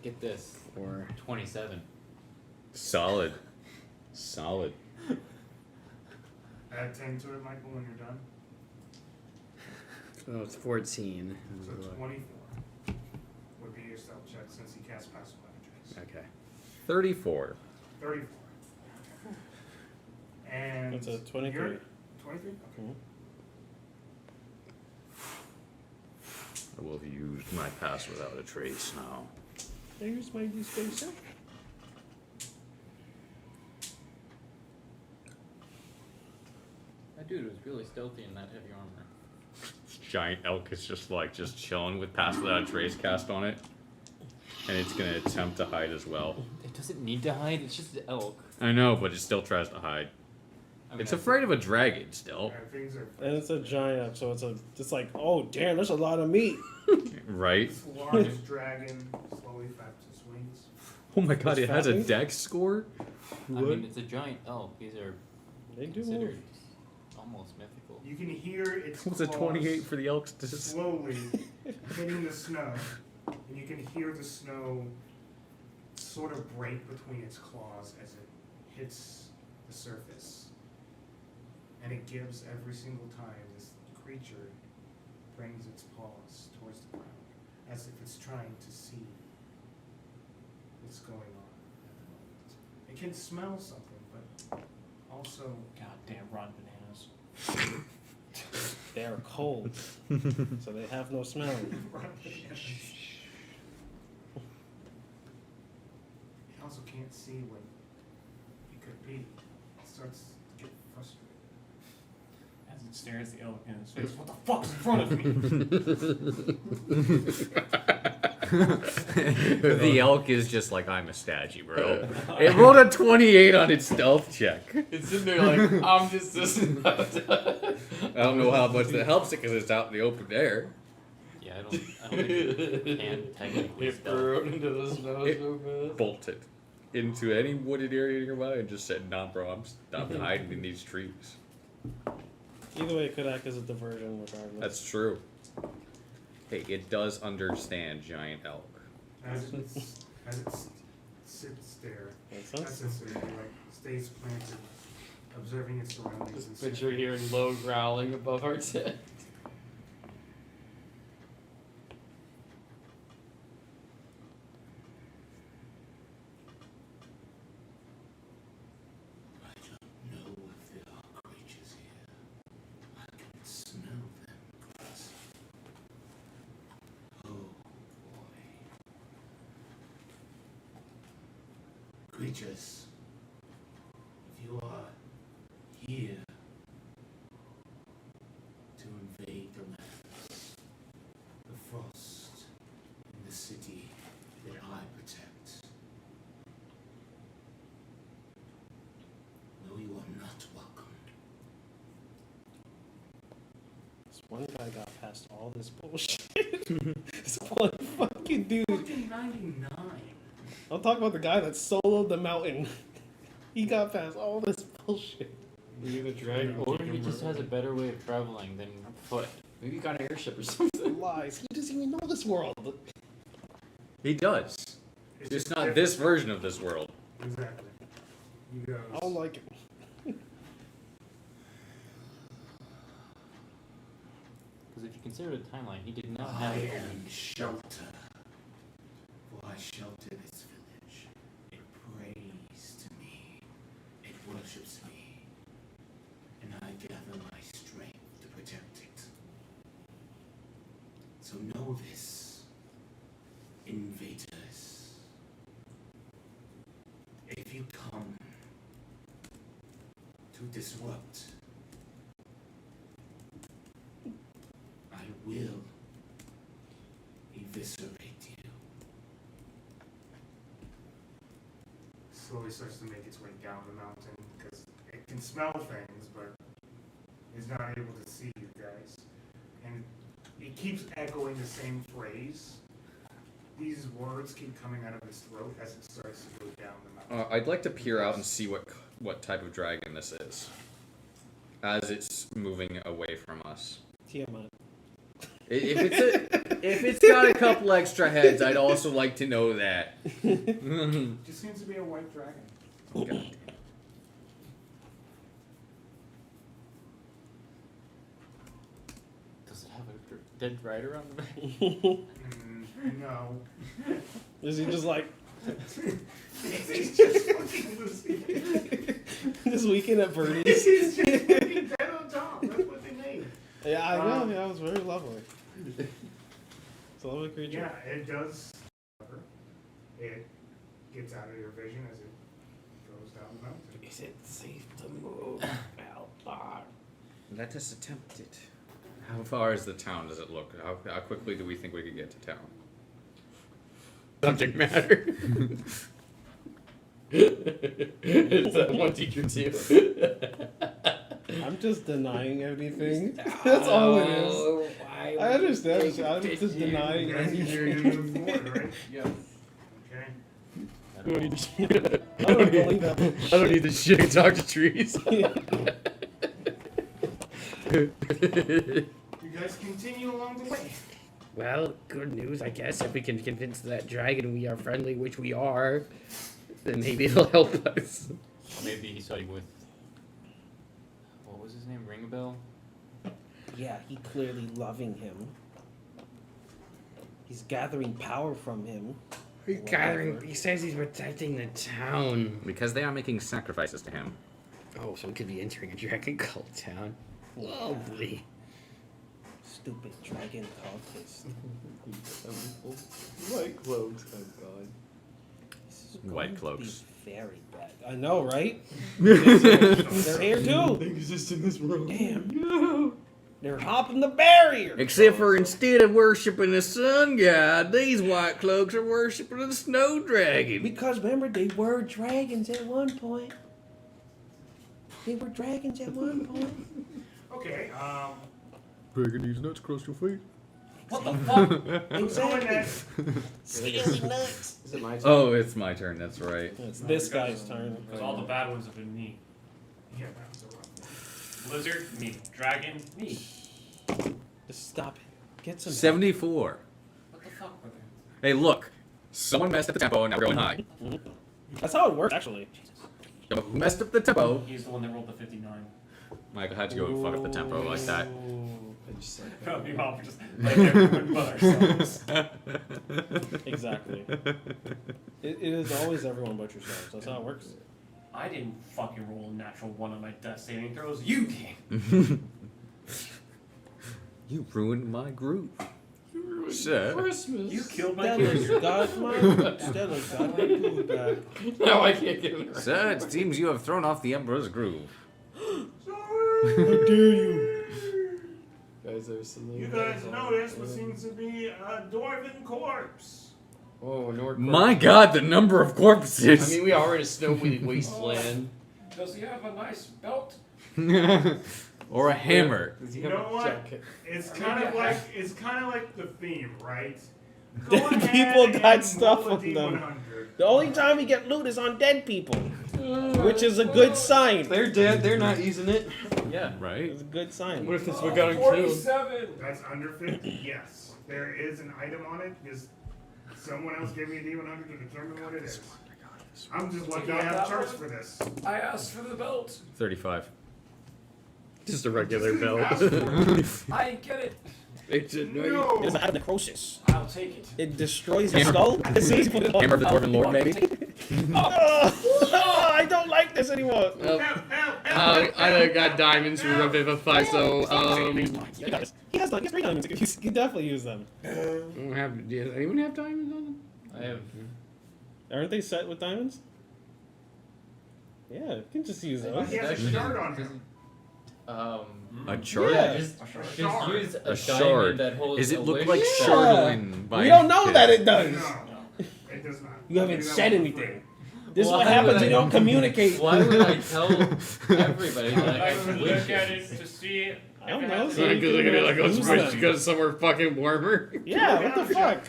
Get this. Or 27. Solid. Solid. Add 10 to it, Michael, when you're done. oh, it's 14. So 24 would be your stealth check since he cast Pass Without a Trace. Okay. 34. 34. And That's a 23. you're 23? Okay. I will have used my Pass Without a Trace now. There's my dispenser. That dude was really stealthy in that heavy armor. This giant elk is just chilling with Pass Without a Trace cast on it. And it's gonna attempt to hide as well. It doesn't need to hide, it's just an elk. I know, but it still tries to hide. I mean, It's that's- afraid of a dragon still. Things are. And it's a giant, so it's like, oh damn, there's a lot of meat. Right? This large dragon slowly flaps its wings. Oh my god, It's it has a flapping? dex score? I mean, it's a giant elk. These are They do move. considered almost mythical. You can hear its What's a claws 28 for the elks? slowly hitting the snow, and you can hear the snow sort of break between its claws as it hits the surface. And it gives every single time this creature brings its paws towards the ground, as if it's trying to see is going on at the moment. It can smell something, but also Goddamn rotten bananas. They're cold, so they have no smell. It also can't see what it could be. It starts to get frustrated. As it stares the elk in his face, what the fuck's in front of me? The elk is just like, I'm a statue, bro. It rolled a 28 on its stealth check. It's sitting there like, I'm just this. I don't know how much that helps it because it's out in the open air. Yeah, I don't think it can technically It stealth. burrowed into the snow so fast. Bolted into any wooded area nearby and just said, nah, bro, I'm hiding in these trees. Either way, it could act as a diversion regardless. That's true. Hey, it does understand giant elk. As it sits there, Makes as sense. it like stays planted, observing its surroundings. Just picture hearing low growling above our tent. know if there are creatures here. I can smell them, but... Oh, boy. Creatures, if you are here to invade the lands, the frost, and the city that I protect, no, you are not welcome. This one guy got past all this bullshit. This one fucking dude. Fucking 99. I'll talk about the guy that soloed the mountain. He got past all this bullshit. Maybe the dragon. Or he just has a better way of traveling than foot. Maybe he got an airship or something. Lies. He doesn't even know this world. He does. It's Just not different. this version of this world. Exactly. He goes. I don't like it. Because if you consider the timeline, he did not have I it. am shelter, for I shelter this village. It prays to me, it worships me, and I gather my strength to protect it. So know this, invaders. If you come to disrupt, I will eviscerate you. Slowly starts to make its way down the mountain because it can smell things, but is not able to see you guys. And it keeps echoing the same phrase. These words keep coming out of its throat as it starts to go down the mountain. I'd like to peer out and see what type of dragon this is. As it's moving away from us. Tiamat. If it's got a couple extra heads, I'd also like to know that. Just seems to be a white dragon. God. Does it have a dead rider on the back? No. Is he just like He's just fucking losing. this weekend at Bernie's? He's just fucking dead on top. That's what they made. Yeah, I know. Yeah, it was very lovely. It's a lovely creature. Yeah, it does. It gets out of your vision as it goes down the mountain. Is it safe to move, Valbar? Let us attempt it. How far is the town? Does it look? How quickly do we think we could get to town? Subject matter. It's that one teacher too. I'm just denying everything. That's all it is. Oh, why I would you understand. take I'm a just picture? denying You guys anything. are gonna move forward, right? Yes. Okay. I don't need to. I don't believe that. I don't need this shit to talk to trees. You guys continue along the way. Well, good news, I guess. If we can convince that dragon we are friendly, which we are, then maybe it'll help us. Maybe he's fighting with. What was his name? Ring a bell? Yeah, he clearly loving him. He's gathering power from him. He says he's protecting the town. Because they are making sacrifices to him. Oh, so we could be entering a dragon cult town. Lovely. Stupid dragon cultist. White cloaks, oh god. This is White going to be cloaks. very bad. I know, right? They're here too. They exist in this world. Damn. They're hopping the barrier. Except for instead of worshipping the sun god, these white cloaks are worshipping the snow dragon. Because remember, they were dragons at one point. They were dragons at one point. Okay, Dragon these nuts across your feet. What the fuck? Exactly. Scaly nuts. Is it my turn? Oh, it's my turn, that's right. It's this guy's turn. Because all the bad ones have been me. yeah, that was a rough Lizard, me. Dragon, me. Just stop it. Get some. 74. What the fuck were Hey, look. Someone messed up the tempo and now we're going high. That's how it works, actually. Someone messed up the tempo. He's the one that rolled the 59. Michael had to go and fuck up the tempo like that. I just said Meanwhile, we're just like everyone but ourselves. Exactly. It is always everyone but yourselves. That's how it works. I didn't fucking roll a natural 1 on my death saving throws. You did. You ruined my groove. Sir. Christmas. You killed my Stella's character. got my food back. Now I can't get it right. Sir, it seems you have thrown off the Emperor's groove. How dare you? Guys, there's some You guys noticed what seems to be a dwarven corpse. Oh, North. My god, the number of corpses! I mean, we are in a snowy wasteland. Does he have a nice belt? or a hammer. Does he You have know a what? jacket? It's kind of like the theme, right? Dead Go ahead people and got stuff roll a on them. D100. The only time we get loot is on dead people, which is a good sign. They're dead. They're not using it. Yeah, right? It's a good sign. What if this what got him killed? 47. That's under 50, yes. There is an item on it. Is someone else gave me a D100 to determine what it is. I'm just lucky I have charts for this. I asked for the belt. 35. Just a regular belt. I didn't get it. It's a It No! doesn't have necrosis. I'll take it. It destroys the skull as soon as you put it on. Hammer of the Dwarven Lord, maybe? Oh, I don't like this anymore. Well, Help, help, I help, done got diamonds from Revivify, so He has 3 diamonds. You can definitely use them. does anyone have diamonds on them? I have. Aren't they set with diamonds? Yeah, you can just use those. He has a shard on him. A shard? Yeah. Just shard. use a, A diamond shard. that holds Is it a look wish like Yeah. Chardolin by We don't know Kid? that it does. No, it does not. You haven't Maybe that said was anything. This is Why what happens would when you I- don't communicate. Why would I tell everybody that I I have would look at wishes? it to see. I don't know. So I could look at it like, Use them. to go somewhere fucking warmer. Yeah, what the fuck?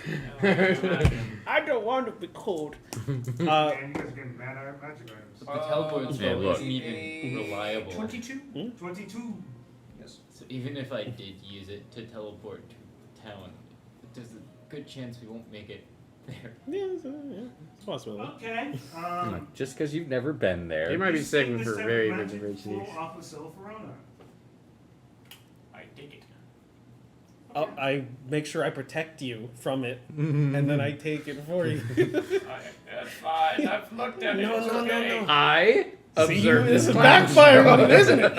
I don't want to be cold. And you guys are getting mad at magic items. The teleport Yeah, spell look. isn't even reliable. 22. 22. Yes. So even if I did use it to teleport to town, there's a good chance we won't make it there. Yeah, it's possible. Okay. Just because you've never been there. They might be you saving sing for the very seven rich magic virtues. full off of Silverona. I take it. I make sure I protect you from it, and then I take it for you. That's fine. I've looked at it. No, It's no, no, okay. no. I observe this this is clown. backfire on it, isn't it?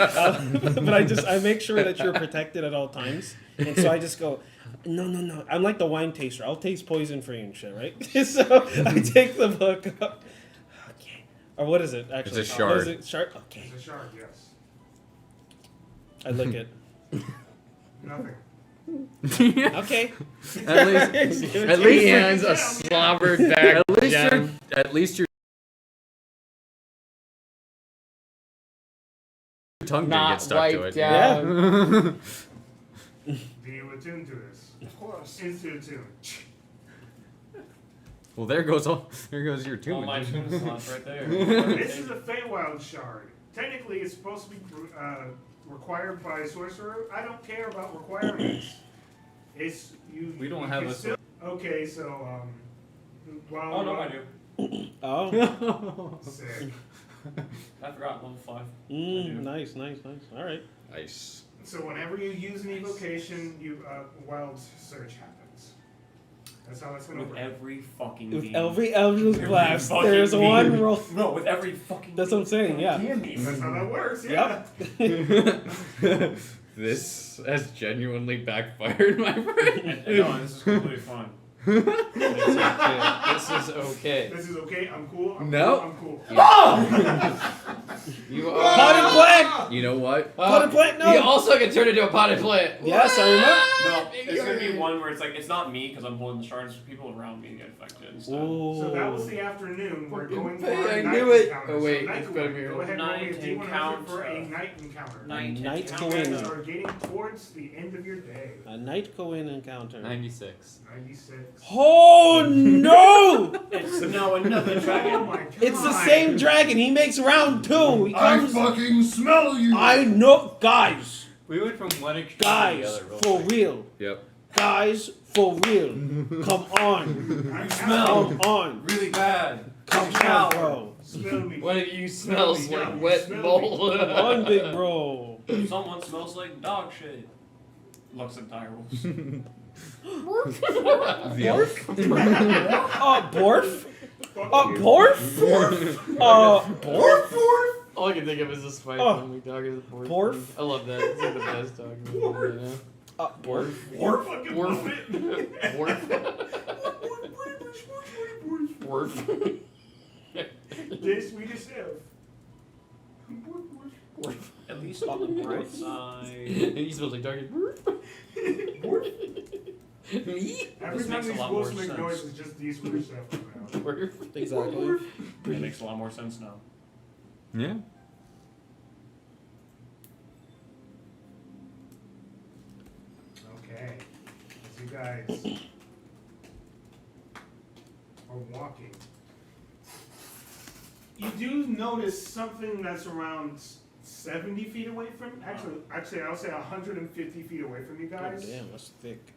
But I make sure that you're protected at all times, and so I just go, no. I'm like the wine taster. I'll taste poison for you and shit, right? So I take the book up. Okay, or what is it actually? It's a shard. What is it? Shard. Okay, It's a shard, yes. I lick it. Nothing. Okay. At least He hands a slobbered back gem. at least your tongue didn't Not get stuck to wiped it. down. Do you attune to this? Of course. Into attune. Well, there goes your Oh, tune. my tune slots right there. This is a Feywild shard. Technically, it's supposed to be required by sorcerer. I don't care about requirements. It's you. We don't you have can a still- Okay, so while Oh, no, I do. Oh. sick. I forgot level 5. Nice. All right. Nice. So whenever you use an evocation, you wild search happens. That's how that's gonna With work. every fucking With beam. every Eldritch Every Blast, fucking there's beam. one roll. No, with every fucking. That's what I'm saying, yeah. That's how that works. Yeah. Yep. This has genuinely backfired, my friend. No, this is completely fun. It's okay. This is okay. This is okay. I'm cool. I'm No. cool. I'm cool. You Potted are. plant! You know what? Potted plant, no! You also can turn into a potted plant. Yes, I remember. No, it's gonna be one where it's like it's not me because I'm holding the shards. People around me get affected instead. So that was the afternoon. We're Fucking going for pay, our I night knew it. encounter. Oh, wait, so it's Nycowin, better be go ahead and roll me a Night D100 for a encounter. night encounter. Night Night You guys Coin. are getting towards the end of your day. A Nycowin encounter. 96. 96. Oh no! It's no another Oh dragon. my god. It's the same dragon. He makes round two. He I comes. fucking smell you! I know, guys. We went from one extreme to Guys, the other real for quick. real. Yep. Guys, for real. Come on. I'm Come on. Really bad. Come on, bro. Smell me. One of you smells Smell me, like yeah, wet smell me. bowl. Come on, big bro. Someone smells like dog shit. Looks at die rolls. The elf. Borf? Borf? Borf? All I can think of is a spike Oh. when we dog is a borf. Borf? I love that. It's like the best dog. Borf. You know? Borf. Or fucking love it. Borf. Borf. This Swedish elf. At least on the bright side. He smells like dog. Me? Every This time makes a these lot wolves more make sense. noise, it's just these Swedish elf coming out. Borf. Exactly. It makes a lot more sense now. Yeah. Okay. As you guys are walking, you do notice something that's around 70 feet away from, actually I'll say 150 feet away from you God guys. damn, that's thick.